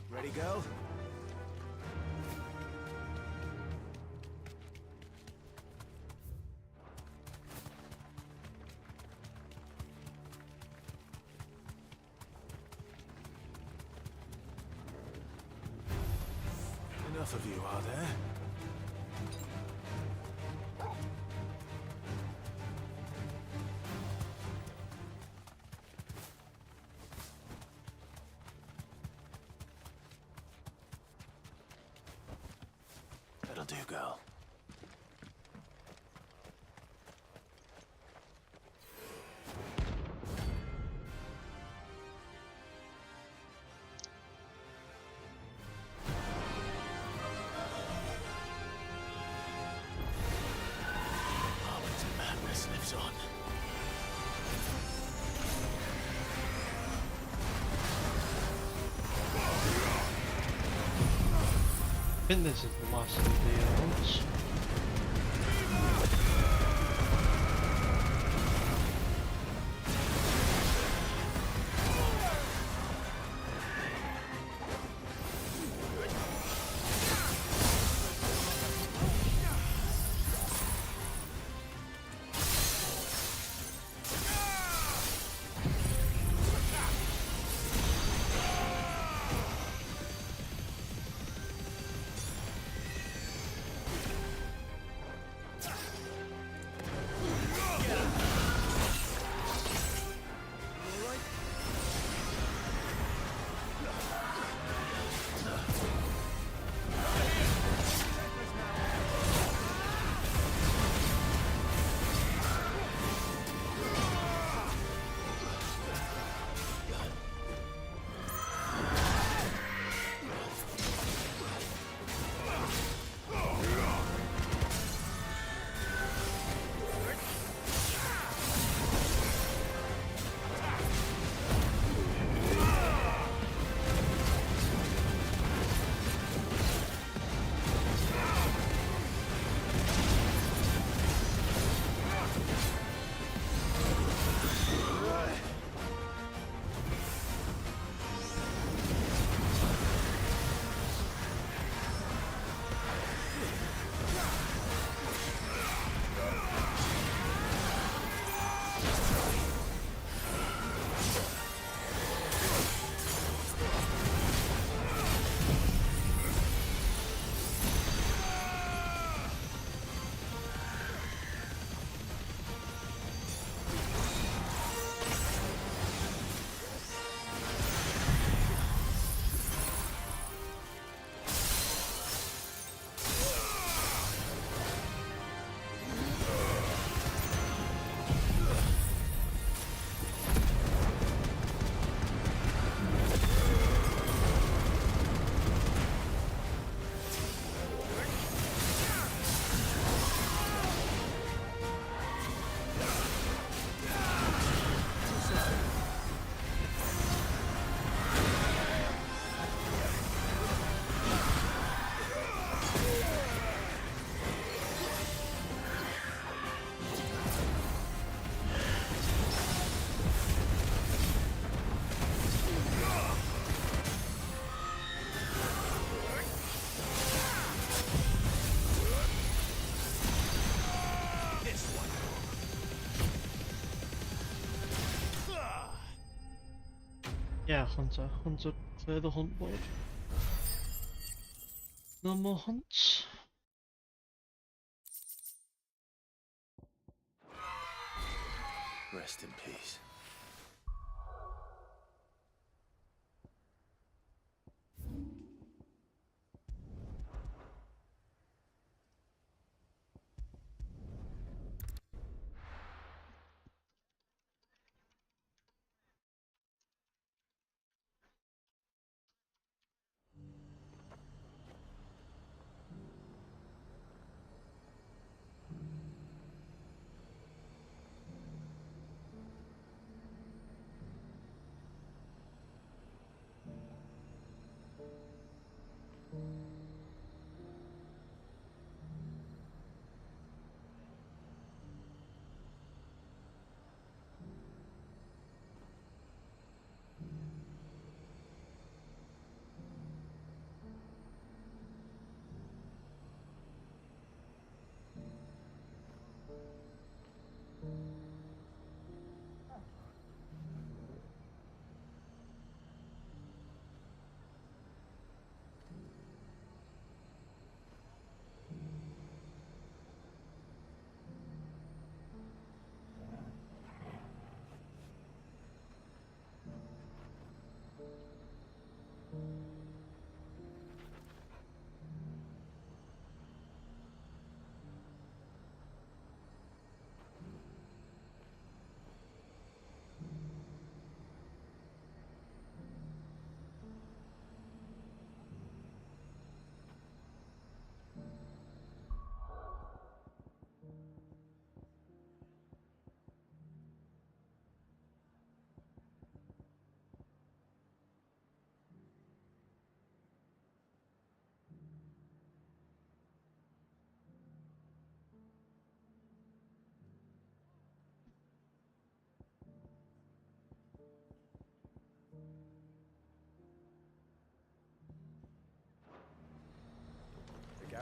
Ready, go? Enough of you, are there? do, girl. Arwen's madness lives on. I think this is the last of the hunts. Yeah, Hunter. Hunter, clear the hunt board. No more hunts. Rest in peace.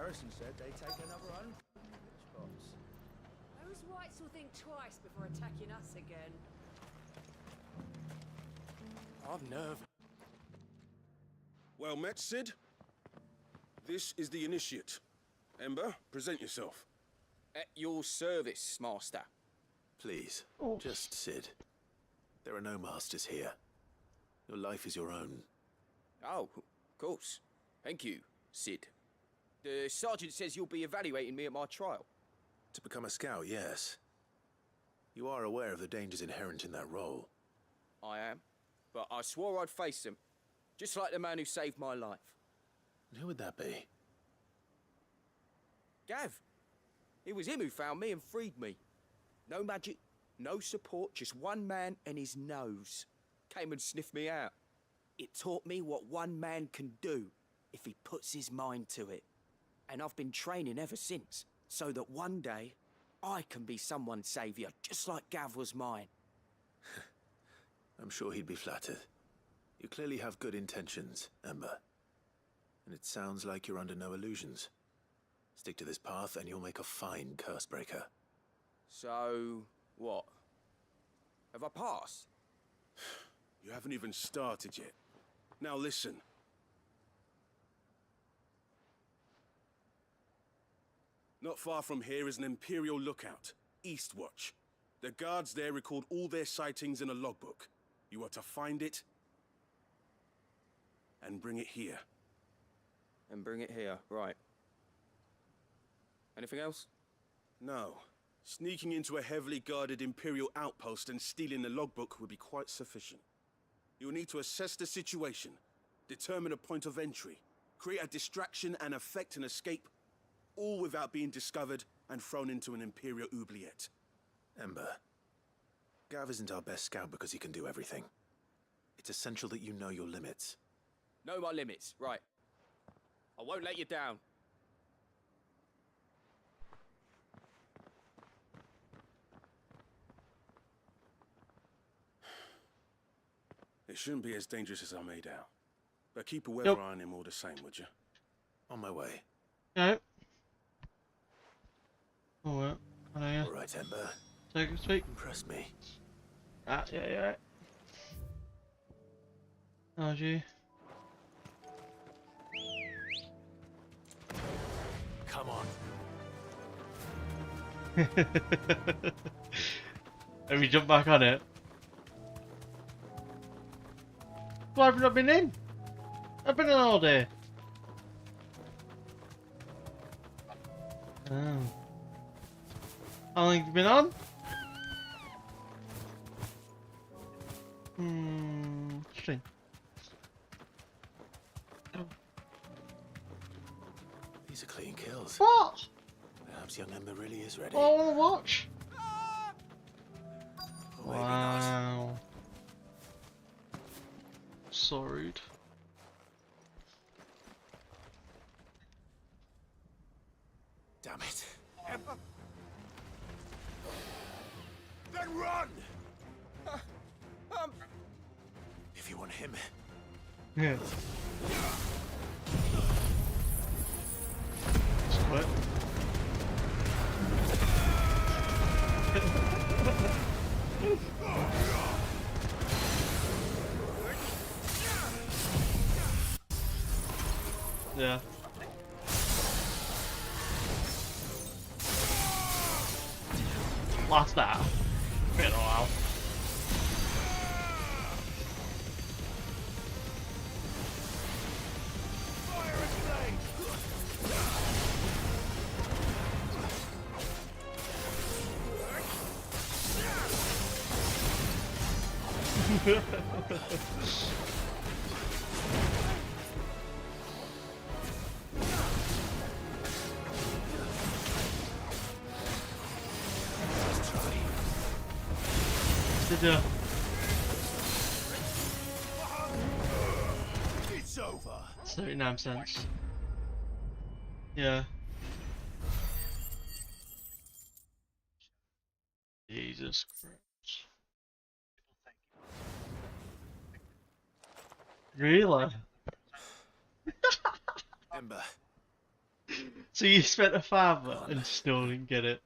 Garrison said they'd take another 100 spots. Those whites will think twice before attacking us again. I'm nervous. Well met, Cid. This is the initiate. Ember, present yourself. At your service, master. Please, just Cid. There are no masters here. Your life is your own. Oh, of course. Thank you, Cid. The sergeant says you'll be evaluating me at my trial. To become a scout, yes. You are aware of the dangers inherent in that role. I am. But I swore I'd face them. Just like the man who saved my life. And who would that be? Gav. It was him who found me and freed me. No magic, no support, just one man and his nose. Came and sniffed me out. It taught me what one man can do if he puts his mind to it. And I've been training ever since, so that one day I can be someone's saviour, just like Gav was mine. I'm sure he'd be flattered. You clearly have good intentions, Ember. And it sounds like you're under no illusions. Stick to this path and you'll make a fine Cursebreaker. So, what? Have I passed? You haven't even started yet. Now listen. Not far from here is an Imperial lookout, Eastwatch. The guards there record all their sightings in a logbook. You are to find it and bring it here. And bring it here, right. Anything else? No. Sneaking into a heavily guarded Imperial outpost and stealing the logbook would be quite sufficient. You'll need to assess the situation, determine a point of entry, create a distraction and effect an escape, all without being discovered and thrown into an Imperial oubliette. Ember, Gav isn't our best scout because he can do everything. It's essential that you know your limits. Know my limits, right. I won't let you down. It shouldn't be as dangerous as I made out. But keep a weather eye on him all the same, would you? On my way. Yeah. Oh, well. All right, Ember. Take a speak. Impress me. Ah, yeah. Oh, gee. Come on. Have you jumped back on it? Why have you not been in? I've been in all day. Oh. How long have you been on? Interesting. These are clean kills. What? Perhaps young Ember really is ready. Oh, I want to watch. Or maybe not. Wow. So rude. Damn it. Ember? Then run! If you want him. Yeah. What? Yeah. Lost that. Been a while. It's over. 39 cents. Yeah. Jesus Christ. Really? Ember, So you spent a fiver and still didn't get it.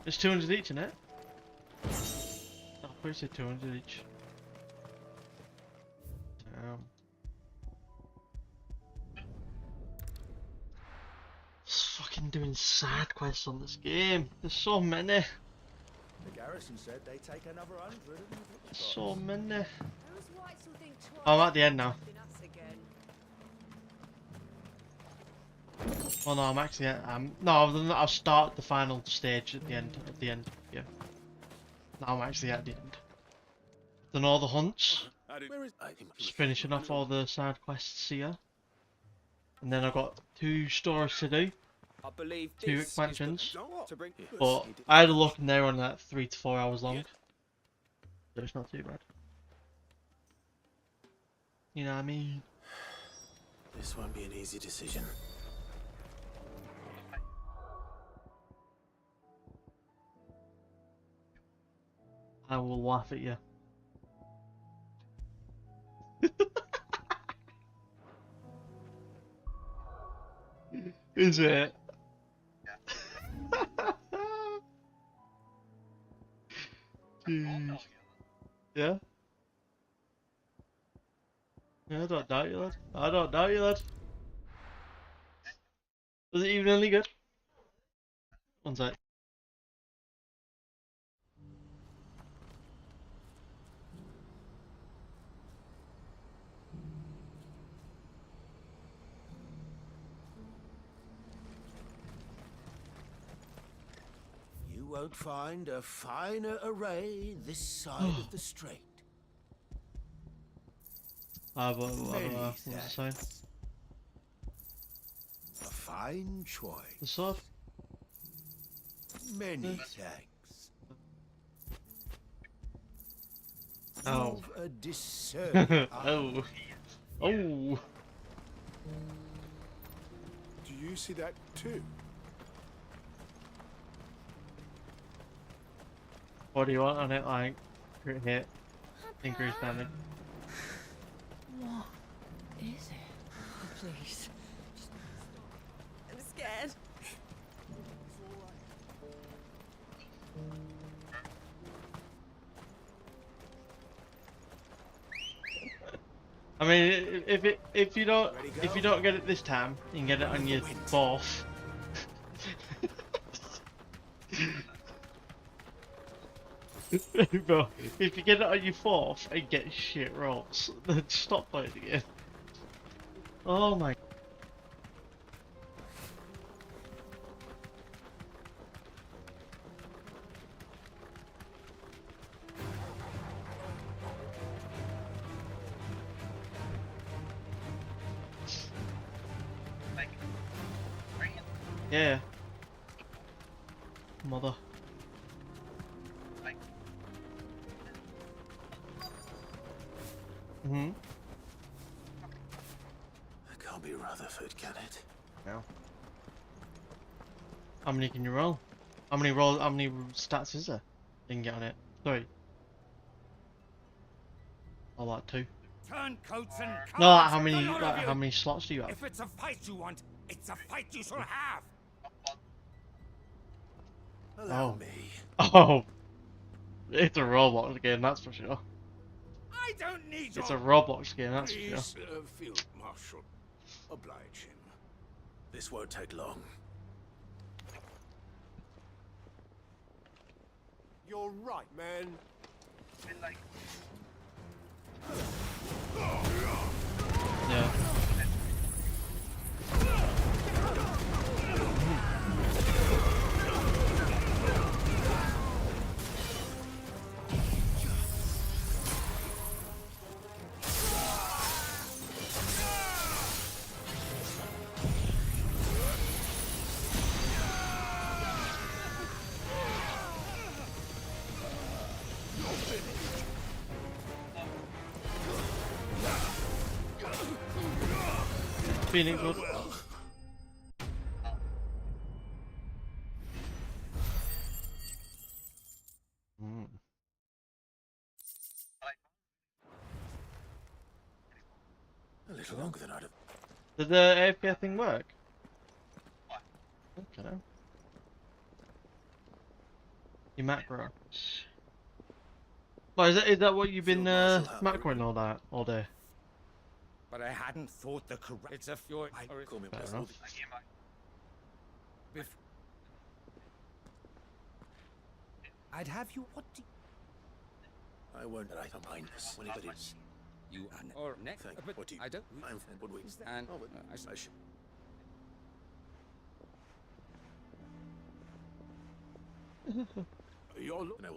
It's 200 each, isn't it? Oh, I said 200 each. Damn. Just fucking doing side quests on this game. There's so many. The garrison said they take another 100. So many. Oh, I'm at the end now. Well, no, I'm actually no, I'll start the final stage at the end. Yeah. Now I'm actually at the end. Done all the hunts. Just finishing off all the side quests here. And then I've got 2 stories to do. I believe 2 this expansions. to bring But I had a look and they're on like 3 to 4 hours long. So it's not too bad. You know what I mean? This won't be an easy decision. I will laugh at you. Is it? Jeez. Yeah? Yeah, I don't doubt you, lad. I don't doubt you, lad. Was it even any good? One sec. You won't find a finer array this side of the strait. What was I saying? A fine choice. The sword? Many thanks. Oh. You've a discerning eye. Oh. Oh. Do you see that too? What do you want on it? Like, crit hit, increase damage. What is it? Oh, please. I'm scared. I mean, if you don't get it this time, you can get it on your 4th. Bro, if you get it on your 4th and get shit rolls, then stop playing again. Oh my. Yeah. Mother. Mm-hmm. That can't be Rutherford, can it? No. How many can you roll? How many stats is there? You can get on it. 3. Or like 2. Turncoats and No, like cowards, how many slots do you have? If it's a fight you want, it's a fight you shall have. Allow Oh. me. Oh. It's a Roblox game, that's for sure. I don't need It's a your... Roblox game, that's for sure. Please, Field Marshal. Oblige him. This won't take long. You're right, man. Yeah. Feeling good. A little longer than I'd have. Did the AFK thing work? Okay. Your macro. Well, is that what you've been macroing all day? But I hadn't thought the correct. It's a fjord. Call me Fair West. enough. I'd have you. What? I won't let I mind this. When it is. You or next? Thank But what do you? I don't. I'm what we. And Oh, but I I should. You're looking. No,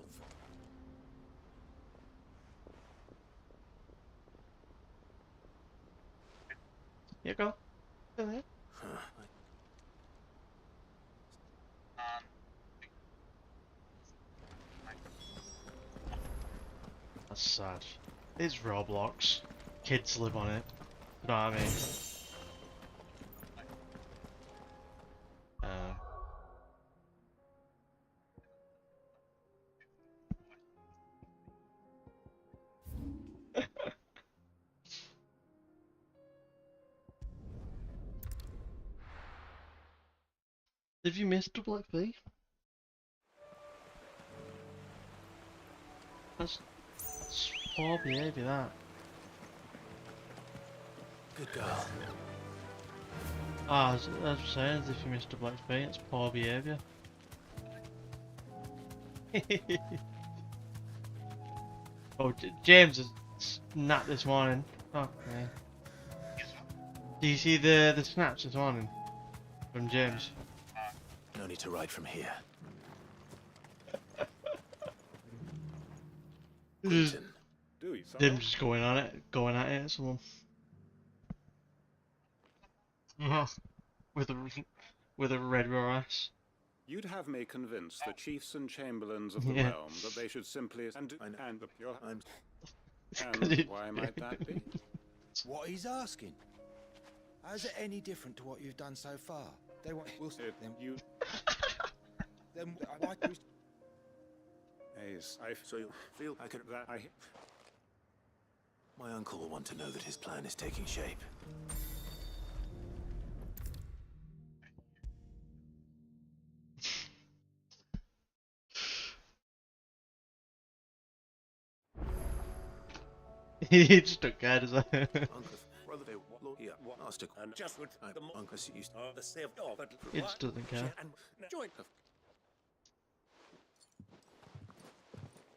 Yeah, go. Go ahead. That's sad. It's Roblox. Kids live on it. You know what I mean? Have you missed Double XP? That's poor behaviour, that. Good girl. Ah, as I was saying, as if you missed Double XP, it's poor behaviour. Oh, James has snapped this morning. Oh, man. Do you see the snaps this morning from James? No need to ride from here. Just Do you? them just going at it at someone. with a red raw ass. You'd have me convince the chiefs and chamberlains of the Yeah. realm that they should simply and the pure. I'm. And why might that be? What he's asking. How's it any different to what you've done so far? They want. We'll It, them. you. Then why do we Ace, I So you feel I could. that I. My uncle will want to know that his plan is taking shape. He just took care of it. Uncle, brother, they look here. Master, and just with the Uncle used to. the save of but He just doesn't care. and join.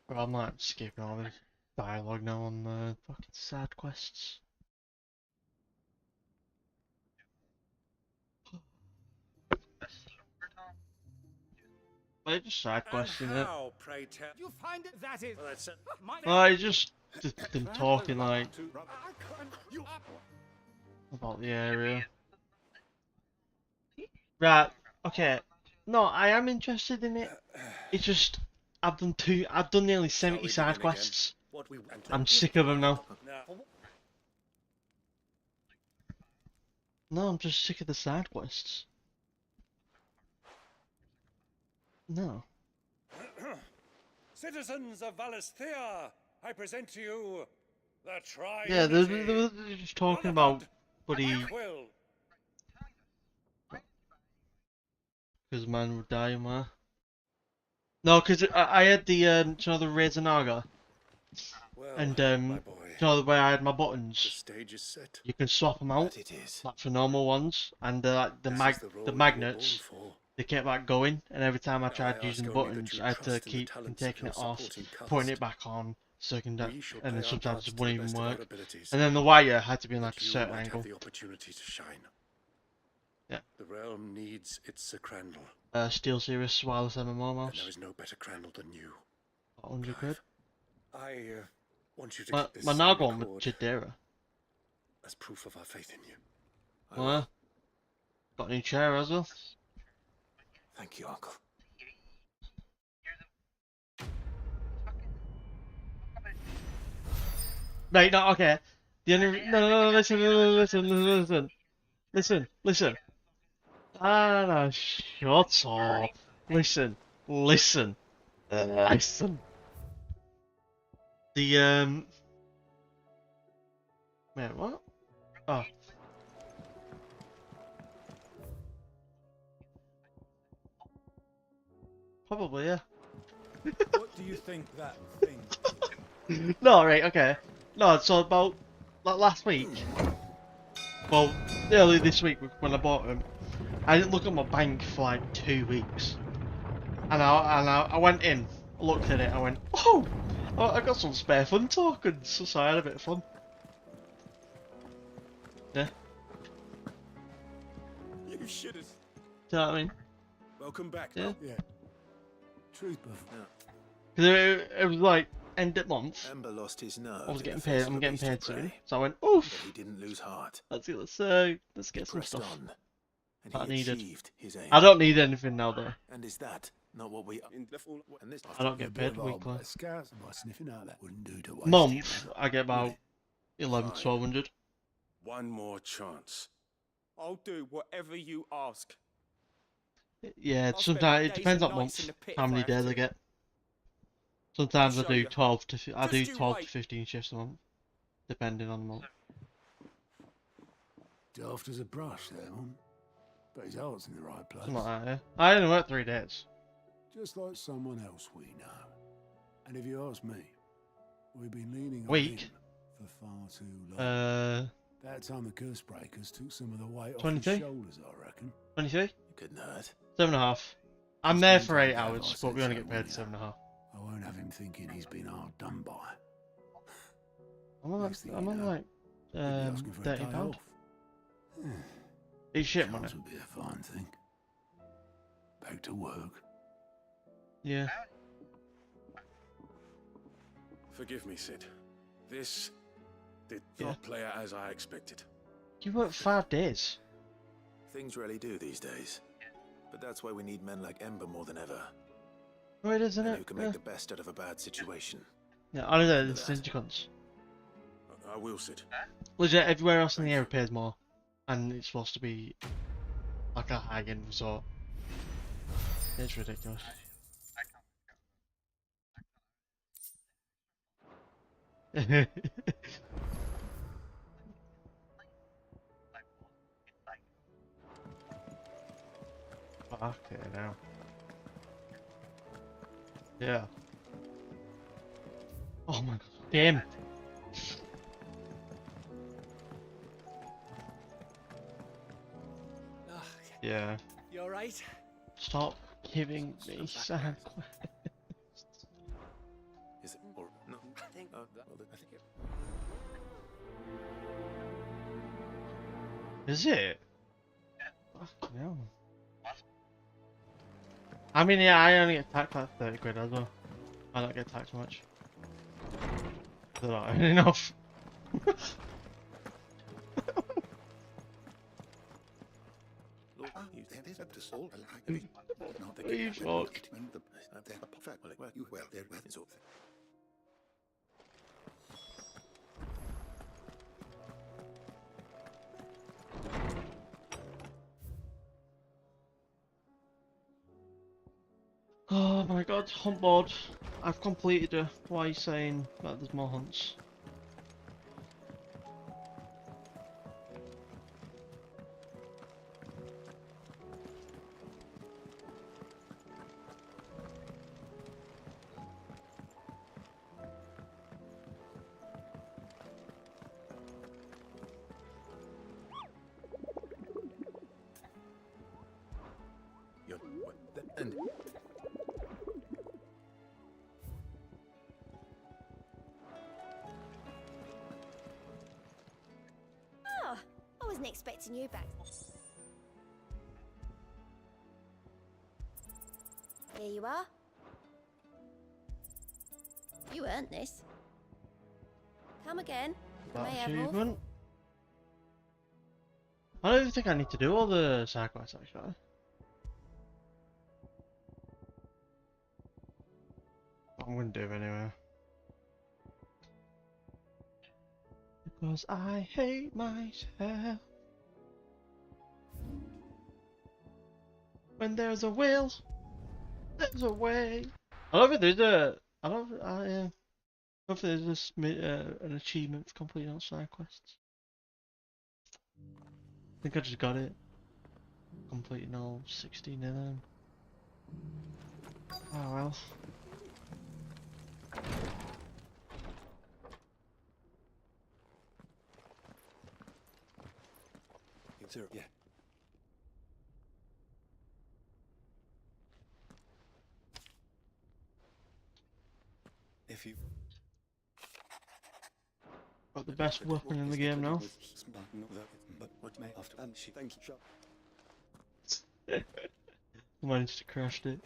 Bro, I'm like skipping all this dialogue now on the fucking side quests. They're just side questing it. How, pray tell? You find it? That is. Well, that's it. My Like, just them talking like I can't. You. about the area. Right, okay. No, I am interested in it. It's just I've done nearly 70 side quests. What we want. I'm sick of them now. Now, No, I'm just sick of the side quests. No. Citizens of Valisthea, I present to you the triumph. Yeah, they're just talking about bloody Quill. because man would die, man. No, because I had the you know, the Raids of Naga, well, and my boy, you know the way I had my the buttons. stage is set. You can swap them out, But it is. like for normal ones, and like the This is mag the role the you were magnets. born for. They kept that going, and every time I I tried ask using the only that buttons, you I had to trust in the keep talents of taking your it off, supporting cast. putting it back on, so it can We shall and then play our sometimes parts it to wouldn't the even best of our work. abilities. And then the wire had to be in like That a you certain might angle. have the opportunity to shine. Yeah. The realm needs its Crandall, Steel Series Wireless MMO and mouse, there is no better Crandall than you. 100 quid. I want you to My keep this my sign Naga one with record Jadera. as proof of our faith in you. Got a new chair as well. Thank you, Uncle. Right, no, okay. The only no, listen. Ah, no, shut up. Listen. The wait, what? Oh, Probably, yeah. What do you think that thing? No, right, okay. No, so about like last week. Well, early this week when I bought them, I didn't look at my bank for like 2 weeks. And I went in, looked at it, I went, oh! I got some spare fun tokens, so I had a bit of fun. Yeah. You should have. Do you know what I mean? Welcome back. Yeah. Yeah. Truth before. Because it was like end of month. Ember lost his nerve. I was in getting the face paid. of I'm a getting beast of paid soon, prey. so I went, oof. But he didn't lose heart. Let's get some Pressed stuff on, and that I he needed. achieved his aim. I don't need anything now though. And is that not what we? And this I don't get paid weekly. Scouts by sniffing out that wouldn't do to waste Month, it. I get about 11 to 1200. One more chance. I'll do whatever you ask. Yeah, I'll spend my sometimes it days depends and on nights month in the pit how if many I have days to. I get. Sometimes I show do you. 12 to I do Just you 12 to wait. 15 shifts a month, depending on the month. Daft as a brush there, man. But his heart's in the right place. Something like that, yeah. I only work 3 days. Just like someone else we know. And if you ask me, we've been leaning on Week? him for far too long. That time the curse breakers took some of the weight off 22? his shoulders, I reckon. 23? Good nerd. 7.5. I'm He's there been for 8 told that hours, I but said we only so, get paid wouldn't 7.5. I won't have him thinking he's been hard done by. I'm on like, Next thing I'm you on know, like he'll be asking for a day £30. off. It's shit money. Chance would be a fine thing. Back to work. Yeah. Forgive me, Sid. This did Yeah. not play out as I expected. You work 5 days. Things really do these days. But that's why we need men like Ember more than ever. Right, isn't Men it? who can Yeah. make the best out of a bad situation. Yeah, I know that it's Synchicons. I will, Sid. Legit, everywhere else in the area pays more. And it's supposed to be like a high-end resort. It's ridiculous. Okay, now. Yeah. Oh my god. Damn. Yeah. You alright? Stop giving me side quests. Is it? Or no? I think. Well, I think it. Is it? Fucking hell. I mean, yeah, I only get taxed like 30 quid as well. I don't get taxed much. They're not earning enough. Please, fuck. Oh my god, hunt board. I've completed it. Why are you saying that there's more hunts? And Oh, I wasn't expecting you back. Here you are. You earned this. Come again. That May have more. achievement. I don't even think I need to do all the side quests actually. I'm gonna do it anyway. Because I hate myself. When there's a will, there's a way. I don't think there's a. I don't think there's this, an achievement for completing all side quests. I think I just got it. Completing all 16 of them. Oh well. Yeah. If you Got the best weapon in the game now. but what may after she thank you. Managed to crash it.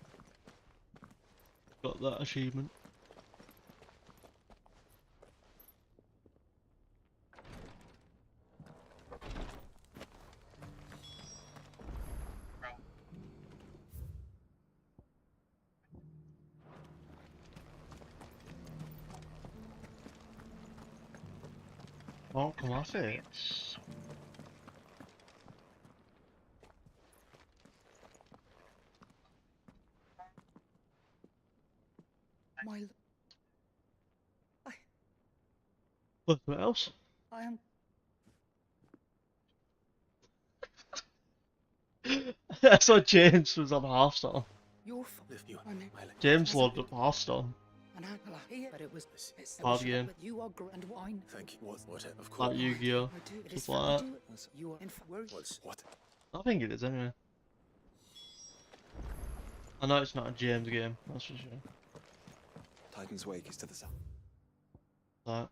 Got that achievement. Won't come off it. My Look, what else? I am I saw James was on Hearthstone. your James loaded up Hearthstone. But it was Hard game. you are and wine. Thank you. What of course. Like Yu-Gi-Oh! Stuff like that. You are in What? I think it is anyway. I know it's not a James game, that's for sure. Titan's Wake is to the south. That.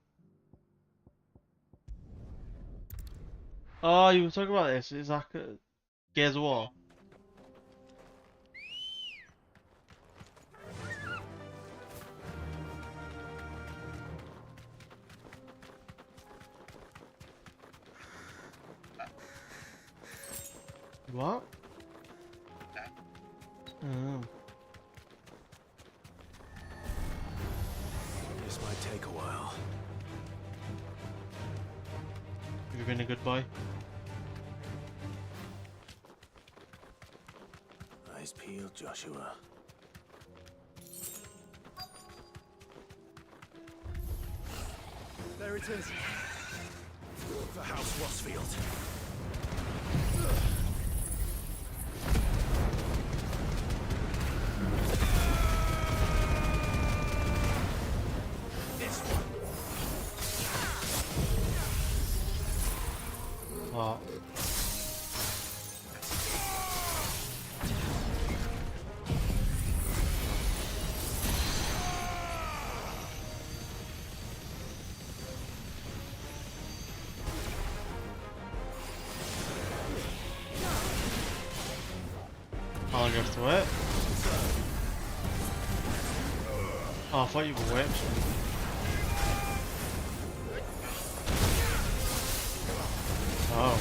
Oh, you were talking about this. It's like Gears of War. What? Oh. This might take a while. Have you been a good boy? Eyes peeled, Joshua. There it is. For House Rossfield. This one. What? How long do you have to wait? Oh, I thought you were waiting. Oh.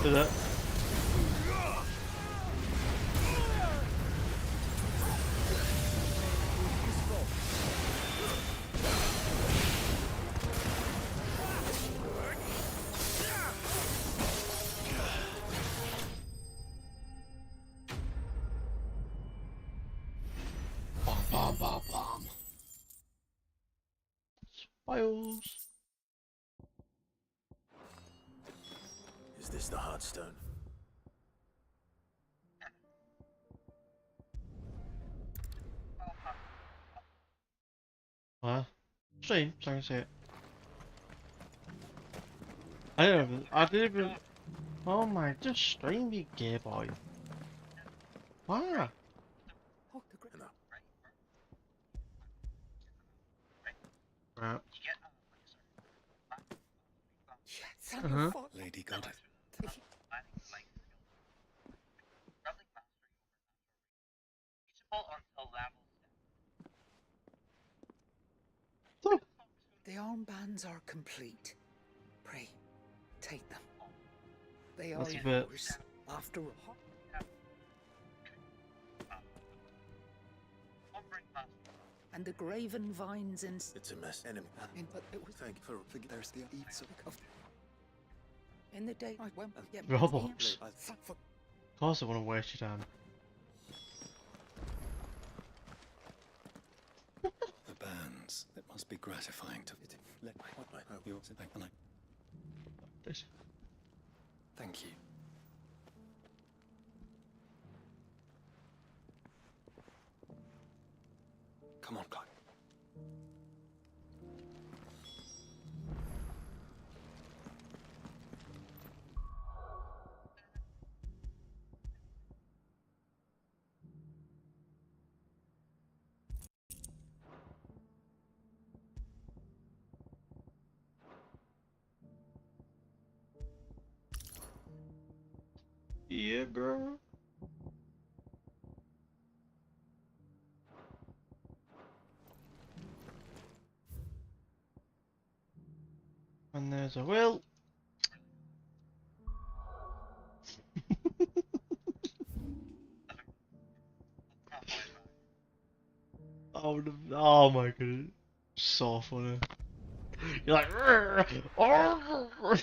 Do that. Bomb, bomb, bomb, bomb. Spiles. Is this the Heartstone? What? See, so I can see it. I didn't even. Oh my, just stream you gay boy. Why? Right. Lady got it. The armbands are complete. Pray, take them. They are That's a bit- yours, after all. And the graven vines and... It's a mess. Enemy. But it was... Thank you for there's the eats of In the day, I went... Roblox. Of course I want to waste your time. the bands. It must be gratifying to let you sit back and This. Thank you. Come on, Clive. Yeah, girl. And there's a will. Oh my goodness. So funny. You're like, oh.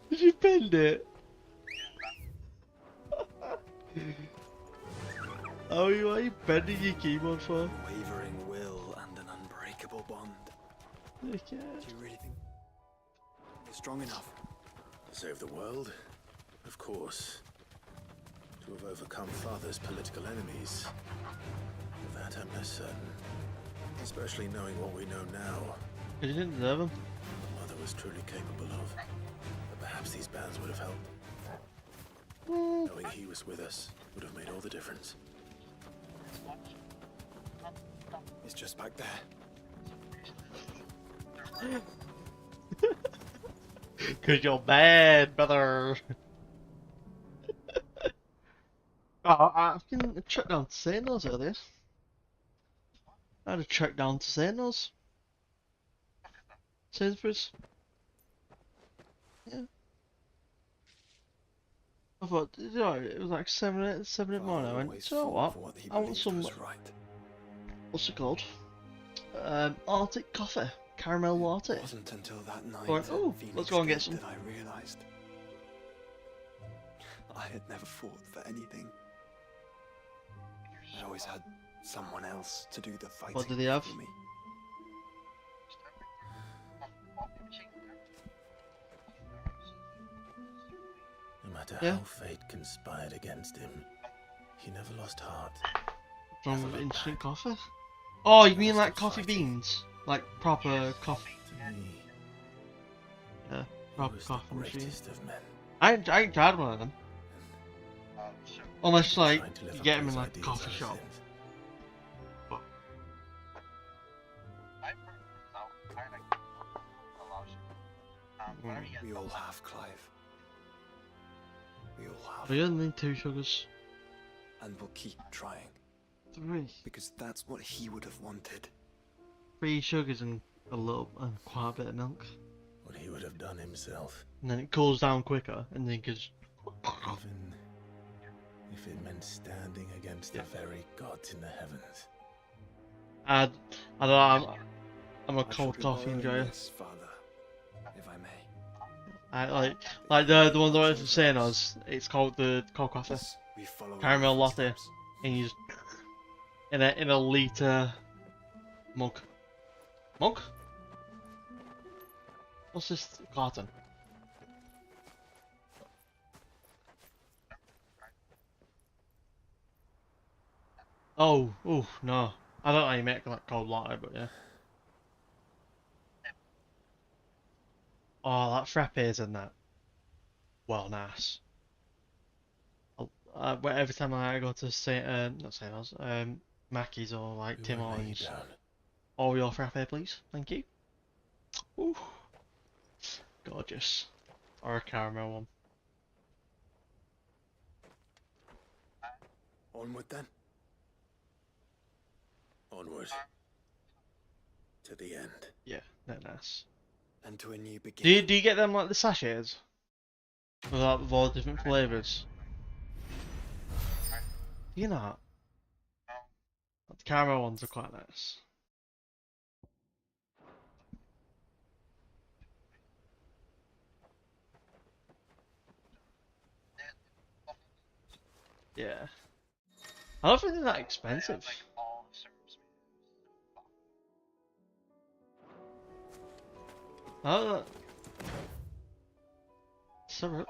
Did you bend it? Oh, what are you bending your keyboard for? Wavering will and an unbreakable bond. Dickhead. Do you really think you're strong enough to save the world? Of course. To have overcome Father's political enemies. Of that I'm less certain. Especially knowing what we know now. You didn't deserve him. Mother was truly capable of. But perhaps these bands would have helped. Knowing he was with us would have made all the difference. He's just back there. Cause you're bad, brother. Oh, I can check down to Sainos earlier. I had a check down to Sainos. Sainsbury's. Yeah. I thought, you know, it was like 7 in the morning. I went, you know what? I want some. What's it called? Arctic coffee, caramel latte. It wasn't until that night. I went, oh, let's go and get some. That I realized I had never fought for anything. I always had someone else to do the fighting. What did he have? For me. No matter how fate conspired against him, he never lost heart. From instant coffee? Oh, you mean like coffee beans? Like proper coffee? Yeah, proper coffee machine. I ain't tried one of them. Unless like you get them in like a coffee shop. We all have, Clive. We all have. We only need 2 sugars. And we'll keep trying. 3. Because that's what he would have wanted. 3 sugars and quite a bit of milk. What he would have done himself. And then it cools down quicker, and then it goes. Even if it meant standing against the very gods in the heavens. I don't know. I'm a cold coffee enjoyer. Yes, Father, if I may. I like the one that I was saying was it's called the cold coffee, caramel latte, and you just in a liter mug. What's this carton? Oh, no. I don't know how you make like cold latte, but yeah. Oh, that frappes in that. Well, nice. Every time I go to not St. Oz, Mackey's or like Tim Hortons. Oreo frappe, please. Thank you. Ooh. Gorgeous. Or a caramel one. Onward then. Onward. To the end. Yeah, they're nice. And to a new Do beginning. you get them like the sachets? With all the different flavours? Do you not? The caramel ones are quite nice. Yeah. I don't think they're that expensive. Oh, syrup.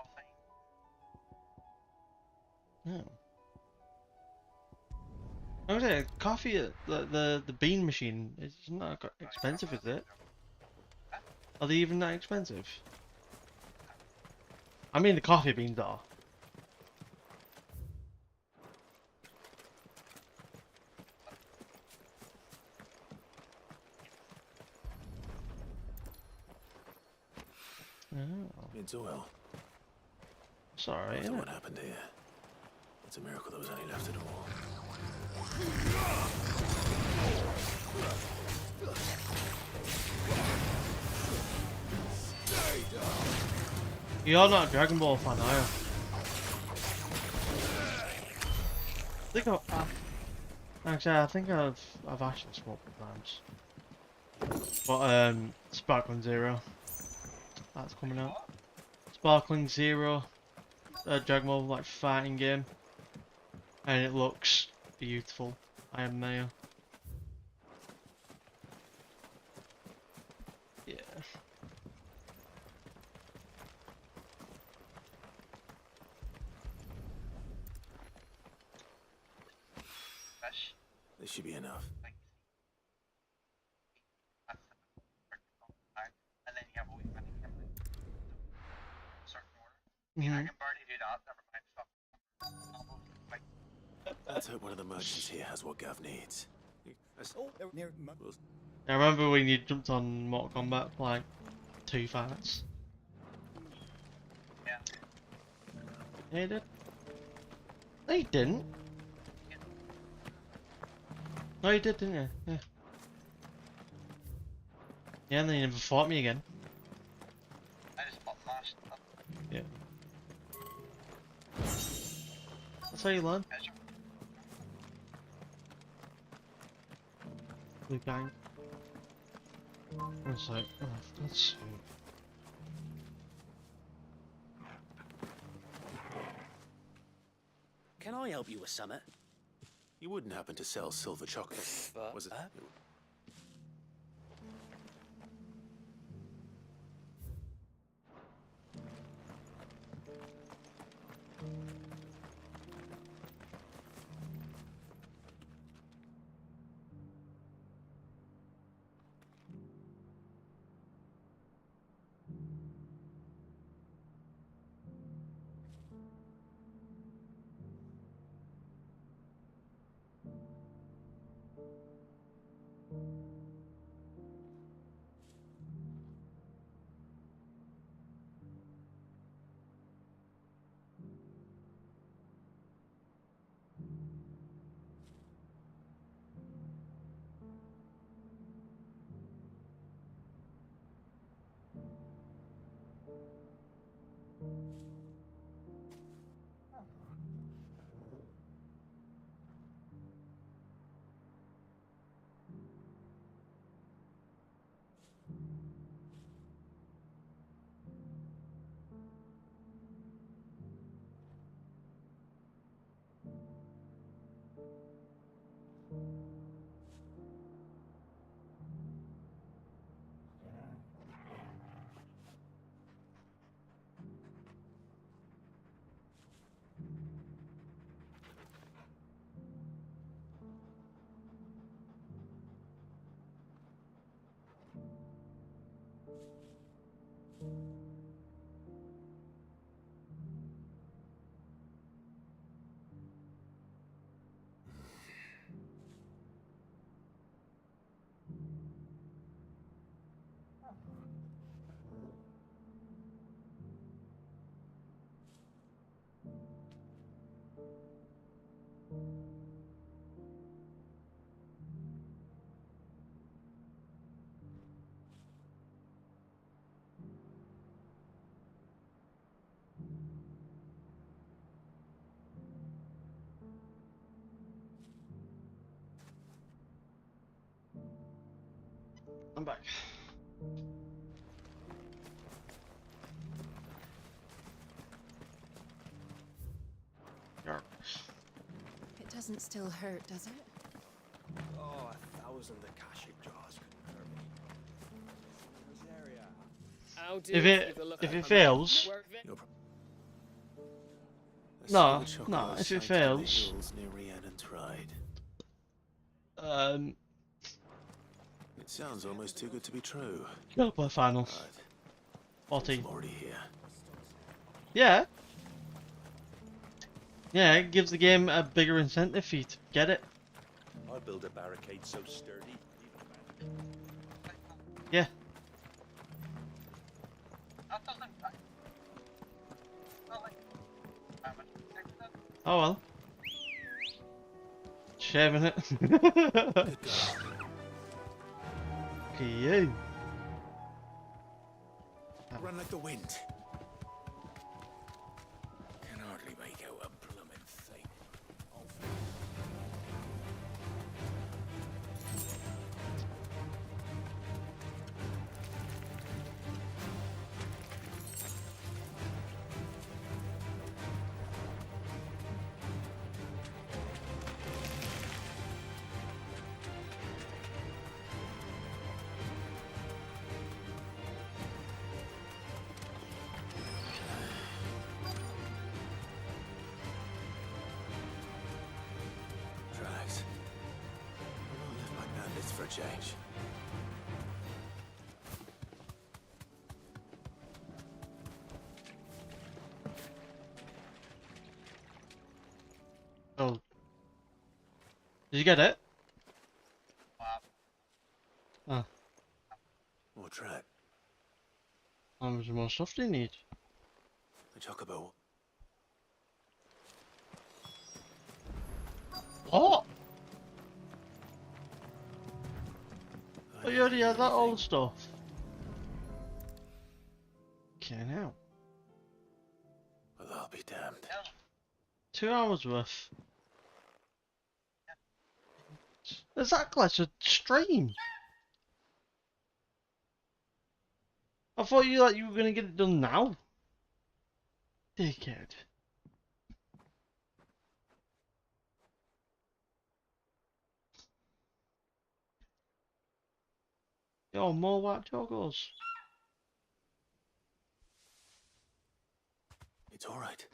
Oh. I was saying, coffee, the bean machine is not expensive, is it? Are they even that expensive? I mean, the coffee beans are. Oh. It's oil. Sorry. After what happened here, it's a miracle there was any left at all. You're not a Dragon Ball fan, are you? I think I've actually smoked times. But Sparkling Zero, that's coming out. Sparkling Zero, Dragon Ball like fighting game, and it looks beautiful. I am Mayo. Yeah. This should be enough. Let's hope one of the merchants here has what Gav needs. I remember when you jumped on Mortal Kombat for like 2 fights. Yeah, you did. No, you didn't. No, you did, didn't you? Yeah. Yeah, and then you never fought me again. Yeah. That's how you learn. Blue gang. One sec. Oh, that's. Can I help you with something? You wouldn't happen to sell silver chocolate, was it? I'm back. It doesn't still hurt, does it? Oh, 1,000 Akashic jars couldn't hurt me. If it fails, no, if it fails, it sounds almost too good to be true. go play final. 14. I'm already here. Yeah. Yeah, it gives the game a bigger incentive for you to get it. I'll build a barricade so sturdy. Yeah. Oh well. Shaving it. Okay, you. Run like the wind. Can hardly make out a blooming thing. Drags. I left my bandits for a change. Oh. Did you get it? Ah. More track. How much more stuff do you need? The chocobo. What? Oh, you already had that old stuff. Okay, now. Well, I'll be damned. 2 hours worth. Exactly, it's a stream. I thought you were gonna get it done now. Dickhead. Yo, more white joggers. It's all right.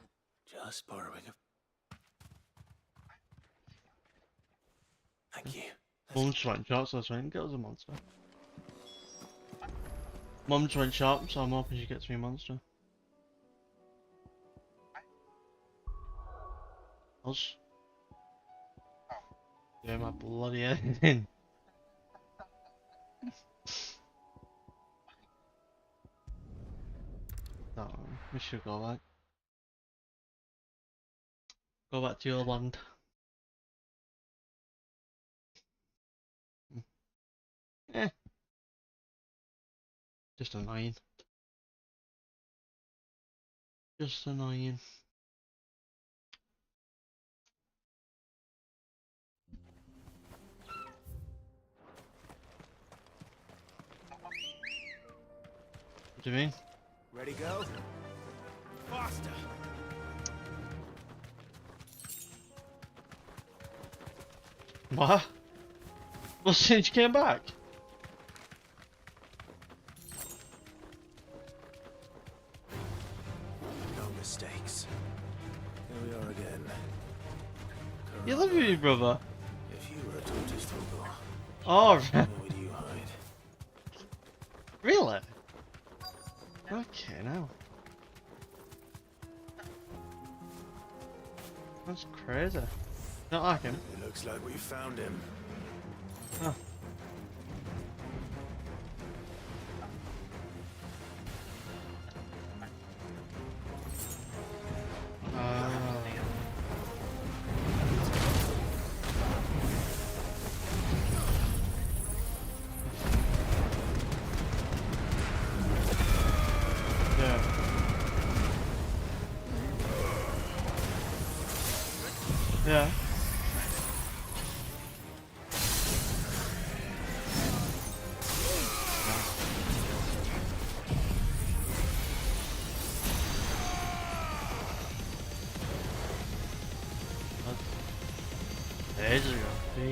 Just borrowing a... Thank you. Mum's went short, so I was trying to get us a monster. Mum's went sharp, so I'm hoping she gets me a monster. Us. Yeah, my bloody head in. No, we should go back. Go back to your land. Eh. Just annoying. Just annoying. What do you mean? Ready, go? Faster! What? Well, since you came back? No mistakes. Here we are again. You love your brother. If you were a tortoise, Togo, Oh, where would you hide? really? Okay, now. That's crazy. Not like him. It looks like we found him. Huh.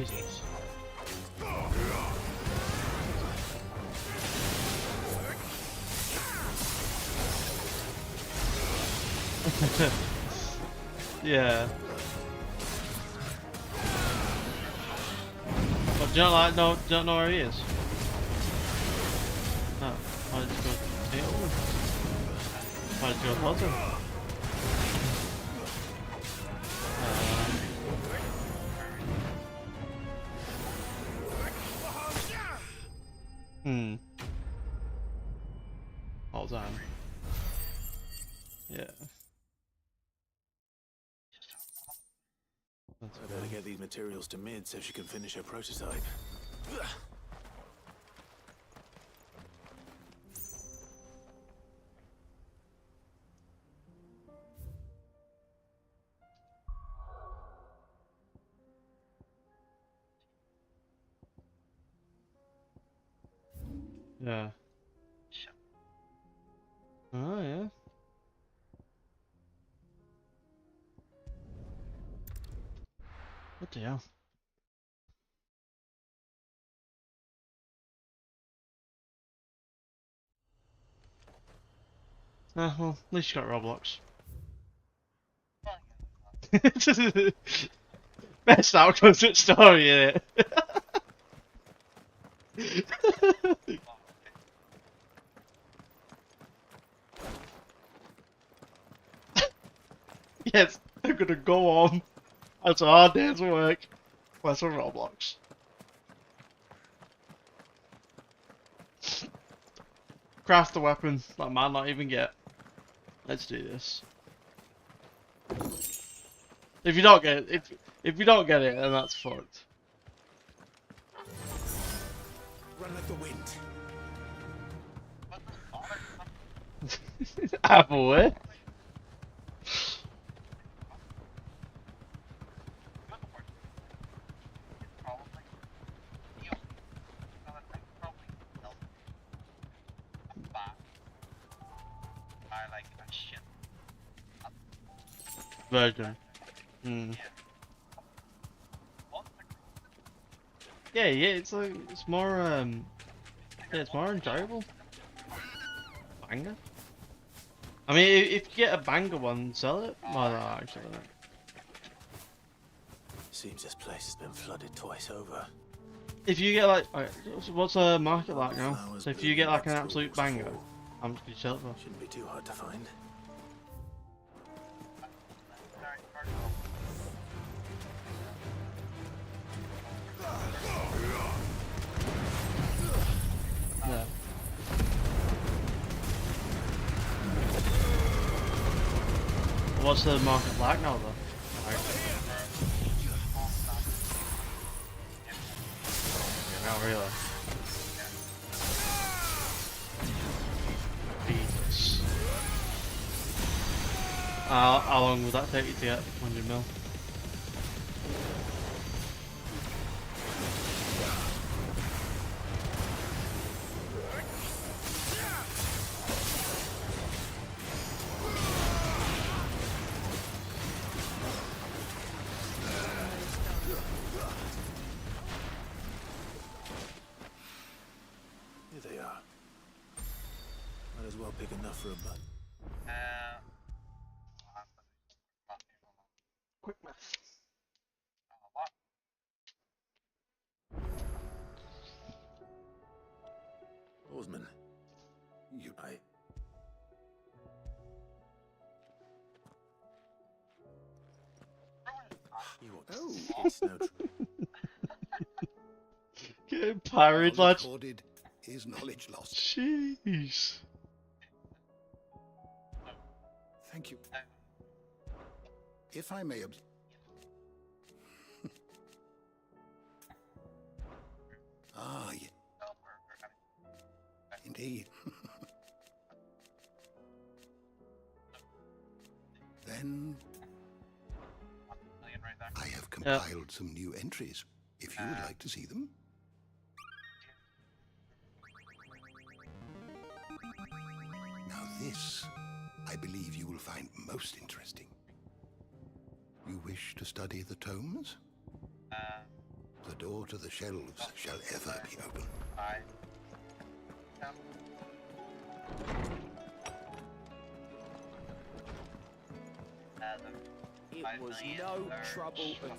Jesus. Yeah. But do you not know where he is? No. Why did you go see it over? Why did you go towards him? All time. Yeah. I better get these materials to Mid so she can finish her prototype. Yeah. Oh yeah. What the hell? Ah, well, at least you got Roblox. Best outcome to story, innit? Yes, I'm gonna go on. That's a hard day's work. Let's on Roblox. Craft the weapon that I might not even get. Let's do this. If you don't get it, if you don't get it, then that's fucked. Run like the wind. Apple, eh? Version. Yeah, it's like it's more yeah, it's more enjoyable. Banger. I mean, if you get a banger one, sell it. Well, no, actually. Seems this place has been flooded twice over. If you get like, what's a market like now? So if you get like an absolute banger, how much can you sell it for? Shouldn't be too hard to find. Yeah. What's the market like now though? Like, yeah, not really. Jesus. How long would that take you to get 100 mil? Here they are. Might as well pick enough for a butt. Quick math. Osman, Oh, it's no Getting parried, lad. recorded is knowledge lost. Jeez. Thank you. If I may Ah, yeah. Indeed. Then I have compiled some new entries, if you would like to see them. Now this, I believe you will find most interesting. You wish to study the tomes? The door to the shelves shall ever be open. It was no trouble at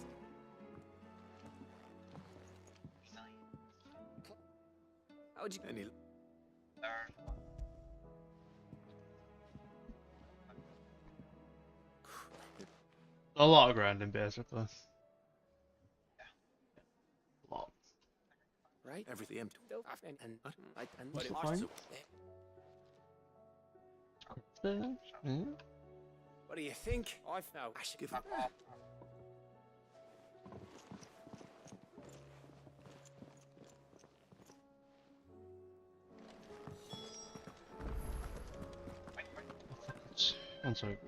How'd you... Any... A lot of grinding, basically. A lot. Right? Everything empty. And What's the what point? do you think? I should give up. One sec.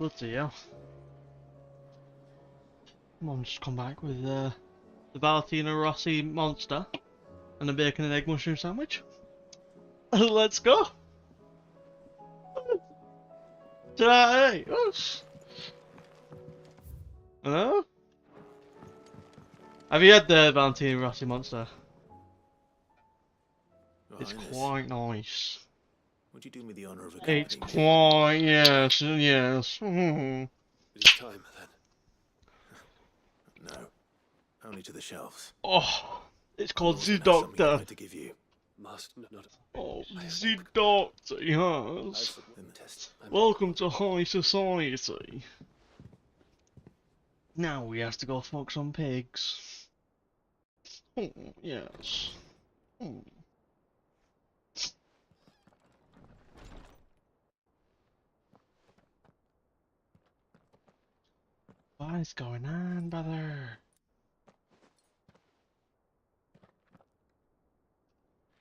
Good to you. Mum just come back with the Valentino Rossi monster and a bacon and egg mushroom sandwich. Let's go. Hey, us. Hello? Have you had the Valentino Rossi monster? It's quite nice. Would you do me the honor of It's accompanying me? quite, yes, yes. It is time, then. No. Only to the shelves. Oh, it's called Also The have something I'd Doctor. like to give you. Must not. Oh, The Doctor, yes. Welcome to high society. Now we have to go fuck some pigs. Oh, yes. Oh. What is going on, brother?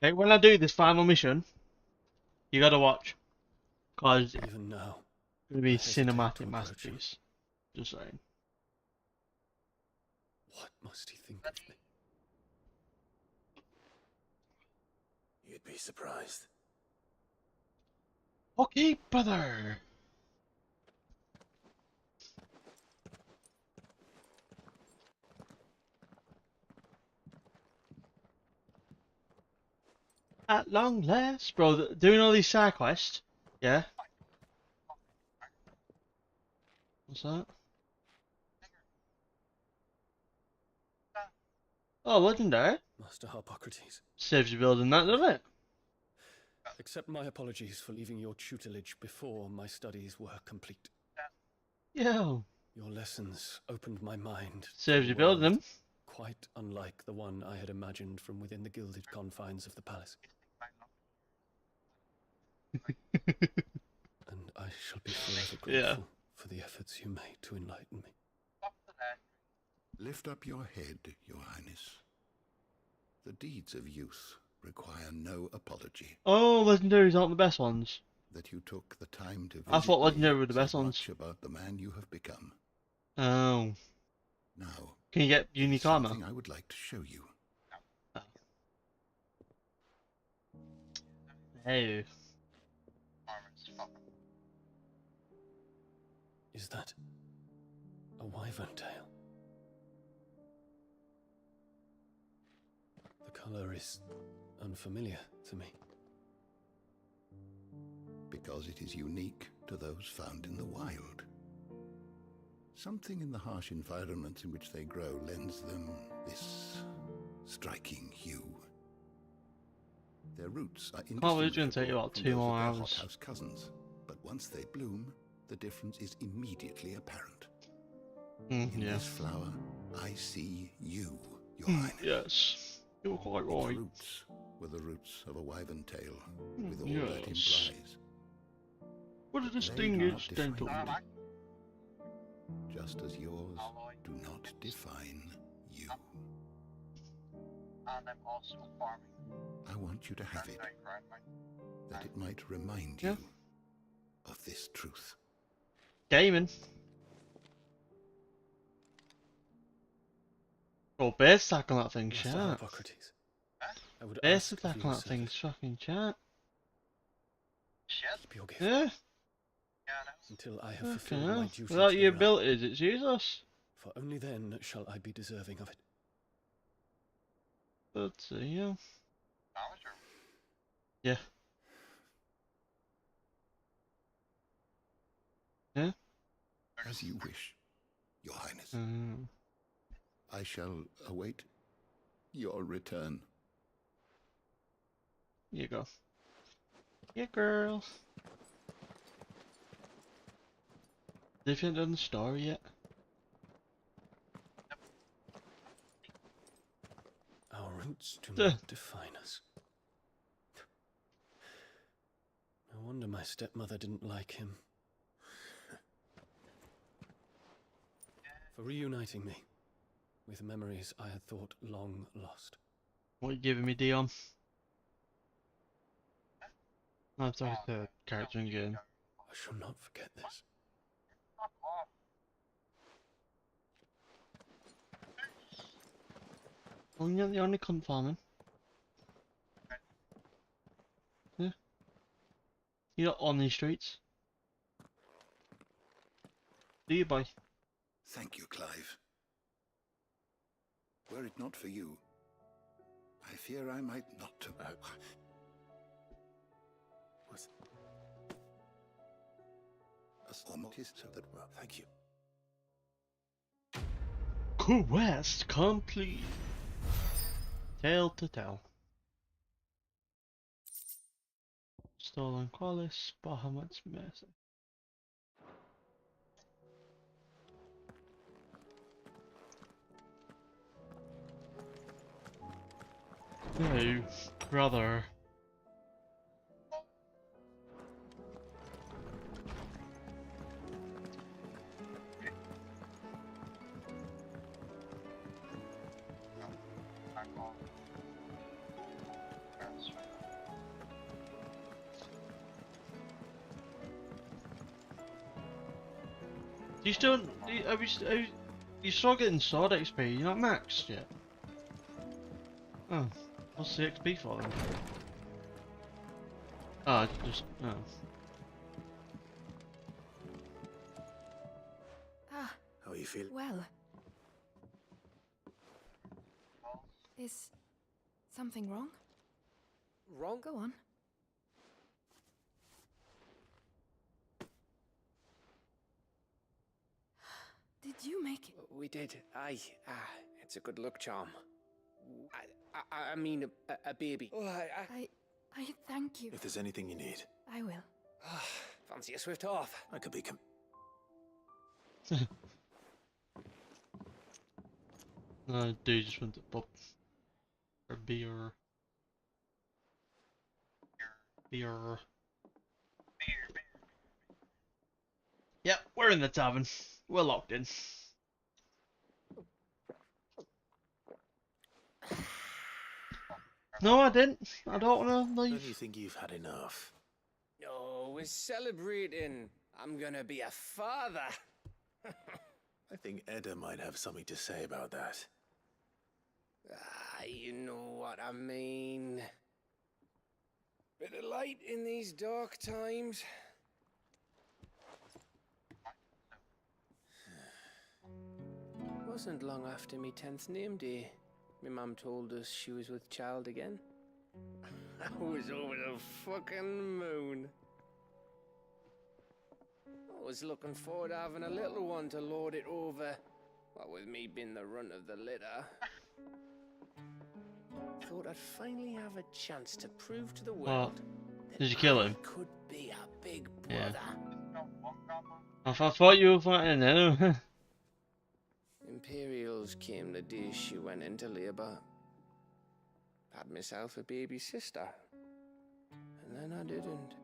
Okay, when I do this final mission, you gotta watch. Cause even now, it's gonna be I hesitate to cinematic approach masterpiece. Just saying. What must he think of me? You'd be surprised. Okay, brother. At long last, bro, doing all these side quests, yeah? What's that? Oh, legendary. Master Harpocrates, Saves you building that, doesn't it? accept my apologies for leaving your tutelage before my studies were complete. Yeah. Your lessons opened my mind. Saves to you a building world them. Quite unlike the one I had imagined from within the gilded confines of the palace. And I shall be forever grateful for the efforts you made to enlighten me. Lift up your head, Your Highness. The deeds of youth require no apology. Oh, legendaries aren't the best ones. That you took the time to visit I thought legendary me were the best said ones. much about the man you have become. Oh. Now, Can you get unique armor? something I would like to show you. Hey. Is that a wyvern tail? The color is unfamiliar to me. Because it is unique to those found in the wild. Something in the harsh environments in which they grow lends them this striking hue. Their roots are Can't it's gonna take you about 2 more hours. hothouse cousins, but once they bloom, the difference is immediately apparent. In yeah. this flower, I see you, Your Highness. Yes. You're quite Its right. roots were the roots of a wyvern tail, with all yes. that implies. What a They distinguished do not dental. define you, just as yours do not define you. I want you to have it, that it might remind you of this truth. Gaming. Oh, base attack on that thing, Master chat. Harpocrates, I would Base ask of attack you on a that thing's fucking chat. Keep your gift Yeah. until I have Okay. fulfilled my duty Without to your the realm, abilities, it's useless. for only then shall I be deserving of it. Let's see, yeah. Yeah. Yeah? As you wish, Your Highness. Mm. I shall await your return. Here you go. Yeah, girl. Have you done the story yet? Our roots do not define us. No wonder my stepmother didn't like him. For reuniting me with memories I had thought long lost. What are you giving me, Dion? I'm sorry, the character in game. I shall not forget this. Well, you're the only cunt farming. Yeah. You're not on these streets. Do you, boy? Thank you, Clive. Were it not for you, I fear I might not have... What's... so that, well, thank you. Quest complete. Tale to tell. Stolen Qualis, Bahamut's Mercy. No, brother. Do you still? You still getting sword XP? You're not maxed yet. Oh, what's the XP for then? Oh, just oh. Ah. How are you feeling? Well. Is something wrong? Wrong? Go on. Did you make it? We did. Aye. It's a good luck charm. I mean, a baby. Oh, I thank you. If there's anything you need, I will. Fancy a swift off. I could be No, dude just went to pop or beer. Beer. Yep, we're in the tavern. We're locked in. No, I didn't. I don't want to leave. Don't you think you've had enough? No, we're celebrating. I'm gonna be a father. I think Edda might have something to say about that. You know what I mean. Bit of light in these dark times. Wasn't long after me 10th name day. My mum told us she was with child again. I was over the fucking moon. I was looking forward to having a little one to lord it over. What with me being the runt of the litter. Thought I'd finally have a chance to prove to the world that did you kill him? I could be a big brother. I thought you were fighting him. Imperials came the day she went into labour. Had myself a baby sister. And then I didn't.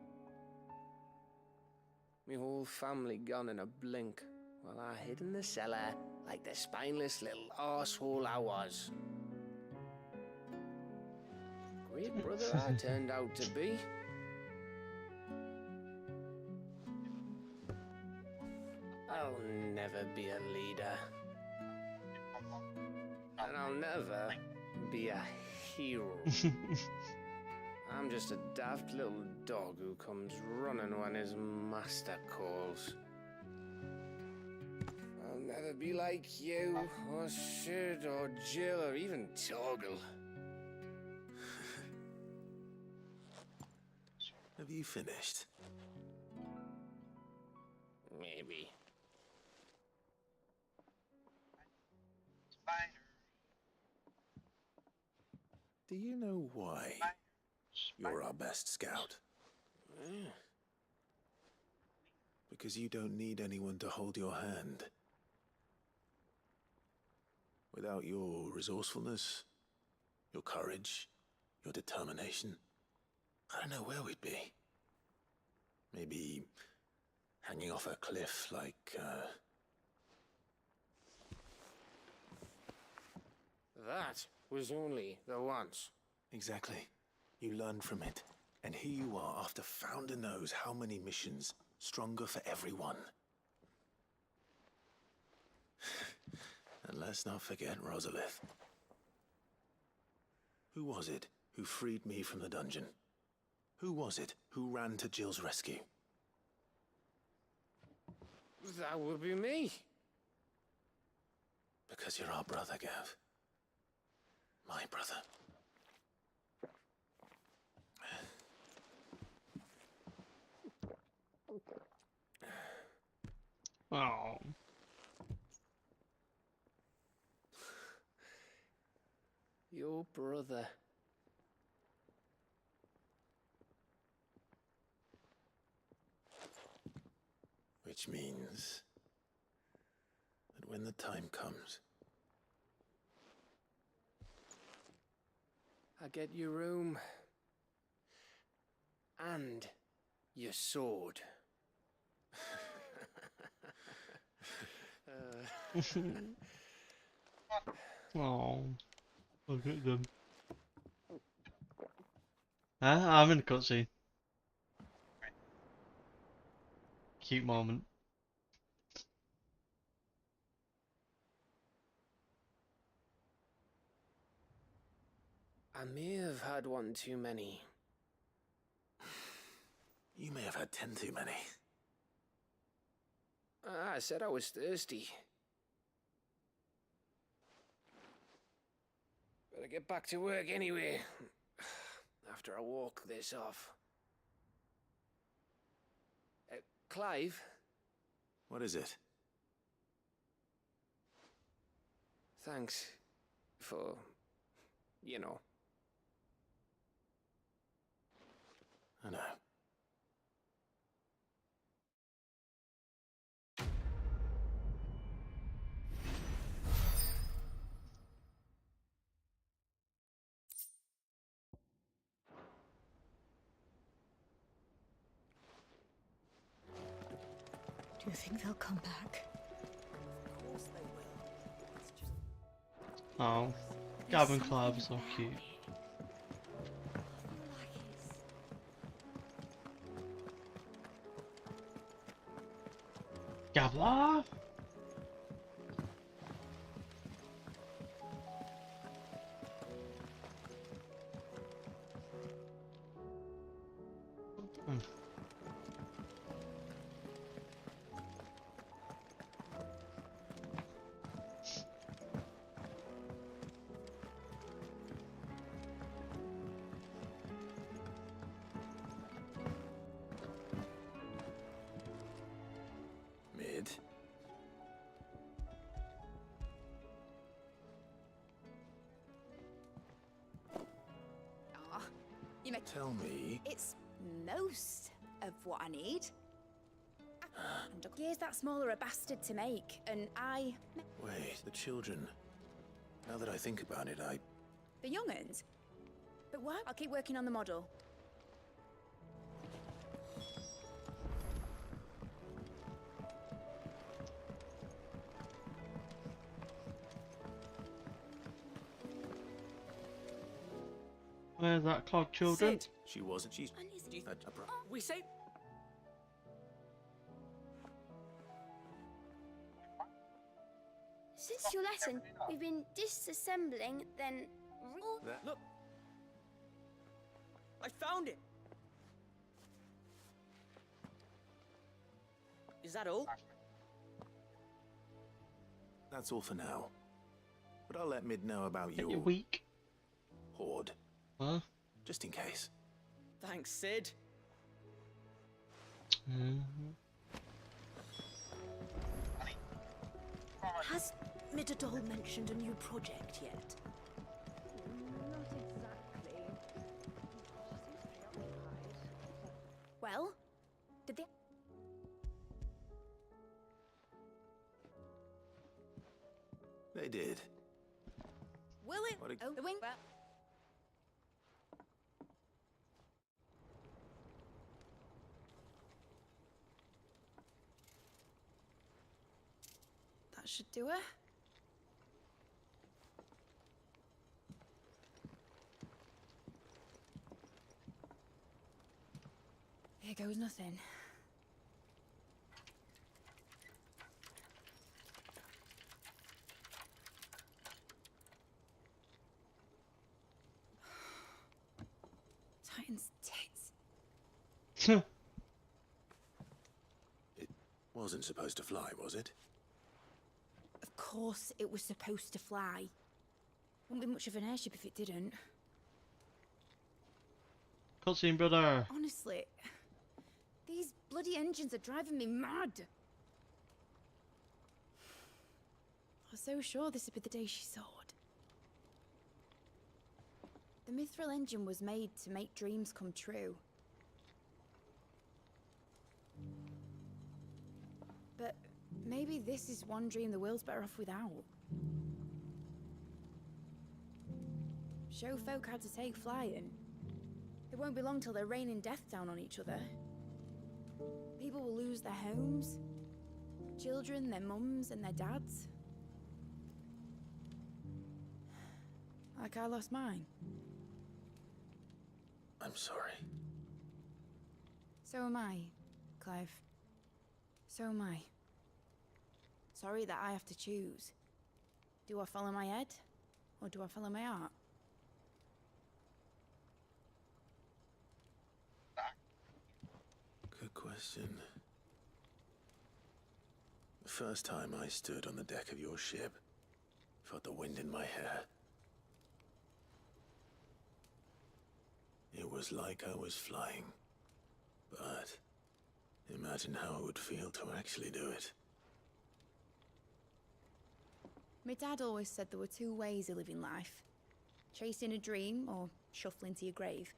Me whole family gone in a blink, while I hid in the cellar like the spineless little arsehole I was. Great brother I turned out to be. I'll never be a leader. And I'll never be a hero. I'm just a daft little dog who comes running when his master calls. I'll never be like you, or Sid, or Jill, or even Torgal. Have you finished? Maybe. Do you know why you're our best scout? Because you don't need anyone to hold your hand. Without your resourcefulness, your courage, your determination, I don't know where we'd be. Maybe hanging off a cliff like, That was only the once. Exactly. You learn from it. And here you are after Founder knows how many missions. Stronger for everyone. And let's not forget Rosalith. Who was it who freed me from the dungeon? Who was it who ran to Jill's rescue? That would be me. Because you're our brother, Gav. My brother. Oh. Your brother. Which means that when the time comes, I get your room. And your sword. Oh, look at them. Huh? I'm in the cutscene. Cute moment. I may have had one too many. you may have had 10 too many. I said I was thirsty. Better get back to work anyway. After I walk this off. Clive? What is it? Thanks for, you know. I know. Do you think they'll come back? Of course they will. It's just... Oh, Gav and Clive are so cute. Gavlar? Mid. Ah, you make. Tell me. It's most of what I need. And gears that small are a bastard to make, and I. Wait, the children. Now that I think about it, The young'uns? But what? I'll keep working on the model. Where's that clock, children? Sid. She wasn't. She's. We say. Since your lesson, we've been disassembling, then... Look! I found it! Is that all? That's all for now. But I'll let Mid know about You're your weak. hoard. Huh? Just in case. Thanks, Sid. Has Midadol mentioned a new project yet? Not exactly. Well, did they? They did. Will it? What a- Oh, the wing. Well, that should do it. Here goes nothing. Wasn't supposed to fly, was it? Of course it was supposed to fly. Wouldn't be much of an airship if it didn't. Cutscene, brother. Honestly, these bloody engines are driving me mad. I was so sure this would be the day she soared. The Mithril engine was made to make dreams come true. But maybe this is one dream the world's better off without. Show folk how to take flying. It won't be long till they're raining death down on each other. People will lose their homes, children, their mums and their dads. Like I lost mine. I'm sorry. So am I, Clive. So am I. Sorry that I have to choose. Do I follow my head, or do I follow my heart? Good question. The first time I stood on the deck of your ship, felt the wind in my hair. It was like I was flying. But imagine how it would feel to actually do it. My dad always said there were two ways of living life. Chasing a dream or shuffling to your grave.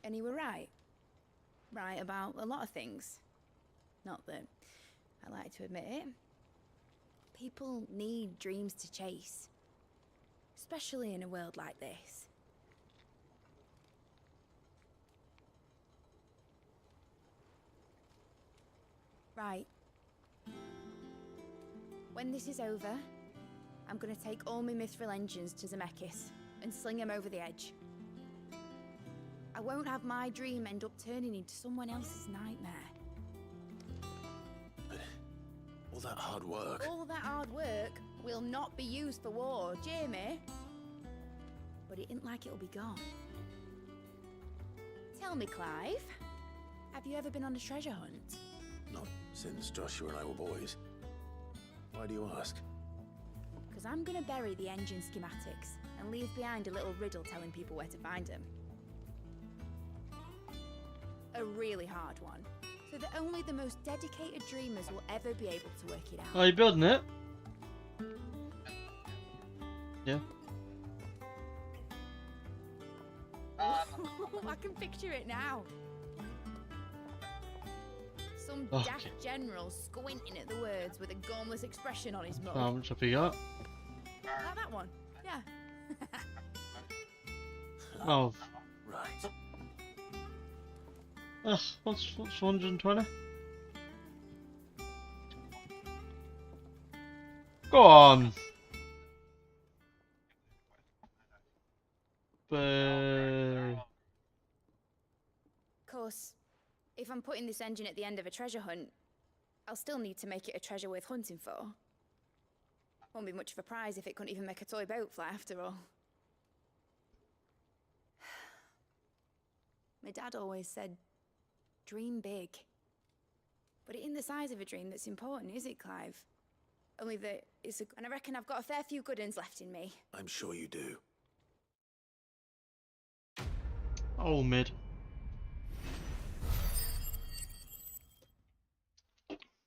And he were right. Right about a lot of things. Not that I like to admit it. People need dreams to chase. Especially in a world like this. Right. When this is over, I'm gonna take all my Mithril engines to Zemeckis and sling them over the edge. I won't have my dream end up turning into someone else's nightmare. But all that hard work... All that hard work will not be used for war, Jamie. But it ain't like it'll be gone. Tell me, Clive, have you ever been on a treasure hunt? Not since Joshua and I were boys. Why do you ask? Because I'm gonna bury the engine schematics and leave behind a little riddle telling people where to find them. A really hard one, so that only the most dedicated dreamers will ever be able to work it out. Are you building it? Yeah. I can picture it now. Some daft general squinting at the words with a gormless expression on his mug. How much have you got? Like that one, yeah. Oh. Right. What's 120? Go on. Of course, if I'm putting this engine at the end of a treasure hunt, I'll still need to make it a treasure worth hunting for. Won't be much of a prize if it couldn't even make a toy boat fly after all. My dad always said, dream big. But it ain't the size of a dream that's important, is it, Clive? Only that it's and I reckon I've got a fair few good uns left in me. I'm sure you do. Oh, mid.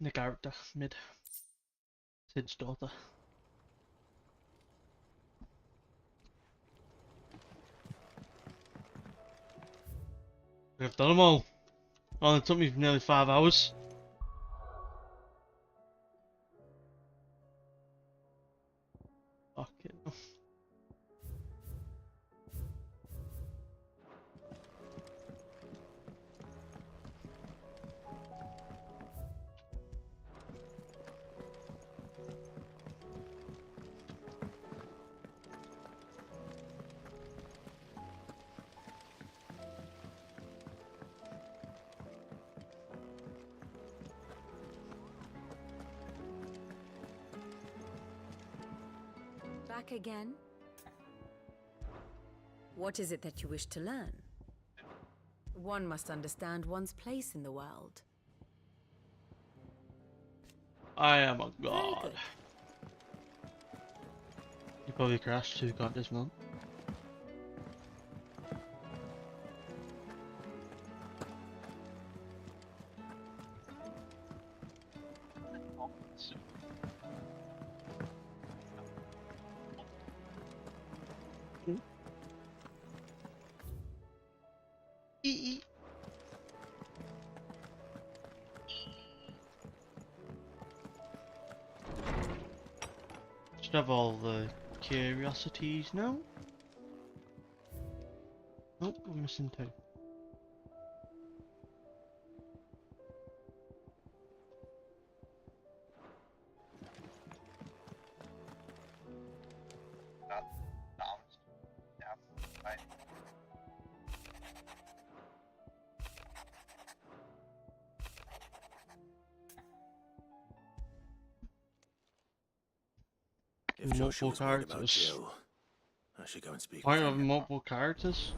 The character, mid. Sid's daughter. I've done them all. Oh, it took me nearly 5 hours. Fuck it. Back again? What is it that you wish to learn? One must understand one's place in the world. I am a god. You probably crashed 2 god this month. Should have all the curiosities now. Nope, we're missing 2. If Joshua's worried about Jill, I should go and speak Why with have him. multiple characters?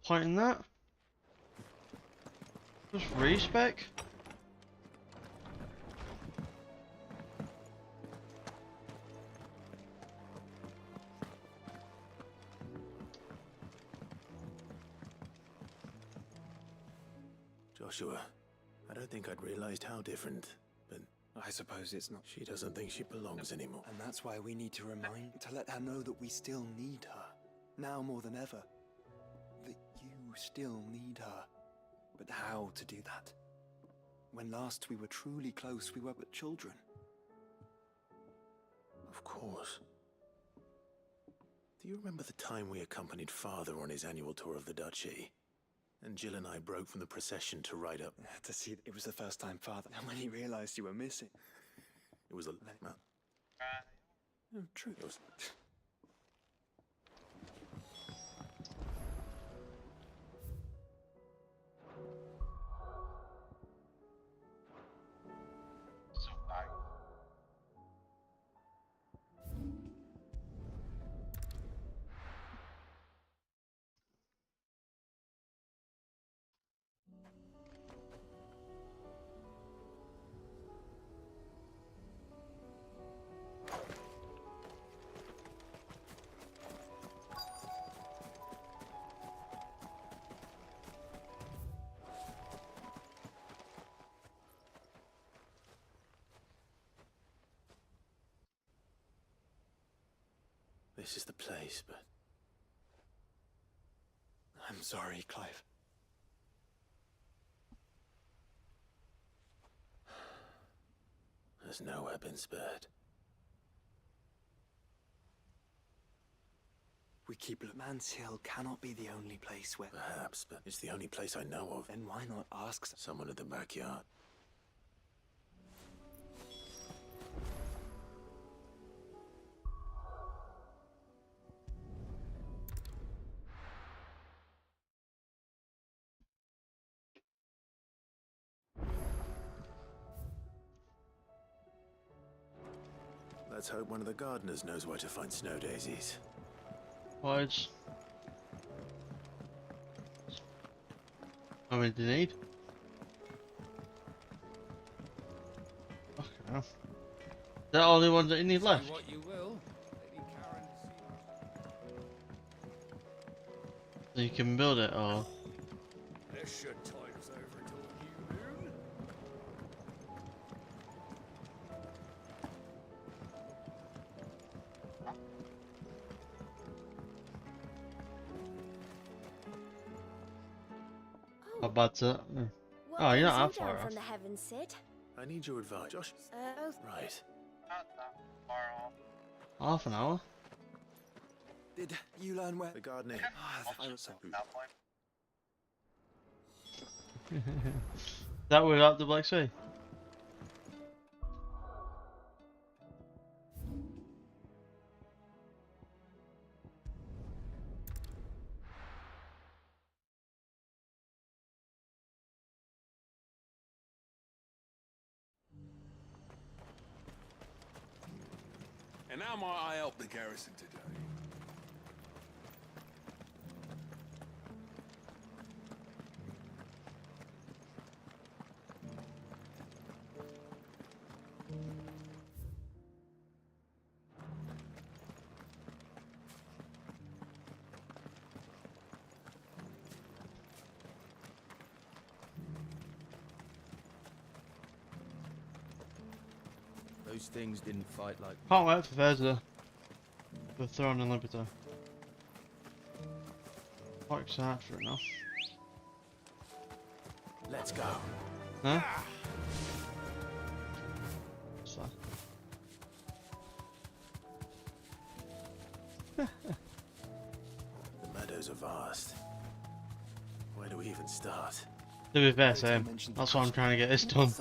Pointing that? Just respec? Joshua, I don't think I'd realized how different, but I suppose it's not. she doesn't think she belongs anymore. And that's why we need to let her know that we still need her. Now more than ever. That you still need her. But how to do that? When last we were truly close, we were but children. Of course. Do you remember the time we accompanied Father on his annual tour of the Duchy? And Jill and I broke from the procession to ride up. To see it was the first time Father, and when he realized you were missing. It was a... well, true. it was... This is the place, but... I'm sorry, Clive. Has nowhere been spared. We keep... Man's Hill cannot be the only place where... Perhaps, but it's the only place I know of. Then why not ask someone at the backyard? Let's hope one of the gardeners knows where to find snow daisies. Wise. How many do you need? Okay. Is that all the ones that you need left? What you will. Lady Karen So you can build it, or... This should tide us over till the new moon. How bad's that? What Oh, you're brings not that you down far from off. the heavens, Sid? I need your advice, Josh. Right. Half an hour? Did you learn where... The gardener. I don't say. That without the Black Sea? And how might I help the garrison today? Those things didn't fight like... Can't wait for Thursday. The Throne and Liberty. Quite excited for it now. Let's go. Huh? What's that? The meadows are vast. Where do we even start? To be fair, same. That's why I'm trying to get this done.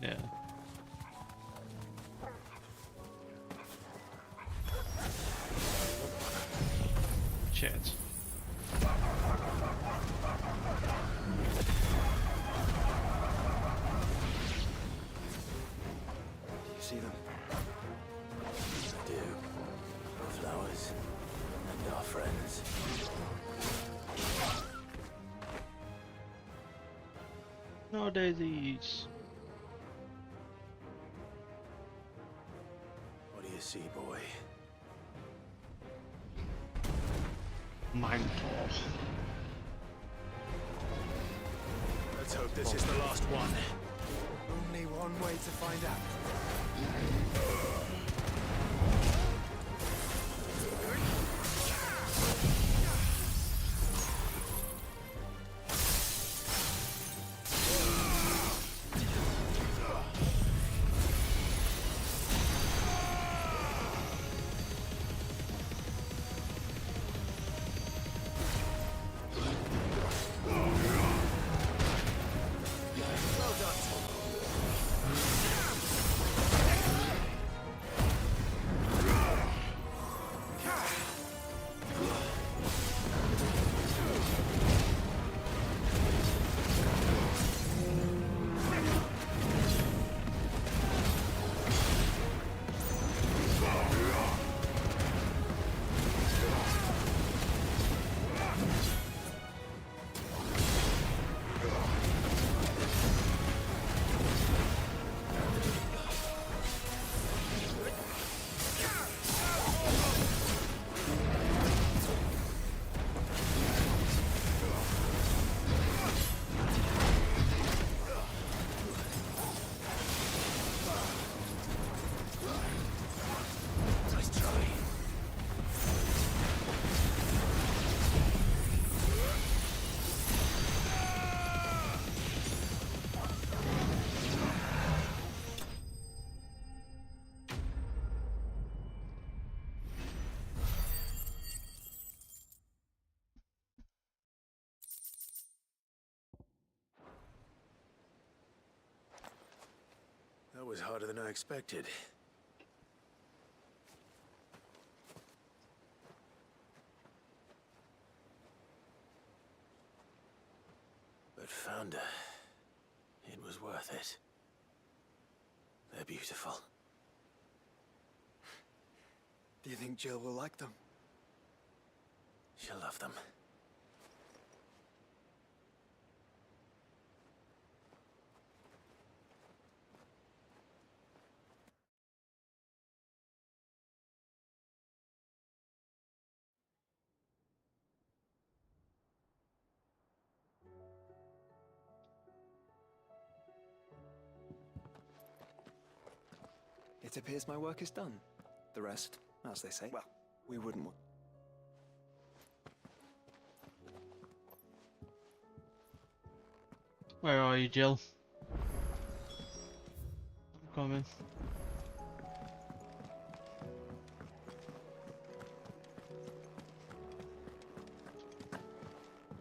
Yeah. Shit. Do you see them? I do. Our flowers and our friends. No daisies. What do you see, boy? Mindful. Let's hope this is the last one. Only one way to find out. That was harder than I expected. But Founder, it was worth it. They're beautiful. Do you think Jill will like them? She'll love them. It appears my work is done. The rest, as they say, well, we wouldn't want... Where are you, Jill? I'm coming.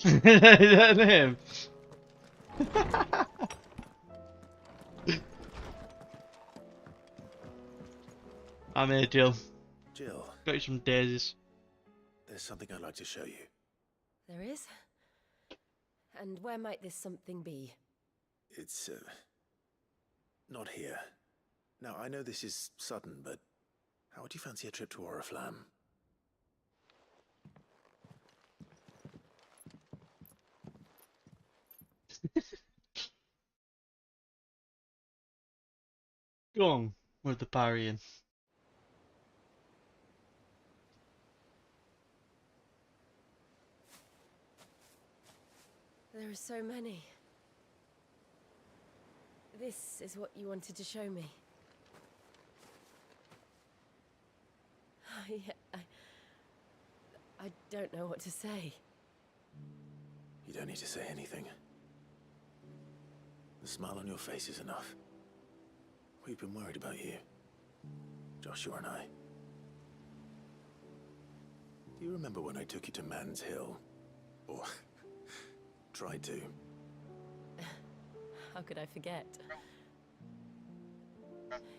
Is that him? I'm here, Jill. Jill. Got you some daisies. There's something I'd like to show you. There is? And where might this something be? It's, not here. Now, I know this is sudden, but how would you fancy a trip to Oriflamme? Go on with the parrying. There are so many. This is what you wanted to show me. I don't know what to say. You don't need to say anything. The smile on your face is enough. We've been worried about you, Joshua and I. Do you remember when I took you to Man's Hill? Or tried to? How could I forget?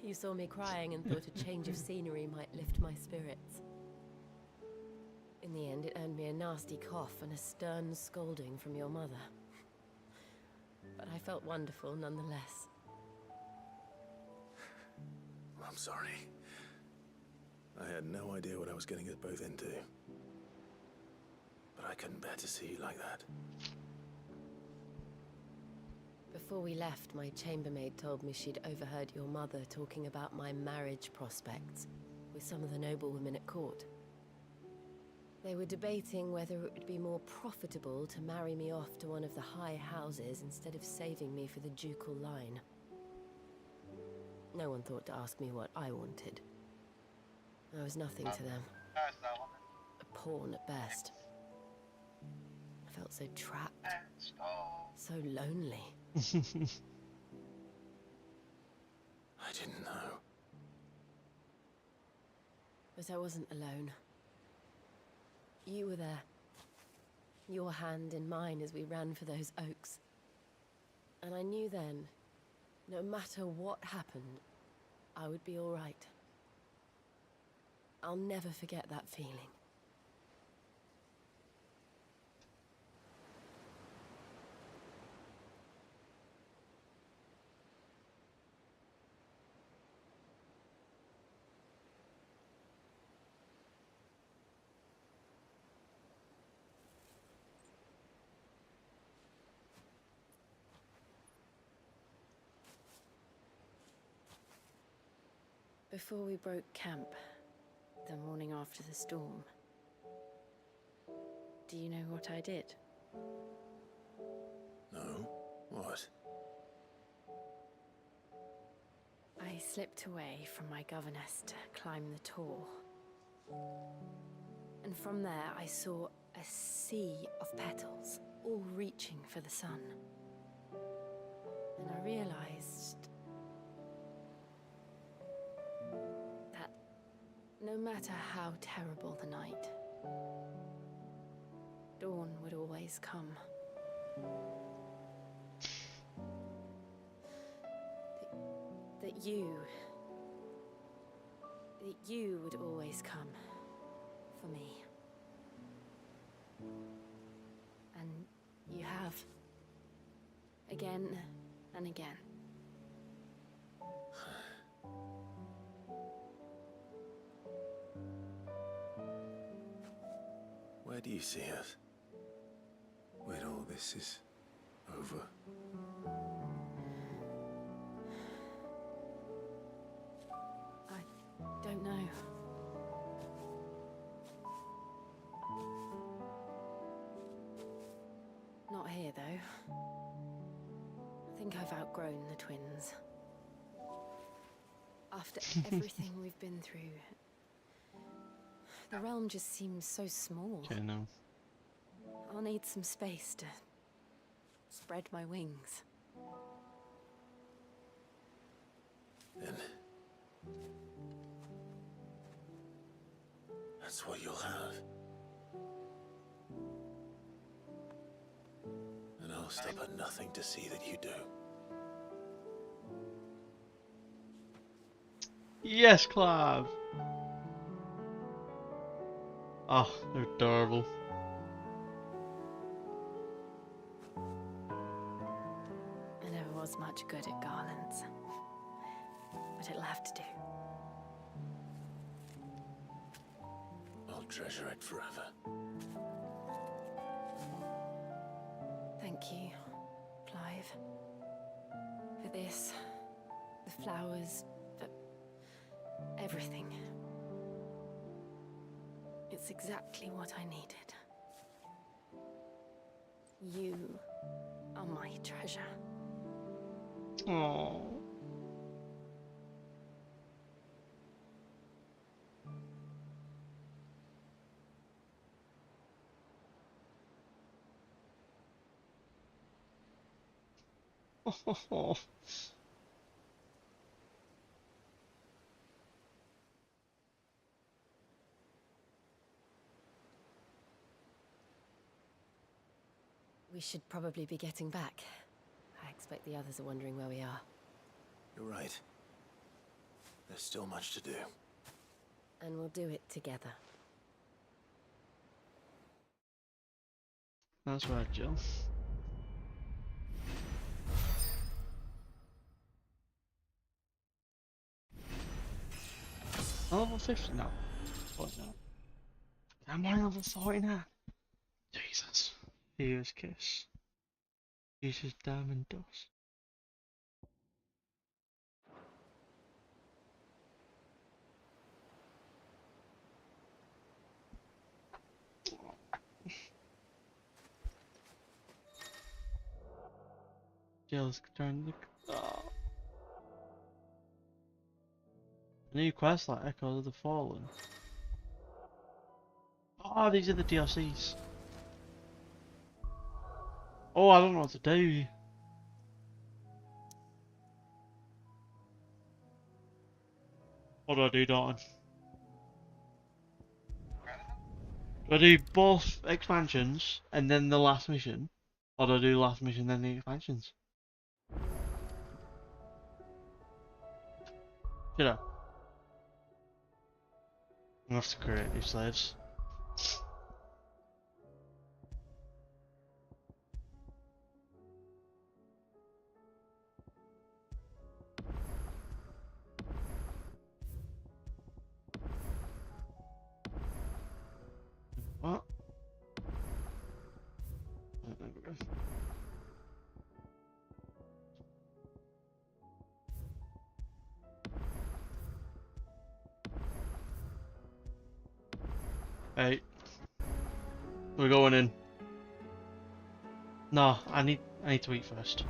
You saw me crying and thought a change of scenery might lift my spirits. In the end, it earned me a nasty cough and a stern scolding from your mother. But I felt wonderful nonetheless. I'm sorry. I had no idea what I was getting us both into. But I couldn't bear to see you like that. Before we left, my chambermaid told me she'd overheard your mother talking about my marriage prospects with some of the noblewomen at court. They were debating whether it would be more profitable to marry me off to one of the high houses instead of saving me for the ducal line. No one thought to ask me what I wanted. I was nothing to them. A pawn at best. I felt so trapped. So lonely. I didn't know. But I wasn't alone. You were there. Your hand in mine as we ran for those oaks. And I knew then, no matter what happened, I would be all right. I'll never forget that feeling. Before we broke camp, the morning after the storm, do you know what I did? No? What? I slipped away from my governess to climb the Tor. And from there I saw a sea of petals, all reaching for the sun. And I realized that no matter how terrible the night, dawn would always come. That you would always come for me. And you have. Again and again. Where do you see us? When all this is over? I don't know. Not here, though. I think I've outgrown the twins. After everything we've been through, the realm just seems so small. Okay, no. I'll need some space to spread my wings. Then that's what you'll have. And I'll stop at nothing to see that you do. Yes, Clive! Oh, they're adorable. I never was much good at garlands, but it'll have to do. I'll treasure it forever. Thank you, Clive. For this, the flowers, for everything. It's exactly what I needed. You are my treasure. Oh. Oh. We should probably be getting back. I expect the others are wondering where we are. You're right. There's still much to do. And we'll do it together. That's right, Jill. Level 50 now. What now? I'm on level 49. Jesus. Here's Kiss. Uses diamond dust. Jill's trying to. Oh. A new quest like Echoes of the Fallen. Oh, these are the DLCs. Oh, I don't know what to do. What do I do, Dalton? Do I do both expansions and then the last mission? Or do I do the last mission then the expansions? Should I? I'm gonna have to create new slaves. What? There we go. Hey, we're going in. No, I need to eat first.